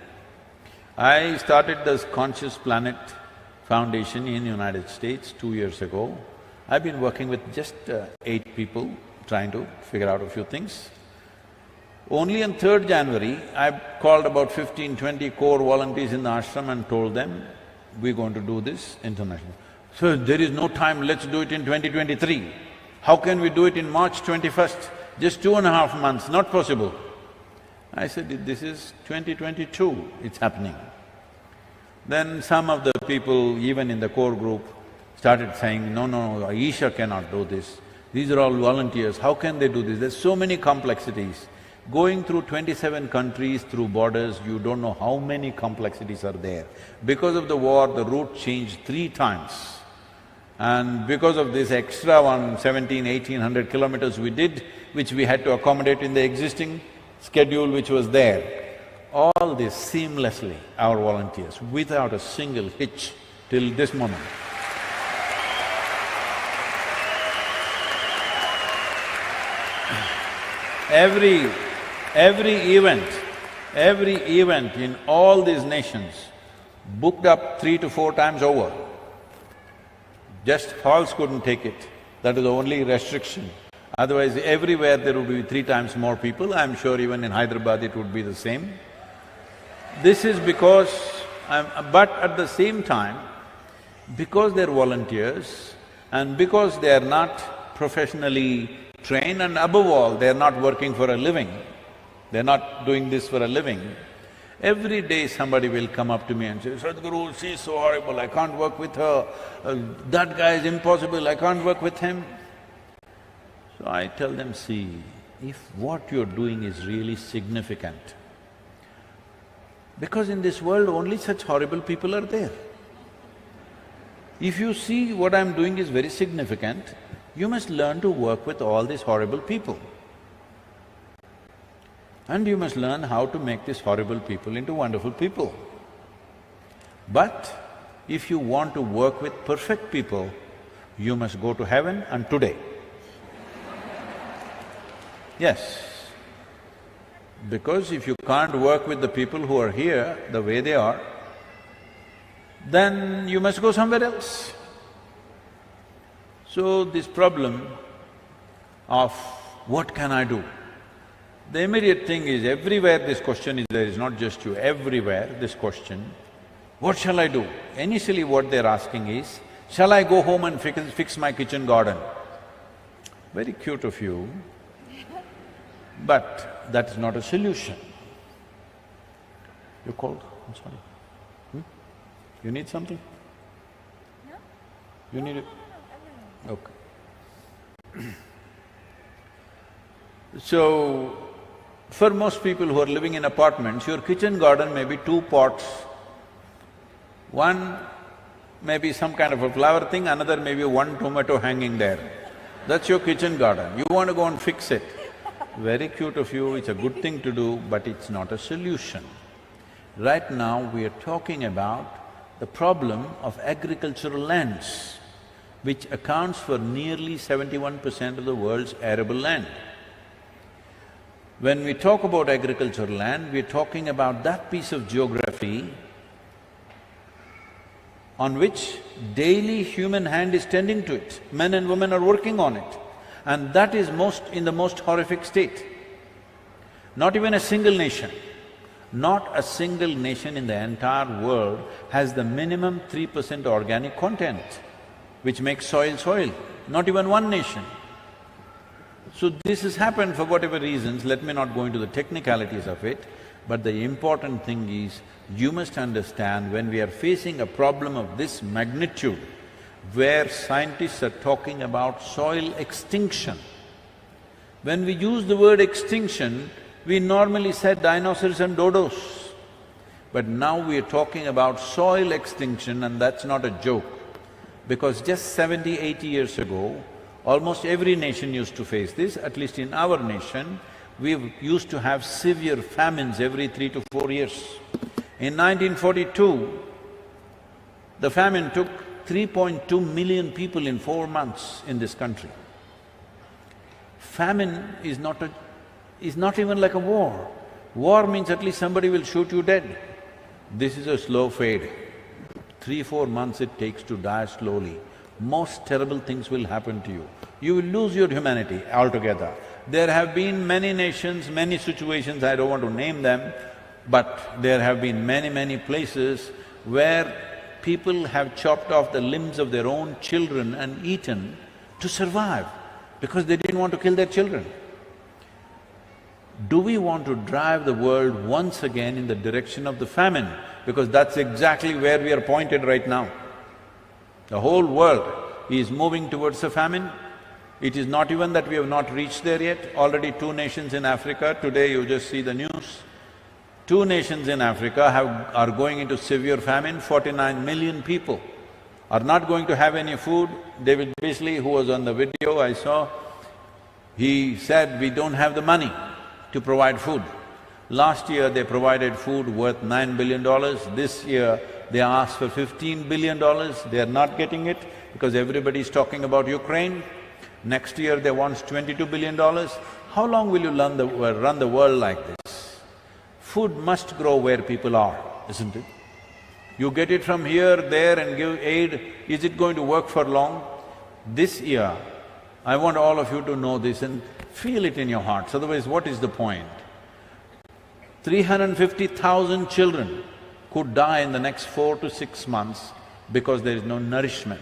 Speaker 5: I started this Conscious Planet Foundation in United States 2 years ago. I've been working with just 8 people, trying to figure out a few things. Only on 3rd January, I called about 15, 20 core volunteers in the ashram and told them, we're going to do this international. So, there is no time, let's do it in 2023. How can we do it in March 21st? Just 2.5 months, not possible. I said, this is 2022, it's happening. Then some of the people, even in the core group, started saying, no, Isha cannot do this. These are all volunteers, how can they do this? There's so many complexities. Going through 27 countries, through borders, you don't know how many complexities are there. Because of the war, the route changed 3 times. And because of this extra 1,700, 1,800 kilometers we did, which we had to accommodate in the existing schedule which was there, all this seamlessly, our volunteers, without a single hitch till this moment. Every event in all these nations booked up 3 to 4 times over. Just halls couldn't take it, that is the only restriction. Otherwise, everywhere there would be 3 times more people. I'm sure even in Hyderabad it would be the same. This is because… but at the same time, because they're volunteers and because they are not professionally trained and above all, they're not working for a living, they're not doing this for a living, every day somebody will come up to me and say, Sadhguru, she's so horrible, I can't work with her, that guy is impossible, I can't work with him. So I tell them, see, if what you're doing is really significant, because in this world only such horrible people are there. If you see what I'm doing is very significant, you must learn to work with all these horrible people. And you must learn how to make these horrible people into wonderful people. But if you want to work with perfect people, you must go to heaven and today. Yes. Because if you can't work with the people who are here the way they are, then you must go somewhere else. So this problem of what can I do? The immediate thing is, everywhere this question is there, is not just you, everywhere this question, what shall I do? Initially what they're asking is, shall I go home and fix my kitchen garden? Very cute of you, but that is not a solution. You called? I'm sorry. You need something? No. You need it? Okay. So, for most people who are living in apartments, your kitchen garden may be 2 pots. One may be some kind of a flower thing, another may be 1 tomato hanging there. That's your kitchen garden. You want to go and fix it. Very cute of you, it's a good thing to do, but it's not a solution. Right now, we are talking about the problem of agricultural lands, which accounts for nearly 71% of the world's arable land. When we talk about agricultural land, we're talking about that piece of geography on which daily human hand is tending to it. Men and women are working on it. And that is in the most horrific state. Not even a single nation, not a single nation in the entire world has the minimum 3% organic content, which makes soil. Not even one nation. So this has happened for whatever reasons, let me not go into the technicalities of it, but the important thing is, you must understand, when we are facing a problem of this magnitude, where scientists are talking about soil extinction. When we use the word extinction, we normally said dinosaurs and dodos. But now we are talking about soil extinction, and that's not a joke. Because just 70, 80 years ago, almost every nation used to face this. At least in our nation, we used to have severe famines every 3 to 4 years. In 1942, the famine took 3.2 million people in 4 months in this country. Famine is not even like a war. War means at least somebody will shoot you dead. This is a slow fade. 3-4 months it takes to die slowly. Most terrible things will happen to you. You will lose your humanity altogether. There have been many nations, many situations, I don't want to name them, but there have been many places where people have chopped off the limbs of their own children and eaten to survive, because they didn't want to kill their children. Do we want to drive the world once again in the direction of the famine? Because that's exactly where we are pointed right now. The whole world is moving towards a famine. It is not even that we have not reached there yet. Already 2 nations in Africa, today you just see the news, 2 nations in Africa are going into severe famine. 49 million people are not going to have any food. David Beasley, who was on the video I saw, he said, we don't have the money. to provide food. Last year they provided food worth $9 billion. This year they asked for $15 billion. They are not getting it because everybody is talking about Ukraine. Next year they want $22 billion. How long will you run the world like this? Food must grow where people are, isn't it? You get it from here, there and give aid, is it going to work for long? This year, I want all of you to know this and feel it in your hearts, otherwise what is the point? 350,000 children could die in the next 4 to 6 months because there is no nourishment.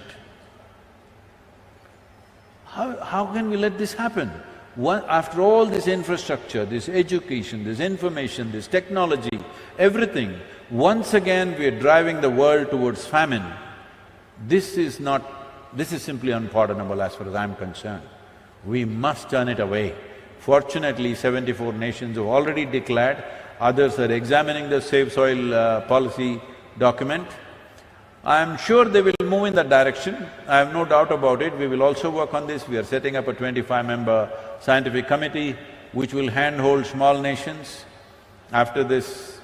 Speaker 5: How can we let this happen? After all this infrastructure, this education, this information, this technology, everything, once again we are driving the world towards famine. This is simply unpardonable as far as I'm concerned. We must turn it away. Fortunately, 74 nations have already declared, others are examining the Save Soil policy document. I'm sure they will move in that direction, I have no doubt about it. We will also work on this. We are setting up a 25-member scientific committee which will handhold small nations. After this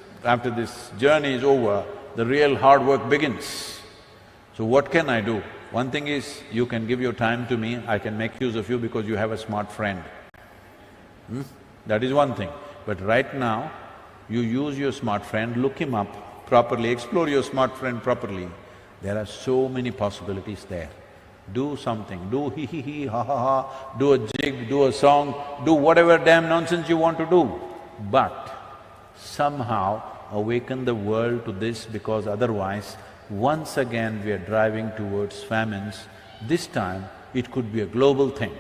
Speaker 5: journey is over, the real hard work begins. So what can I do? One thing is, you can give your time to me, I can make use of you because you have a smart friend. That is one thing. But right now, you use your smart friend, look him up properly, explore your smart friend properly. There are so many possibilities there. Do something, do hee, ha ha, do a jig, do a song, do whatever damn nonsense you want to do. But somehow awaken the world to this, because otherwise, once again we are driving towards famines. This time, it could be a global thing.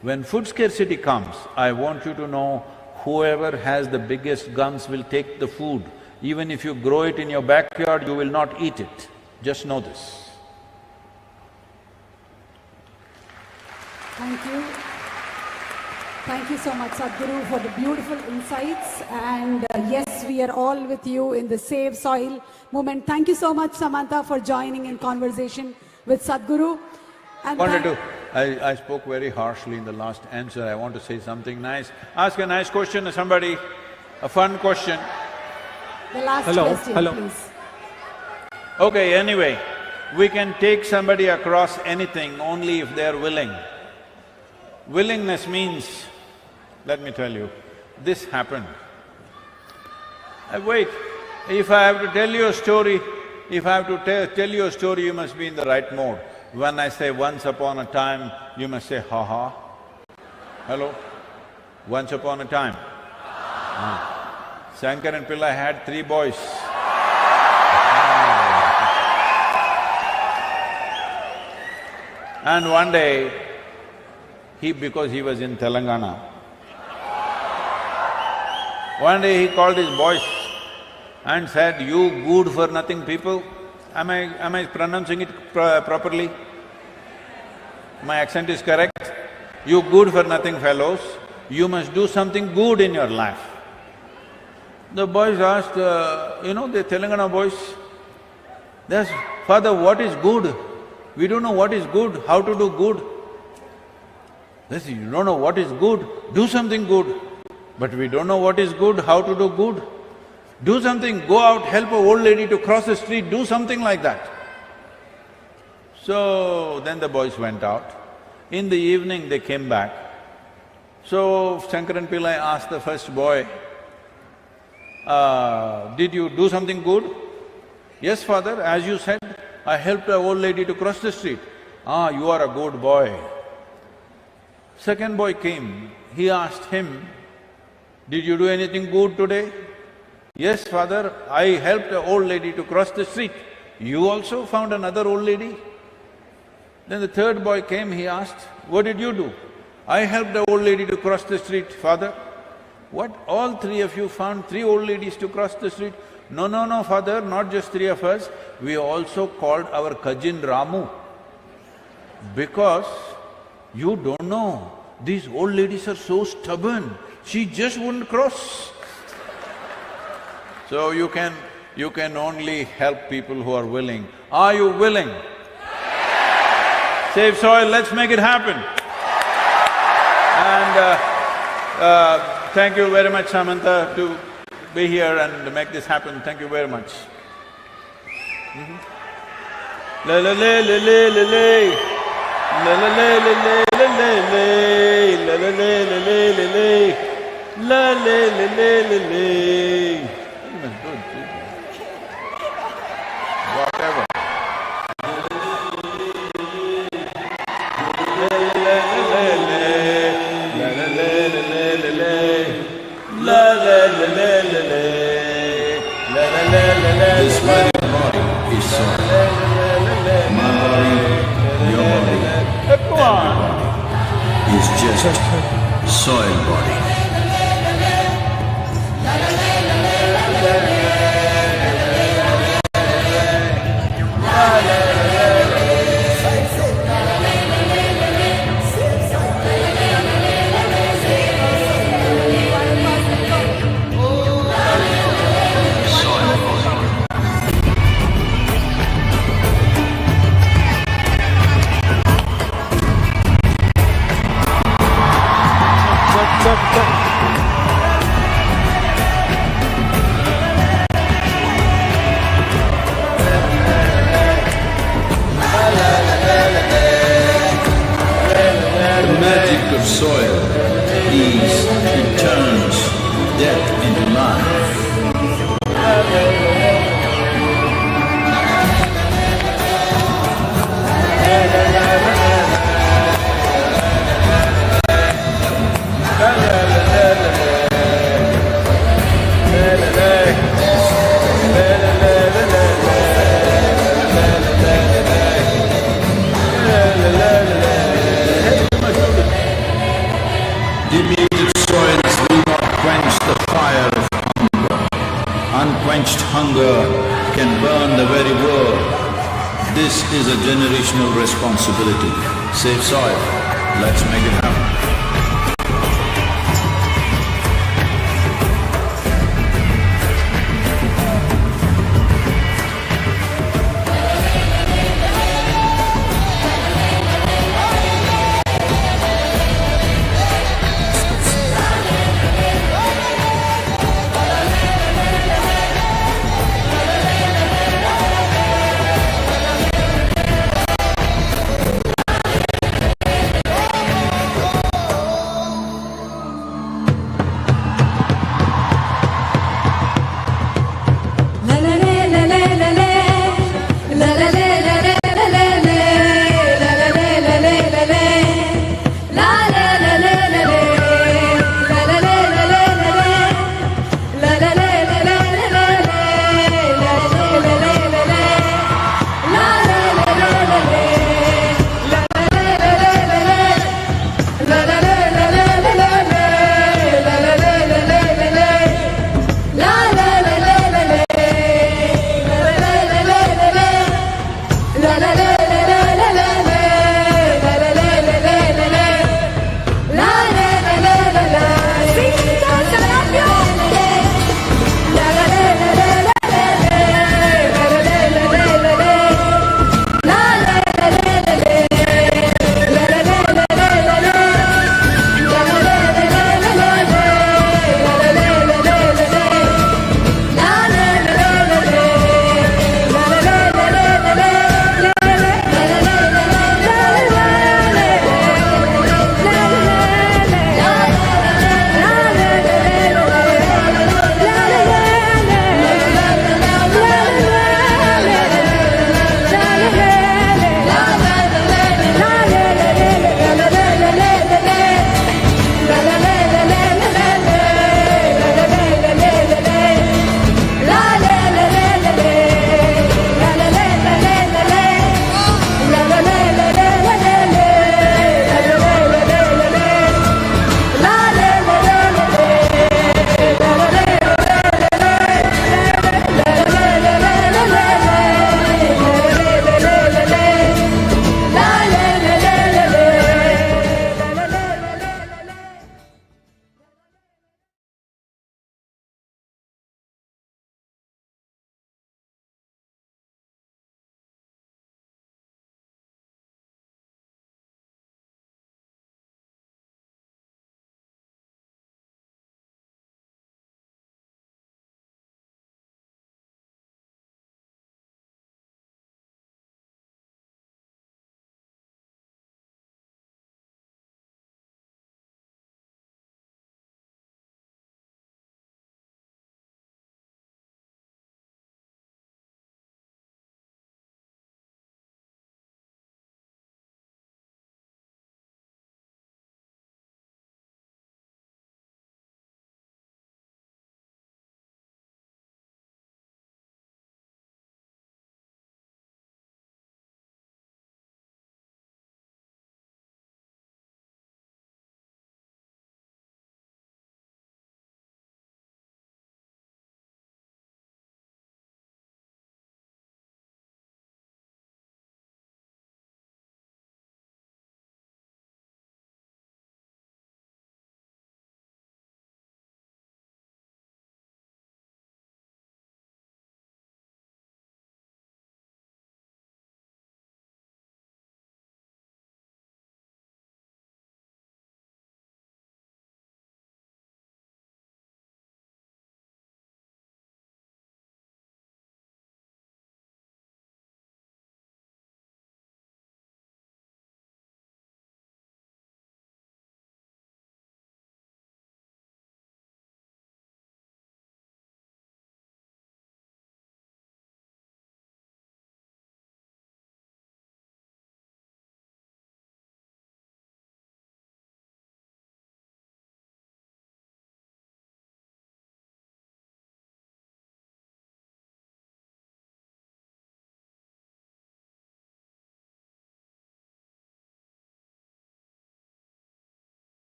Speaker 5: When food scarcity comes, I want you to know, whoever has the biggest guns will take the food. Even if you grow it in your backyard, you will not eat it. Just know this.
Speaker 1: Thank you. Thank you so much, Sadhguru, for the beautiful insights. And yes, we are all with you in the Save Soil movement. Thank you so much, Samantha, for joining in conversation with Sadhguru. And
Speaker 5: I spoke very harshly in the last answer. I want to say something nice. Ask a nice question to somebody, a fun question.
Speaker 1: The last question, please.
Speaker 5: Okay, anyway, we can take somebody across anything only if they are willing. Willingness means, let me tell you, this happened. Wait, if I have to tell you a story, tell you a story, you must be in the right mode. When I say once upon a time, you must say ha ha. Hello? Once upon a time. Shankar and Pillai had 3 boys. And one day, because he was in Telangana, one day he called his boys and said, "You good-for-nothing people," am I pronouncing it properly? My accent is correct? "You good-for-nothing fellows, you must do something good in your life." The boys asked, the Telangana boys, they asked, "Father, what is good? We don't know what is good, how to do good." They said, "You don't know what is good? Do something good." "But we don't know what is good, how to do good." "Do something, go out, help an old lady to cross the street, do something like that." So then the boys went out. In the evening they came back. So Shankaran Pillai asked the first boy, "Did you do something good?" "Yes, father, as you said, I helped an old lady to cross the street." "Ah, you are a good boy." Second boy came, he asked him, "Did you do anything good today?" "Yes, father, I helped an old lady to cross the street." "You also found another old lady?" Then the third boy came, he asked, "What did you do?" "I helped the old lady to cross the street, father." "What, all 3 of you found 3 old ladies to cross the street?" No, father, not just 3 of us, we also called our cousin Ramu. Because you don't know, these old ladies are so stubborn, she just wouldn't cross. So you can only help people who are willing. Are you willing? Save Soil, let's make it happen. And Thank you very much, Samantha, to be here and make this happen. Thank you very much. La la la la la la la. La la la la la la la la. La la la la la la la. La la la la la la. Even good, whatever. La la la la la la. La la la la la la la. La la la la la la. La la la la la.
Speaker 11: This very body is soil. My body, your body, everybody is just soil body. The magic of soil is it turns death into life. Denuded soils will not quench the fire of hunger. Unquenched hunger can burn the very world. This is a generational responsibility. Save soil. Let's make it happen.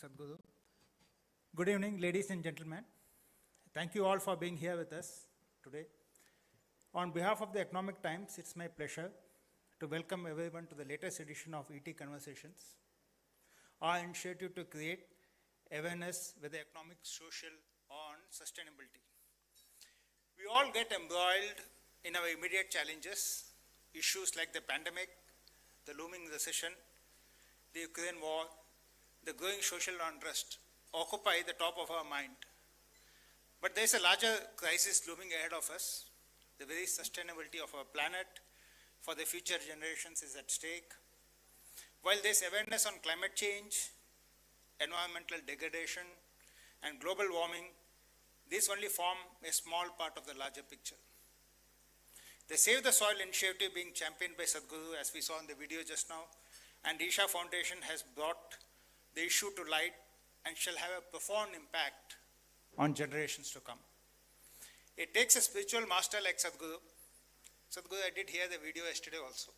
Speaker 15: Sadhguru. Good evening, ladies and gentlemen. Thank you all for being here with us today. On behalf of the Economic Times, it's my pleasure to welcome everyone to the latest edition of ET Conversations, our initiative to create awareness with the economic, social, on sustainability. We all get embroiled in our immediate challenges, issues like the pandemic, the looming recession, the Ukraine war, the growing social unrest occupy the top of our mind. But there's a larger crisis looming ahead of us. The very sustainability of our planet for the future generations is at stake. While there's awareness on climate change, environmental degradation, and global warming, these only form a small part of the larger picture. The Save the Soil initiative being championed by Sadhguru, as we saw in the video just now, and Isha Foundation has brought the issue to light and shall have a profound impact on generations to come. It takes a spiritual master like Sadhguru. Sadhguru, I did hear the video yesterday also.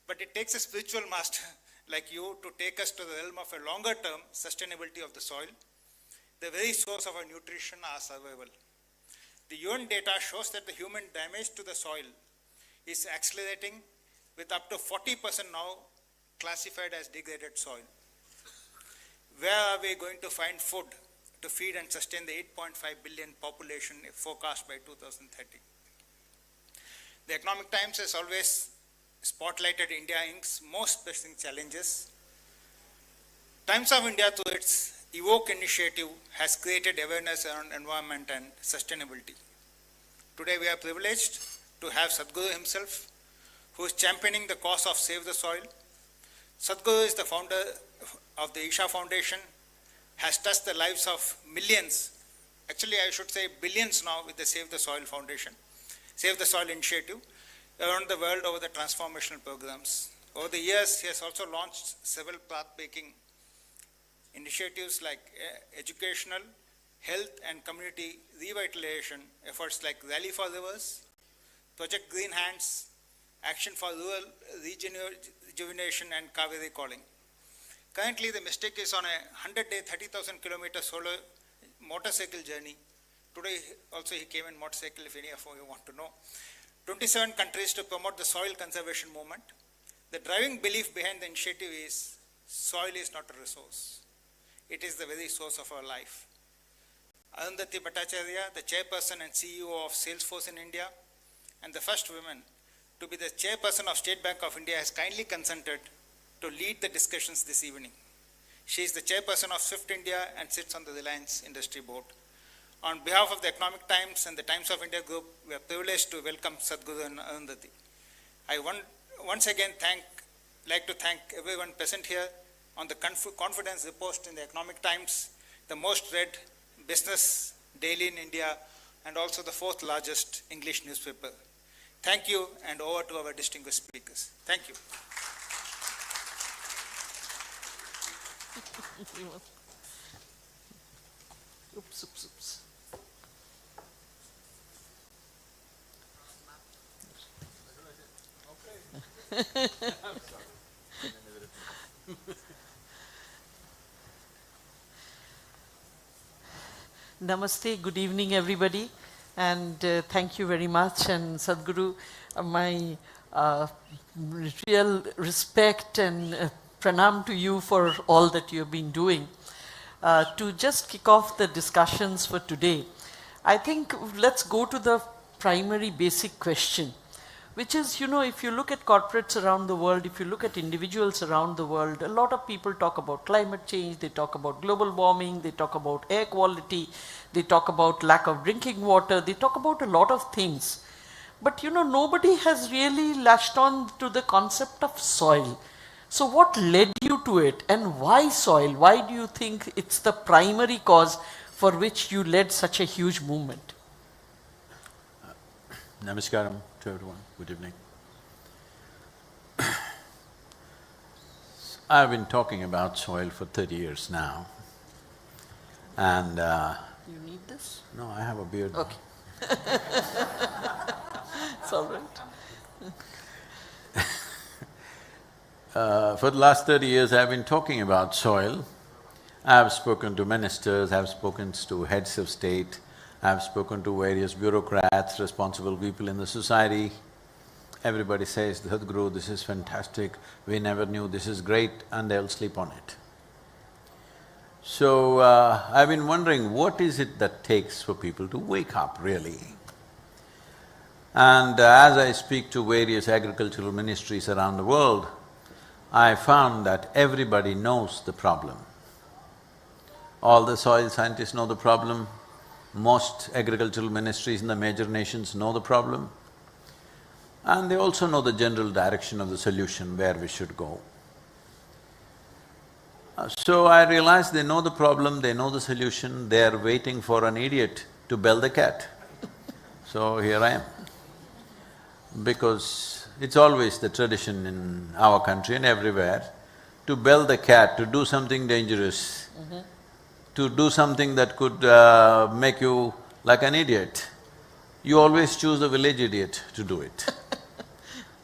Speaker 15: But it takes a spiritual master like you to take us to the realm of a longer term sustainability of the soil, the very source of our nutrition, our survival. The UN data shows that the human damage to the soil is accelerating, with up to 40% now classified as degraded soil. Where are we going to find food to feed and sustain the 8.5 billion population forecast by 2030? The Economic Times has always spotlighted India Inc.'s most pressing challenges. Times of India, through its Evoke initiative, has created awareness around environment and sustainability. Today we are privileged to have Sadhguru himself, who is championing the cause of Save the Soil. Sadhguru is the founder of the Isha Foundation, has touched the lives of millions, actually I should say billions now, with the Save the Soil Foundation, Save the Soil initiative around the world over the transformational programs. Over the years, he has also launched several path-breaking initiatives like educational, health and community revitalization efforts like Rally for Rivers, Project Green Hands, Action for Rural Rejuvenation and Kaveri Calling. Currently, the Mystic is on a 100-day, 30,000 kilometer solar motorcycle journey. Today, also he came in motorcycle, if any of you want to know. 27 countries to promote the soil conservation movement. The driving belief behind the initiative is soil is not a resource. It is the very source of our life. Arundhati Bhattacharya, the chairperson and CEO of Salesforce in India, and the first woman to be the chairperson of State Bank of India, has kindly consented to lead the discussions this evening. She is the chairperson of Swift India and sits on the Reliance Industry Board. On behalf of the Economic Times and the Times of India Group, we are privileged to welcome Sadhguru and Arundhati. I once again like to thank everyone present here on the confidence reposed in the Economic Times, the most read business daily in India, and also the fourth largest English newspaper. Thank you, and over to our distinguished speakers. Thank you.
Speaker 16: Oops. Namaste, good evening everybody, and thank you very much. And Sadhguru, my real respect and pranam to you for all that you have been doing. To just kick off the discussions for today, I think let's go to the primary basic question, which is, you know, if you look at corporates around the world, if you look at individuals around the world, a lot of people talk about climate change, they talk about global warming, they talk about air quality, they talk about lack of drinking water, they talk about a lot of things. But you know, nobody has really latched on to the concept of soil. So what led you to it, and why soil? Why do you think it's the primary cause for which you led such a huge movement?
Speaker 11: Namaskaram to everyone. Good evening. I've been talking about soil for 30 years now, and
Speaker 16: you need this?
Speaker 11: No, I have a beard.
Speaker 16: Okay. It's all right.
Speaker 11: For the last 30 years I've been talking about soil,
Speaker 17: I've spoken to ministers, I've spoken to heads of state, I've spoken to various bureaucrats, responsible people in the society. Everybody says, Sadhguru, this is fantastic, we never knew, this is great, and they'll sleep on it. So, I've been wondering, what is it that takes for people to wake up, really? And as I speak to various agricultural ministries around the world, I found that everybody knows the problem. All the soil scientists know the problem, most agricultural ministries in the major nations know the problem, and they also know the general direction of the solution, where we should go. So I realized they know the problem, they know the solution, they are waiting for an idiot to bell the cat. So here I am. Because it's always the tradition in our country and everywhere to bell the cat, to do something dangerous, to do something that could make you like an idiot. You always choose a village idiot to do it.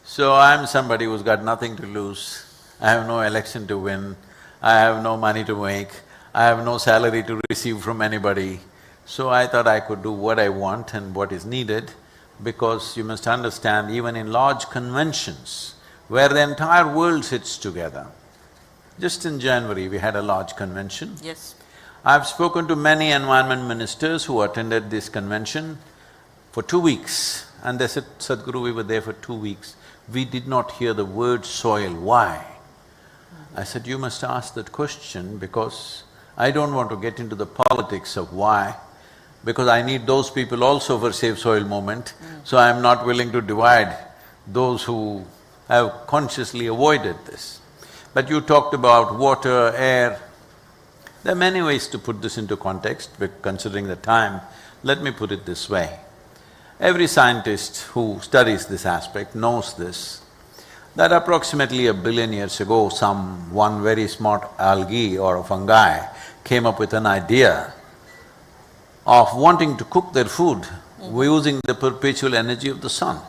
Speaker 17: So I'm somebody who's got nothing to lose, I have no election to win, I have no money to make, I have no salary to receive from anybody. So I thought I could do what I want and what is needed, because you must understand, even in large conventions, where the entire world sits together. Just in January, we had a large convention.
Speaker 16: Yes.
Speaker 17: I've spoken to many environment ministers who attended this convention for 2 weeks, and they said, Sadhguru, we were there for 2 weeks, we did not hear the word soil, why? I said, you must ask that question because I don't want to get into the politics of why, because I need those people also for Save Soil movement, so I'm not willing to divide those who have consciously avoided this. But you talked about water, air. There are many ways to put this into context, but considering the time, let me put it this way. Every scientist who studies this aspect knows this, that approximately 1 billion years ago, one very smart algae or a fungi came up with an idea of wanting to cook their food using the perpetual energy of the sun.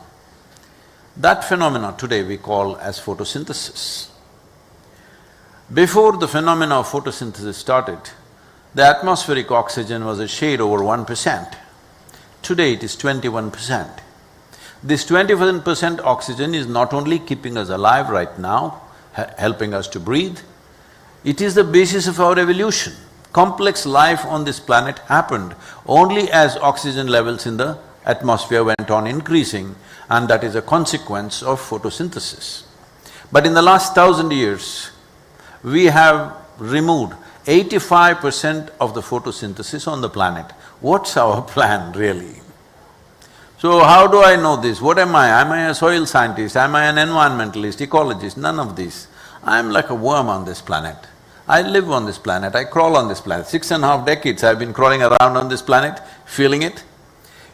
Speaker 17: That phenomena today we call as photosynthesis. Before the phenomena of photosynthesis started, the atmospheric oxygen was a shade over 1%. Today it is 21%. This 21% oxygen is not only keeping us alive right now, helping us to breathe, it is the basis of our evolution. Complex life on this planet happened only as oxygen levels in the atmosphere went on increasing, and that is a consequence of photosynthesis. But in the last 1,000 years, we have removed 85% of the photosynthesis on the planet. What's our plan really? So how do I know this? What am I? Am I a soil scientist? Am I an environmentalist, ecologist? None of these. I'm like a worm on this planet. I live on this planet, I crawl on this planet. 6.5 decades I've been crawling around on this planet, feeling it.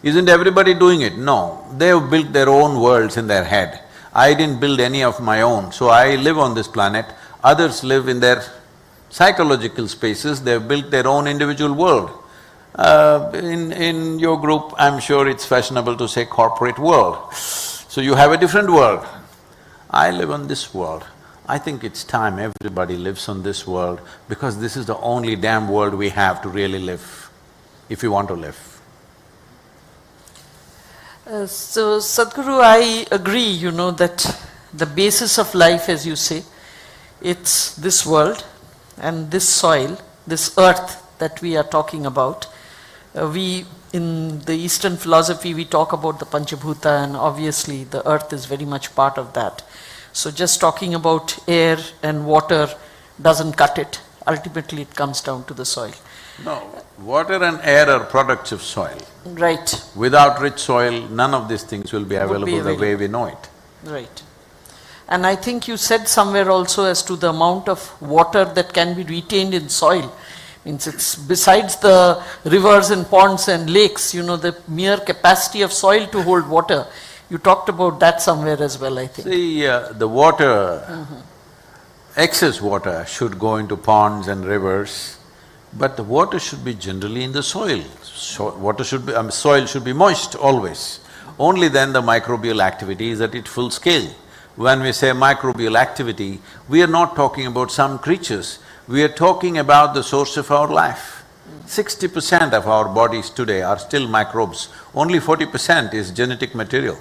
Speaker 17: Isn't everybody doing it? No. They've built their own worlds in their head. I didn't build any of my own, so I live on this planet. Others live in their psychological spaces, they've built their own individual world. In your group, I'm sure it's fashionable to say corporate world. So you have a different world. I live on this world. I think it's time everybody lives on this world, because this is the only damn world we have to really live, if you want to live.
Speaker 16: So Sadhguru, I agree, that the basis of life, as you say, it's this world and this soil, this earth that we are talking about. In the Eastern philosophy, we talk about the Panchabhuta, and obviously the earth is very much part of that. So just talking about air and water doesn't cut it. Ultimately, it comes down to the soil.
Speaker 17: No, water and air are products of soil.
Speaker 16: Right.
Speaker 17: Without rich soil, none of these things will be available the way we know it.
Speaker 16: Right. And I think you said somewhere also as to the amount of water that can be retained in soil. Means it's besides the rivers and ponds and lakes, the mere capacity of soil to hold water. You talked about that somewhere as well, I think.
Speaker 17: See, the water, excess water should go into ponds and rivers, but the water should be generally in the soil. Soil should be moist always. Only then the microbial activity is at its full scale. When we say microbial activity, we are not talking about some creatures. We are talking about the source of our life. 60% of our bodies today are still microbes, only 40% is genetic material.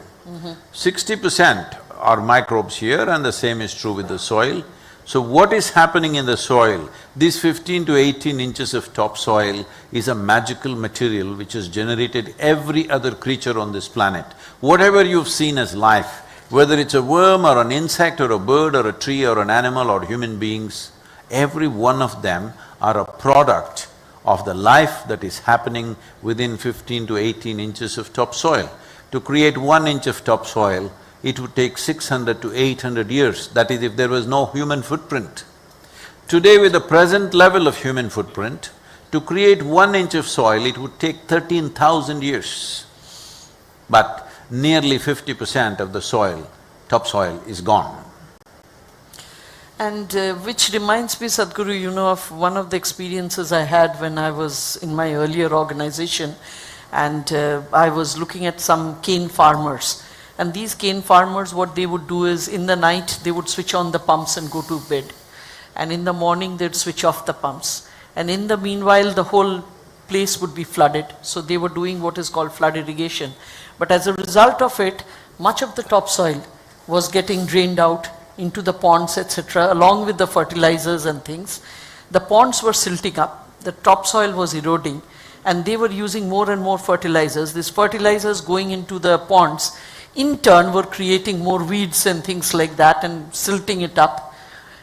Speaker 17: 60% are microbes here, and the same is true with the soil. So what is happening in the soil? This 15 to 18 inches of topsoil is a magical material which has generated every other creature on this planet. Whatever you've seen as life, whether it's a worm or an insect or a bird or a tree or an animal or human beings, every one of them are a product of the life that is happening within 15 to 18 inches of topsoil. To create 1 inch of topsoil, it would take 600 to 800 years, that is if there was no human footprint. Today with the present level of human footprint, to create 1 inch of soil, it would take 13,000 years. But nearly 50% of the soil, topsoil, is gone.
Speaker 16: And which reminds me, Sadhguru, you know, of one of the experiences I had when I was in my earlier organization, and I was looking at some cane farmers. And these cane farmers, what they would do is, in the night, they would switch on the pumps and go to bed. And in the morning, they'd switch off the pumps. And in the meanwhile, the whole place would be flooded. So they were doing what is called flood irrigation. But as a result of it, much of the topsoil was getting drained out into the ponds, etc., along with the fertilizers and things. The ponds were silting up, the topsoil was eroding, and they were using more and more fertilizers. These fertilizers going into the ponds, in turn, were creating more weeds and things like that and silting it up.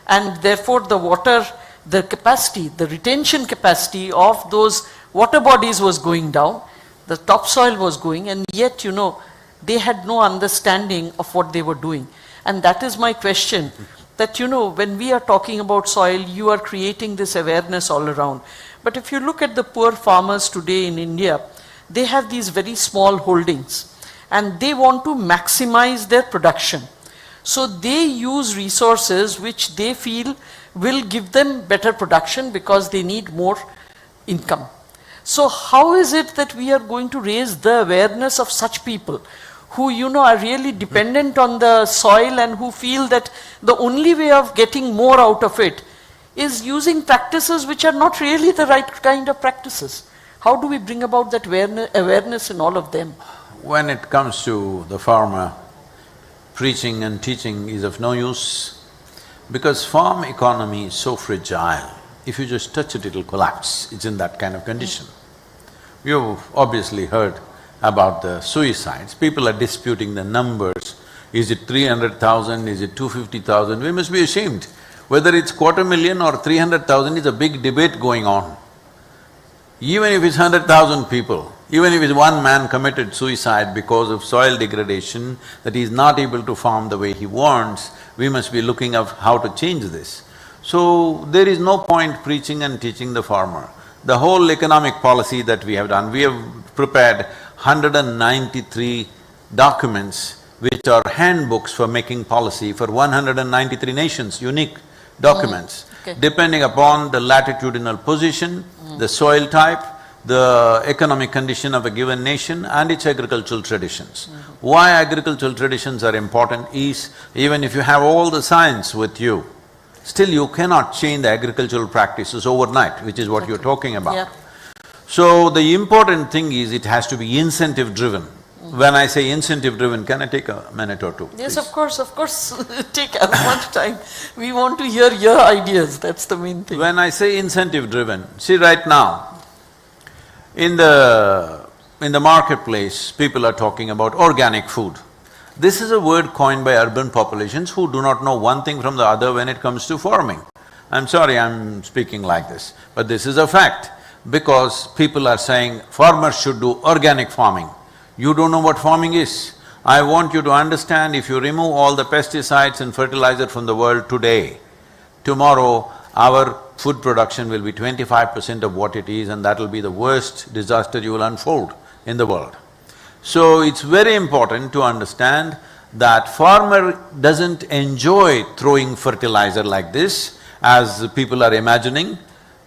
Speaker 16: And therefore, the water, the capacity, the retention capacity of those water bodies was going down, the topsoil was going, and yet, you know, they had no understanding of what they were doing. And that is my question, that, you know, when we are talking about soil, you are creating this awareness all around. But if you look at the poor farmers today in India, they have these very small holdings and they want to maximize their production. So they use resources which they feel will give them better production because they need more income. So how is it that we are going to raise the awareness of such people who, you know, are really dependent on the soil and who feel that the only way of getting more out of it is using practices which are not really the right kind of practices? How do we bring about that awareness in all of them?
Speaker 17: When it comes to the farmer, preaching and teaching is of no use, because farm economy is so fragile. If you just touch it, it'll collapse. It's in that kind of condition. You've obviously heard about the suicides. People are disputing the numbers. Is it 300,000? Is it 250,000? We must be ashamed. Whether it's 250,000 or 300,000 is a big debate going on. Even if it's 100,000 people, even if it's one man committed suicide because of soil degradation, that he is not able to farm the way he wants, we must be looking at how to change this. So, there is no point preaching and teaching the farmer. The whole economic policy that we have done, we have prepared 193 documents which are handbooks for making policy for 193 nations, unique documents.
Speaker 16: Okay.
Speaker 17: Depending upon the latitudinal position, the soil type, the economic condition of a given nation and its agricultural traditions. Why agricultural traditions are important is, even if you have all the science with you, still you cannot change the agricultural practices overnight, which is what you're talking about.
Speaker 16: Yeah.
Speaker 17: So the important thing is it has to be incentive driven. When I say incentive driven, can I take a minute or two?
Speaker 16: Yes, of course, take as much time. We want to hear your ideas, that's the main thing.
Speaker 17: When I say incentive driven, see right now, in the marketplace, people are talking about organic food. This is a word coined by urban populations who do not know one thing from the other when it comes to farming. I'm sorry I'm speaking like this, but this is a fact, because people are saying farmers should do organic farming. You don't know what farming is. I want you to understand, if you remove all the pesticides and fertilizer from the world today, tomorrow our food production will be 25% of what it is, and that will be the worst disaster you will unfold in the world. So it's very important to understand that farmer doesn't enjoy throwing fertilizer like this, as people are imagining.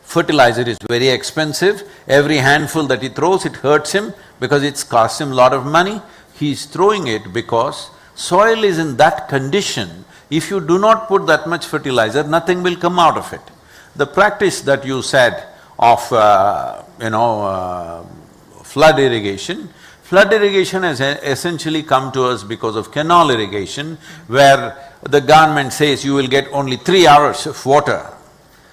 Speaker 17: Fertilizer is very expensive. Every handful that he throws, it hurts him because it's costs him a lot of money. He's throwing it because soil is in that condition. If you do not put that much fertilizer, nothing will come out of it. The practice that you said of, flood irrigation has essentially come to us because of canal irrigation, where the government says you will get only 3 hours of water.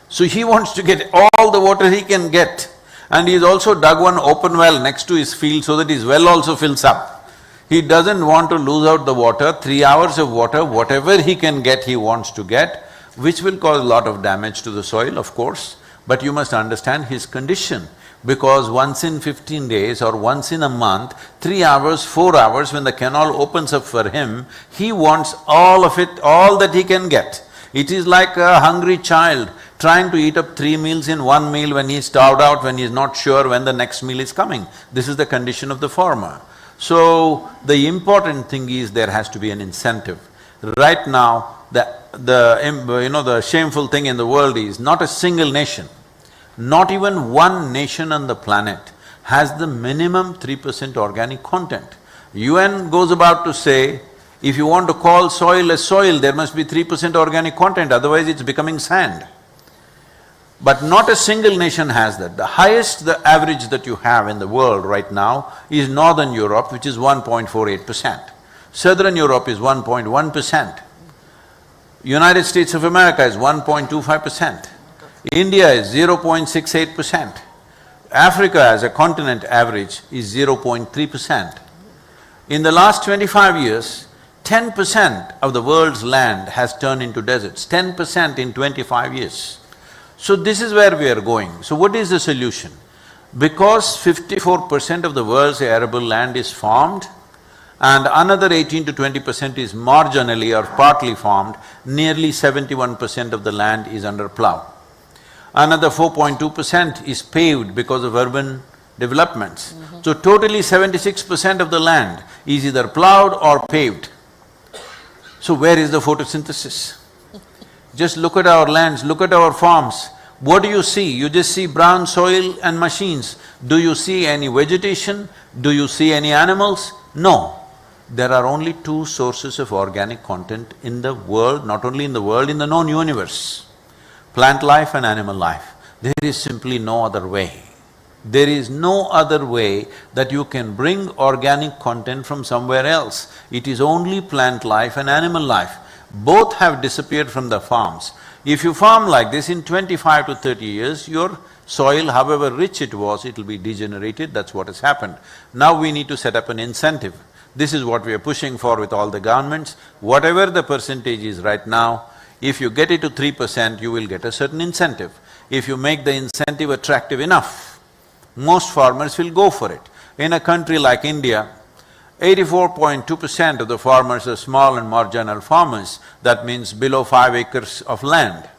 Speaker 17: So he wants to get all the water he can get, and he's also dug one open well next to his field so that his well also fills up. He doesn't want to lose out the water, 3 hours of water, whatever he can get, he wants to get, which will cause a lot of damage to the soil, of course. But you must understand his condition, because once in 15 days or once in a month, 3 hours, 4 hours, when the canal opens up for him, he wants all of it, all that he can get. It is like a hungry child trying to eat up 3 meals in 1 meal when he's starved out, when he's not sure when the next meal is coming. This is the condition of the farmer. So, the important thing is there has to be an incentive. Right now, the shameful thing in the world is not a single nation, not even one nation on the planet has the minimum 3% organic content. UN goes about to say, if you want to call soil a soil, there must be 3% organic content, otherwise it's becoming sand. But not a single nation has that. The highest, the average that you have in the world right now is Northern Europe, which is 1.48%. Southern Europe is 1.1%. United States of America is 1.25%. India is 0.68%. Africa as a continent average is 0.3%. In the last 25 years, 10% of the world's land has turned into deserts, 10% in 25 years. So this is where we are going. So what is the solution? Because 54% of the world's arable land is farmed and another 18 to 20% is marginally or partly farmed, nearly 71% of the land is under plough. Another 4.2% is paved because of urban developments. So totally 76% of the land is either ploughed or paved. So where is the photosynthesis? Just look at our lands, look at our farms. What do you see? You just see brown soil and machines. Do you see any vegetation? Do you see any animals? No. There are only two sources of organic content in the world, not only in the world, in the known universe. Plant life and animal life. There is simply no other way. There is no other way that you can bring organic content from somewhere else. It is only plant life and animal life. Both have disappeared from the farms. If you farm like this, in 25 to 30 years, your soil, however rich it was, it will be degenerated, that's what has happened. Now we need to set up an incentive. This is what we are pushing for with all the governments. Whatever the percentage is right now, if you get it to 3%, you will get a certain incentive. If you make the incentive attractive enough, most farmers will go for it. In a country like India, 84.2% of the farmers are small and marginal farmers, that means below 5 acres of land.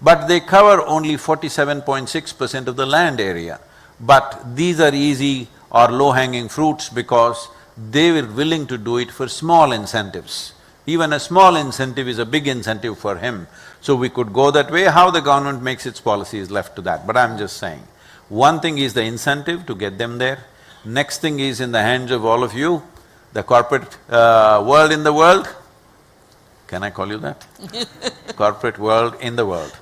Speaker 17: But they cover only 47.6% of the land area. But these are easy or low-hanging fruits because they were willing to do it for small incentives. Even a small incentive is a big incentive for him. So we could go that way. How the government makes its policy is left to that, but I'm just saying. One thing is the incentive to get them there. Next thing is in the hands of all of you, the corporate world in the world. Can I call you that? Corporate world in the world.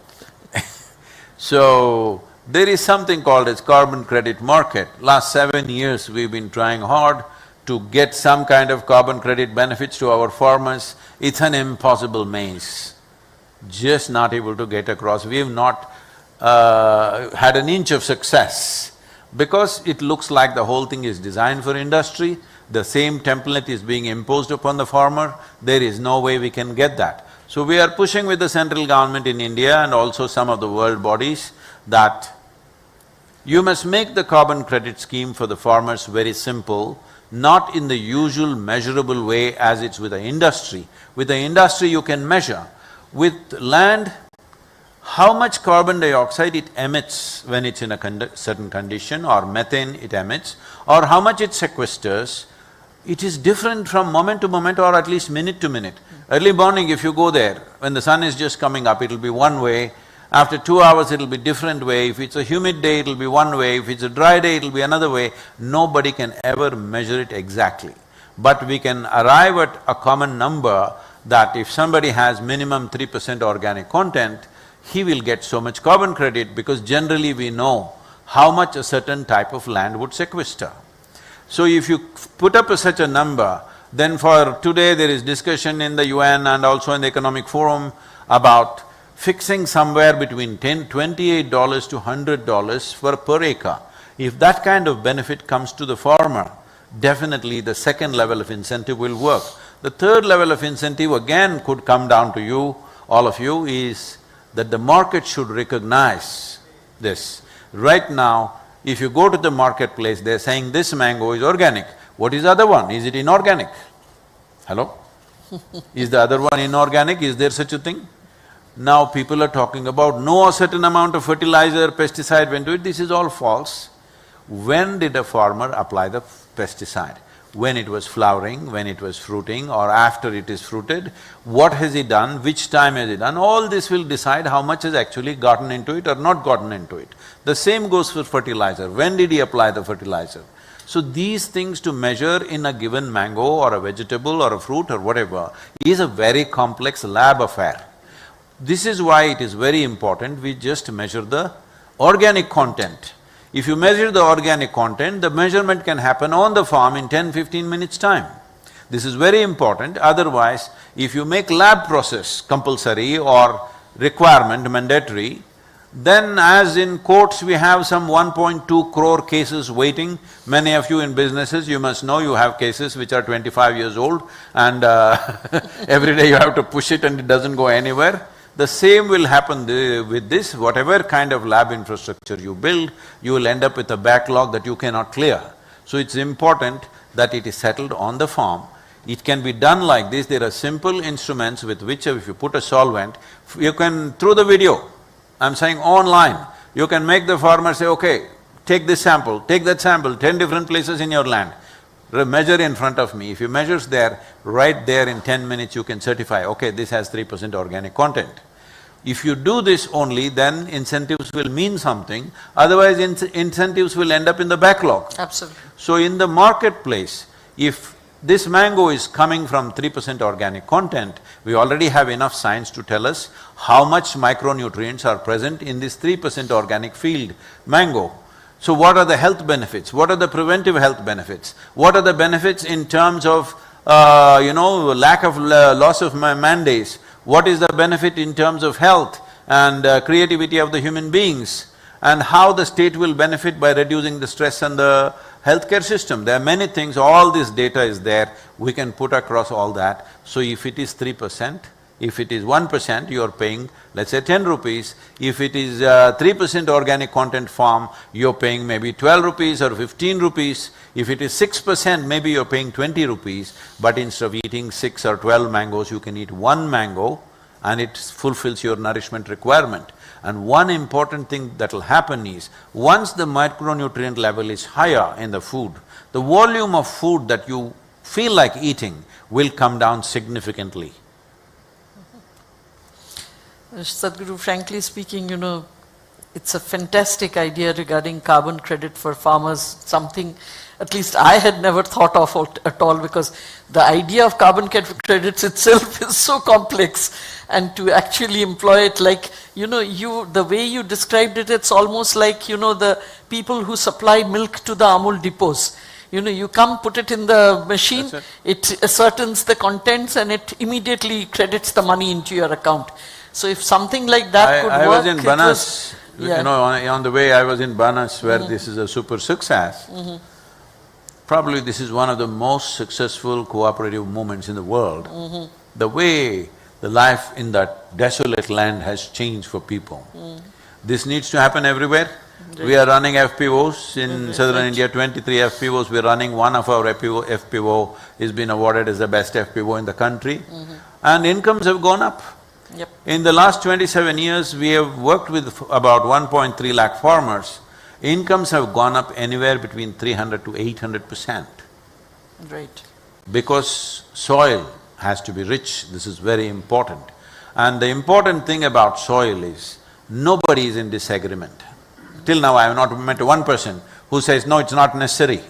Speaker 17: So, there is something called as carbon credit market. Last 7 years we've been trying hard to get some kind of carbon credit benefits to our farmers. It's an impossible maze. Just not able to get across. We have not had an inch of success because it looks like the whole thing is designed for industry. The same template is being imposed upon the farmer. There is no way we can get that. So we are pushing with the central government in India and also some of the world bodies that you must make the carbon credit scheme for the farmers very simple, not in the usual measurable way as it's with the industry. With the industry you can measure. With land, how much carbon dioxide it emits when it's in a certain condition, or methane it emits, or how much it sequesters, it is different from moment to moment or at least minute to minute. Early morning if you go there, when the sun is just coming up, it'll be one way. After 2 hours it'll be different way. If it's a humid day, it'll be one way. If it's a dry day, it'll be another way. Nobody can ever measure it exactly. But we can arrive at a common number that if somebody has minimum 3% organic content, he will get so much carbon credit because generally we know how much a certain type of land would sequester. So if you put up such a number, then for today there is discussion in the UN and also in the Economic Forum about fixing somewhere between $28 to $100 per acre. If that kind of benefit comes to the farmer, definitely the second level of incentive will work. The third level of incentive again could come down to you, all of you, is that the market should recognize this. Right now, if you go to the marketplace, they're saying this mango is organic. What is the other one? Is it inorganic? Hello? Is the other one inorganic? Is there such a thing? Now people are talking about no certain amount of fertilizer, pesticide went to it. This is all false. When did a farmer apply the pesticide? When it was flowering, when it was fruiting, or after it is fruited? What has he done? Which time has he done? All this will decide how much has actually gotten into it or not gotten into it. The same goes for fertilizer. When did he apply the fertilizer? So these things to measure in a given mango or a vegetable or a fruit or whatever is a very complex lab affair. This is why it is very important we just measure the organic content. If you measure the organic content, the measurement can happen on the farm in 10-15 minutes' time. This is very important, otherwise if you make lab process compulsory or requirement mandatory, then as in courts we have some 1.2 crore cases waiting. Many of you in businesses, you must know you have cases which are 25 years old and every day you have to push it and it doesn't go anywhere. The same will happen with this. Whatever kind of lab infrastructure you build, you will end up with a backlog that you cannot clear. So it's important that it is settled on the farm. It can be done like this. There are simple instruments with which if you put a solvent, you can, through the video, I'm saying online, you can make the farmer say, okay, take this sample, take that sample, 10 different places in your land, measure in front of me. If he measures there, right there in 10 minutes you can certify, okay, this has 3% organic content. If you do this only, then incentives will mean something, otherwise incentives will end up in the backlog.
Speaker 16: Absolutely.
Speaker 17: So in the marketplace, if this mango is coming from 3% organic content, we already have enough science to tell us how much micronutrients are present in this 3% organic field mango. So what are the health benefits? What are the preventive health benefits? What are the benefits in terms of, lack of loss of man days? What is the benefit in terms of health and creativity of the human beings? And how the state will benefit by reducing the stress on the healthcare system. There are many things, all this data is there, we can put across all that. So if it is 3%, if it is 1%, you are paying, let's say 10 rupees. If it is 3% organic content farm, you're paying maybe 12 rupees or 15 rupees. If it is 6%, maybe you're paying 20 rupees. But instead of eating 6 or 12 mangoes, you can eat one mango and it fulfills your nourishment requirement. And one important thing that will happen is, once the micronutrient level is higher in the food, the volume of food that you feel like eating will come down significantly.
Speaker 16: Sadhguru, frankly speaking, it's a fantastic idea regarding carbon credit for farmers, something at least I had never thought of at all, because the idea of carbon credits itself is so complex, and to actually employ it like, the way you described it, it's almost like, the people who supply milk to the Amul depots. You come, put it in the machine, it ascertains the contents and it immediately credits the money into your account. So if something like that could work…
Speaker 17: I was in Banas, on the way I was in Banas where this is a super success. Probably this is one of the most successful cooperative movements in the world. The way the life in that desolate land has changed for people. This needs to happen everywhere. We are running FPOs in southern India, 23 FPOs we're running. One of our FPO is been awarded as the best FPO in the country. And incomes have gone up.
Speaker 16: Yep.
Speaker 17: In the last 27 years, we have worked with about 1.3 lakh farmers. Incomes have gone up anywhere between 300 to 800%.
Speaker 16: Right.
Speaker 17: Because soil has to be rich, this is very important. And the important thing about soil is, nobody is in disagreement. Till now I have not met one person who says, no, it's not necessary.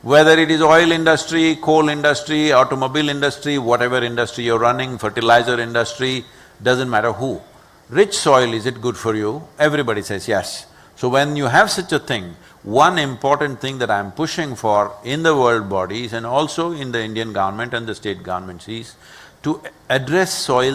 Speaker 17: Whether it is oil industry, coal industry, automobile industry, whatever industry you're running, fertilizer industry, doesn't matter who. rich soil, is it good for you? Everybody says yes. So when you have such a thing, one important thing that I'm pushing for in the world bodies and also in the Indian government and the state governments is to address soil